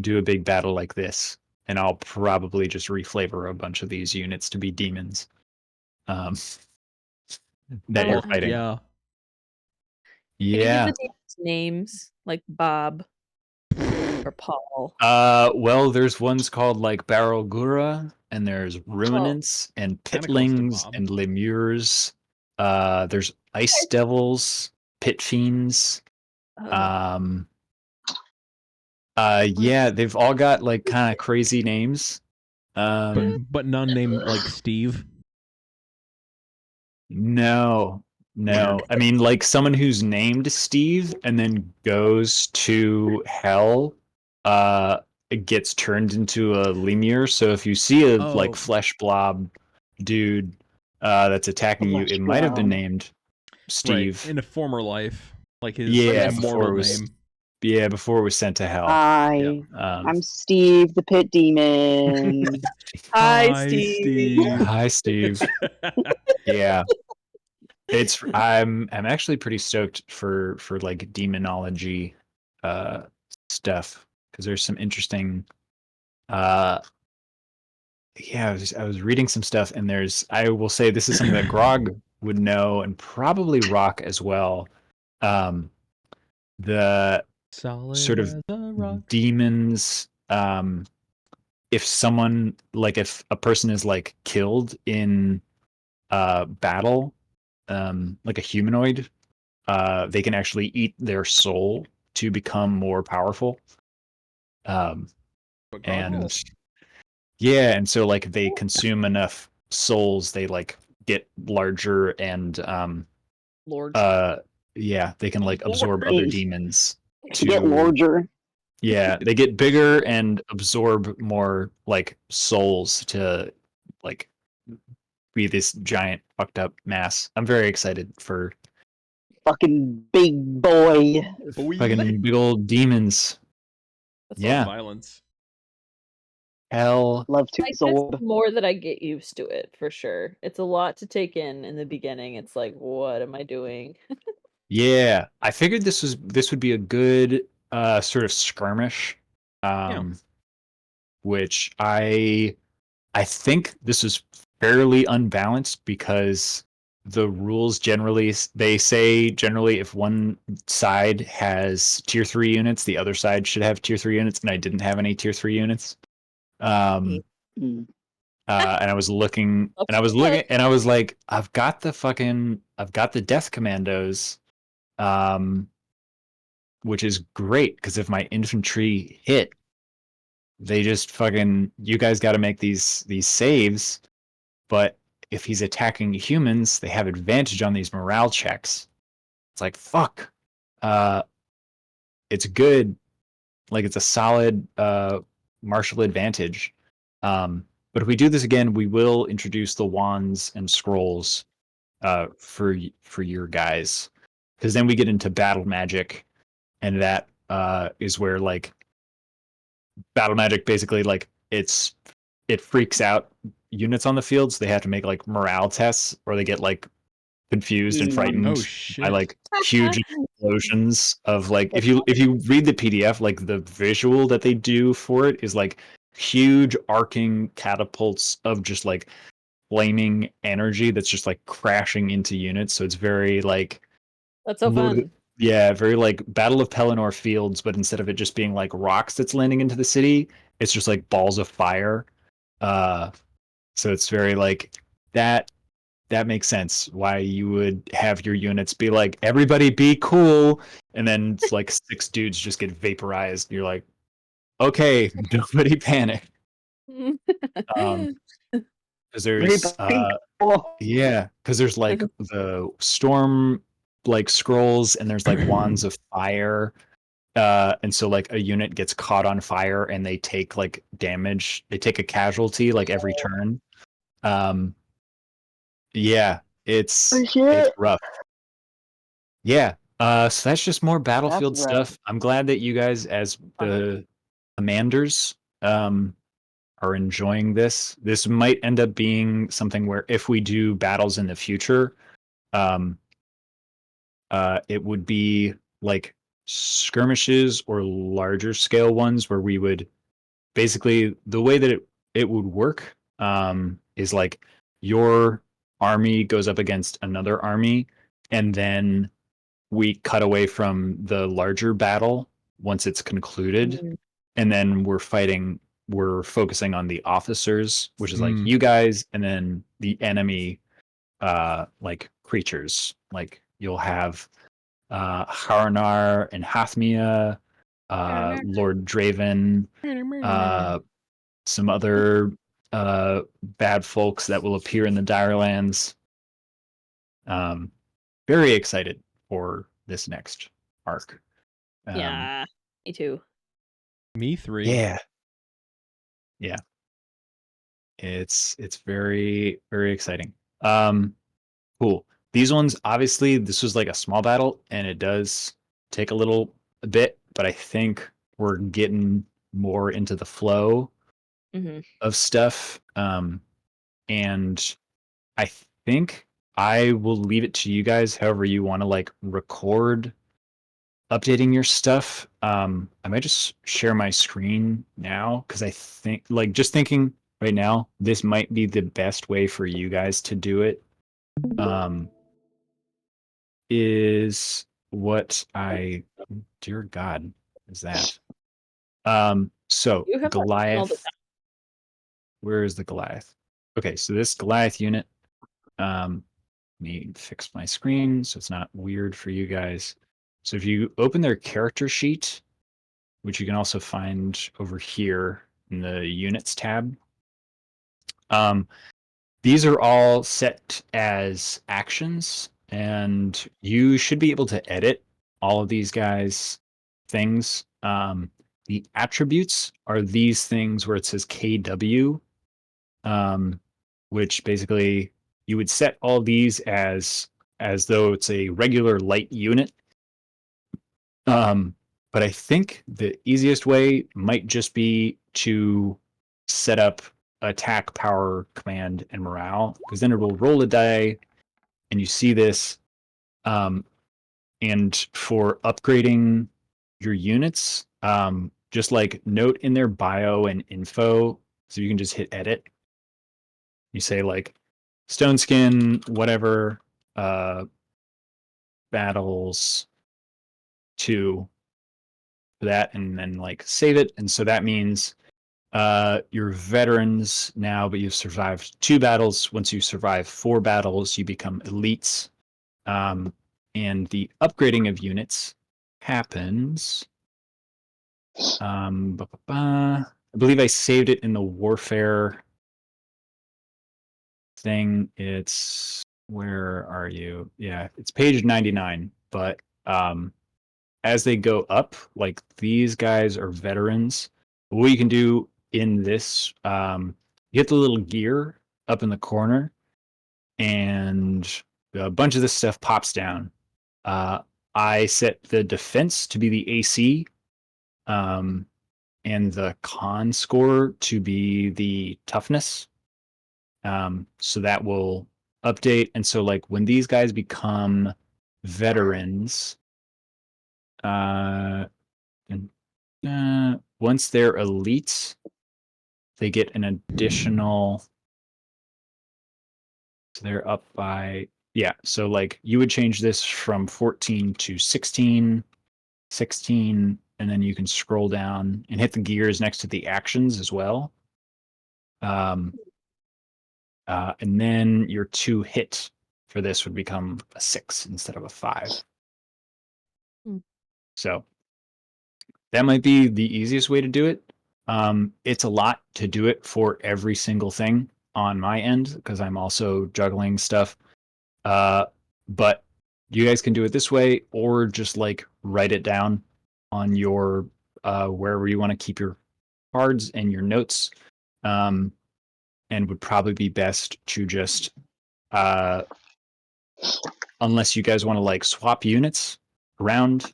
do a big battle like this. And I'll probably just reflavor a bunch of these units to be demons that you're fighting. Yeah. Can you Yeah. give the demons names like Bob or Paul? Well, there's ones called like Barrelgura, and there's ruminants and Kinda close to pitlings Bob. and lemures. There's ice devils, pit fiends. Oh. Yeah, they've all got like kind of crazy names. But none named like Steve. No. I mean, like someone who's named Steve and then goes to hell, gets turned into a lemur. So if you see a like flesh blob dude that's attacking you, it might have been named Steve. Right. In a former life. Like his before immortal it was, name. Yeah, before it was sent to hell. I'm Steve the Pit Demon. Hi, Steve. Hi, Steve. Yeah. I'm actually pretty stoked for like demonology stuff, because there's some interesting yeah, I was reading some stuff, and I will say this is something that Grog would know, and probably Rock as well. The Solid sort of as a rock. demons, if a person is like killed in battle, like a humanoid, they can actually eat their soul to become more powerful. And yeah, and so like they consume enough souls, they like get larger, and Lord. yeah, they can like absorb other demons to get larger. Yeah, they get bigger and absorb more like souls to like be this giant fucked up mass. I'm very excited for fucking big boy. fucking big old demons. That's Yeah. violence. Hell. Love to absorb. The more that I get used to it, for sure. It's a lot to take in the beginning. It's like, what am I doing? Yeah, I figured this would be a good sort of skirmish, which I think this is fairly unbalanced, because the rules generally, they say generally if one side has tier 3 units, the other side should have tier 3 units, and I didn't have any tier 3 units. And I was looking, and I was like, I've got the death commandos, which is great, because if my infantry hit, they just fucking, you guys got to make these saves. But if he's attacking humans, they have advantage on these morale checks. It's like, fuck. It's good. Like, it's a solid martial advantage. But if we do this again, we will introduce the wands and scrolls for your guys, because then we get into battle magic, and that is where like battle magic basically like it freaks out units on the field, so they have to make like morale tests, or they get like confused and frightened Oh by shit! like huge explosions of like if you read the PDF, like the visual that they do for it is like huge arcing catapults of just like flaming energy that's just like crashing into units. So it's very like That's so fun. yeah, very like Battle of Pelennor Fields, but instead of it just being like rocks that's landing into the city, it's just like balls of fire. So it's very like that. That makes sense. Why you would have your units be like, everybody be cool, and then it's like 6 dudes just get vaporized. You're like, okay, nobody panic. Because there's yeah, because there's like the storm like scrolls and there's like wands of fire. And so like a unit gets caught on fire and they take like damage. They take a casualty like every turn. Um, yeah, it's rough. Yeah. So that's just more battlefield That's rough. stuff. I'm glad that you guys, as the commanders, are enjoying this. This might end up being something where if we do battles in the future, um, it would be like skirmishes or larger scale ones where we would basically the way that it would work is like your army goes up against another army and then we cut away from the larger battle once it's concluded and then we're focusing on the officers which is like Mm. you guys and then the enemy like creatures like you'll have Haranar and Hathmia, Lord Draven, some other bad folks that will appear in the Direlands. Very excited for this next arc. Yeah, me too. Me 3. Yeah. Yeah. It's very, very exciting. Cool. These ones, obviously, this was like a small battle, and it does take a bit, but I think we're getting more into the flow of stuff. And I think I will leave it to you guys, however you want to like record updating your stuff. I might just share my screen now because I think like just thinking right now, this might be the best way for you guys to do it. Is what I dear God is that? So You have that happen all the Goliath. Where is the Goliath? Okay, so this Goliath unit. Let me fix my screen so it's not weird for you guys. So if you open their character sheet, which you can also find over here in the units tab, these are all set as actions, and you should be able to edit all of these guys' things. The attributes are these things where it says KW, which basically you would set all these as though it's a regular light unit. But I think the easiest way might just be to set up attack, power, command, and morale, because then it will roll a die, and you see this. And for upgrading your units, just like note in their bio and info, so you can just hit edit. You say like stone skin, whatever, battles 2 for that, and then like save it. And so that means you're veterans now, but you've survived 2 battles. Once you survive 4 battles, you become elites. And the upgrading of units happens. I believe I saved it in the warfare thing. It's where are you? Yeah, it's page 99. But as they go up, like these guys are veterans. What you can do in this, you get the little gear up in the corner, and a bunch of this stuff pops down. I set the defense to be the AC, and the con score to be the toughness. So that will update, and so like when these guys become veterans, once they're elites, they get an additional. So they're up by So like you would change this from 14 to 16, 16, and then you can scroll down and hit the gears next to the actions as well. And then your 2 hit for this would become a 6 instead of a 5. So that might be the easiest way to do it. It's a lot to do it for every single thing on my end because I'm also juggling stuff. But you guys can do it this way, or just like write it down on your wherever you want to keep your cards and your notes. And would probably be best to just unless you guys want to like swap units around.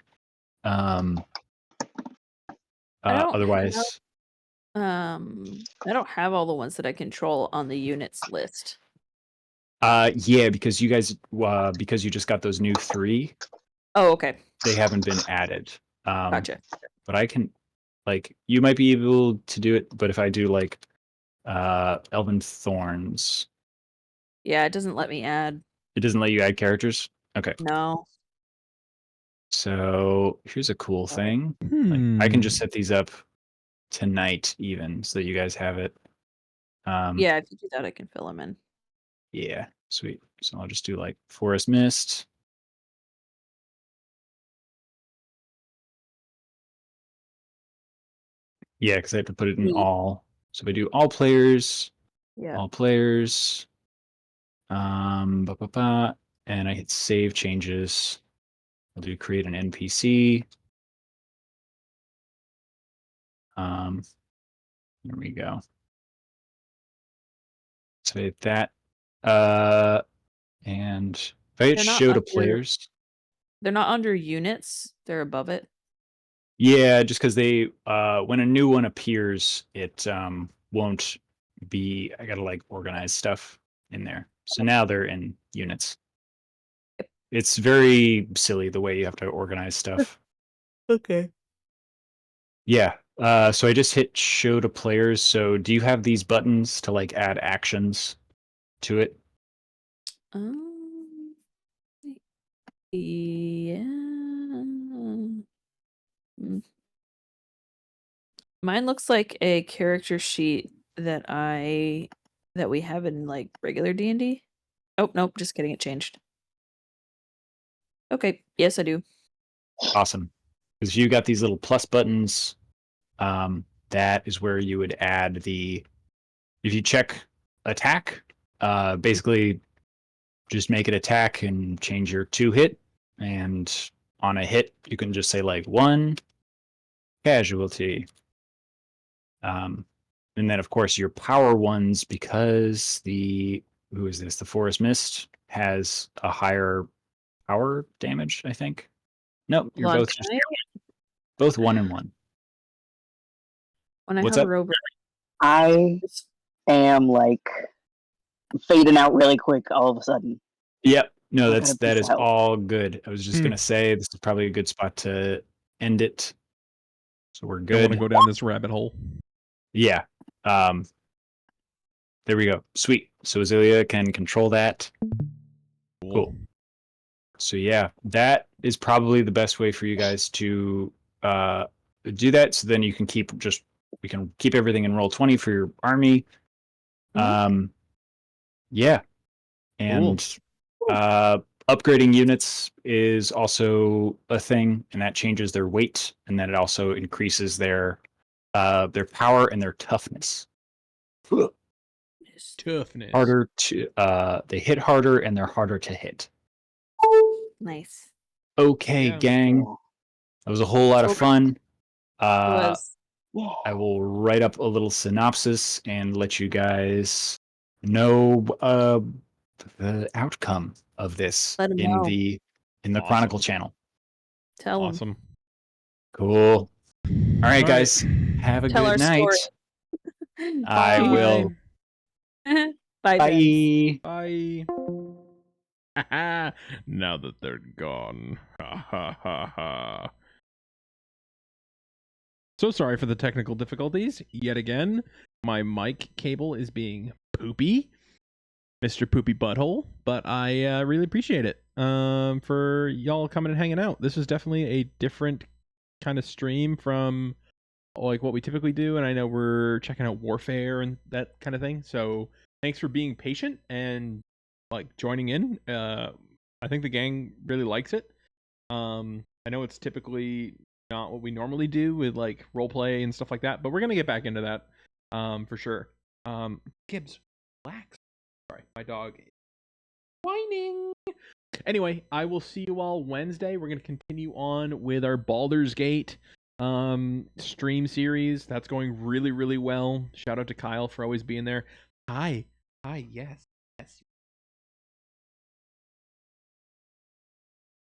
Otherwise, I don't have all the ones that I control on the units list. yeah, because you guys because you just got those new 3. Oh, okay. They haven't been added. Gotcha. But I can like you might be able to do it, but if I do like Elven Thorns. Yeah, it doesn't let me add. It doesn't let you add characters? Okay. No. So here's a cool thing. Like, I can just set these up tonight even so that you guys have it. Yeah, if you do that, I can fill them in. Yeah, sweet. So I'll just do like Forest Mist. Yeah, because I have to put it in all. So if I do all players, Yeah. all players, and I hit save changes. I'll do create an NPC. Here we go. So I hit that. And if I hit show to players. They're not under units, they're above it. Yeah, just because they when a new one appears, it won't be. I gotta like organize stuff in there. So now they're in units. It's very silly the way you have to organize stuff. Okay. Yeah. So I just hit show to players. So do you have these buttons to like add actions to it? Yeah. Mine looks like a character sheet that we have in like regular D&D. Oh, nope, just kidding, it changed. Okay, yes I do. Awesome. Because you got these little plus buttons. That is where you would add if you check attack, basically just make it attack and change your 2 hit. And on a hit, you can just say like 1 casualty. And then of course your power ones, because the Forest Mist has a higher power damage, I think. Nope, you're Hold on, both 1 and 1. When I What's hover up? over, I am like fading out really quick all of a sudden. Yep. No, I gotta that peace is out. all good. I was just gonna say this is probably a good spot to end it. So we're Don't want to good. go down this rabbit hole. Yeah. There we go. Sweet. So Azealia can control that. Cool. So yeah, that is probably the best way for you guys to do that. So then you can we can keep everything in roll 20 for your army. Yeah. And upgrading units is also a thing, and that changes their weight, and then it also increases their power and their toughness. Toughness. Harder to they hit harder and they're harder to hit. nice. Okay, Yeah. gang. That was a whole lot of fun. Was I will write up a little synopsis and let you guys know the outcome of this Let 'em in know. the Awesome. Chronicle channel. Tell them. Awesome. Cool. All right, All guys. Have a Tell good our night. story. I will. Bye. Bye, James. Bye. Bye. Now that they're gone. Ha ha ha ha. So sorry for the technical difficulties. Yet again, my mic cable is being poopy. Mr. Poopy Butthole, but I really appreciate it for y'all coming and hanging out. This is definitely a different kind of stream from like what we typically do, and I know we're checking out Warfare and that kind of thing. So thanks for being patient and like joining in. I think the gang really likes it. I know it's typically not what we normally do with like roleplay and stuff like that, but we're gonna get back into that for sure. Gibbs, relax. Sorry, my dog is whining. Anyway, I will see you all Wednesday. We're going to continue on with our Baldur's Gate stream series. That's going really, really well. Shout out to Kyle for always being there. Hi, yes.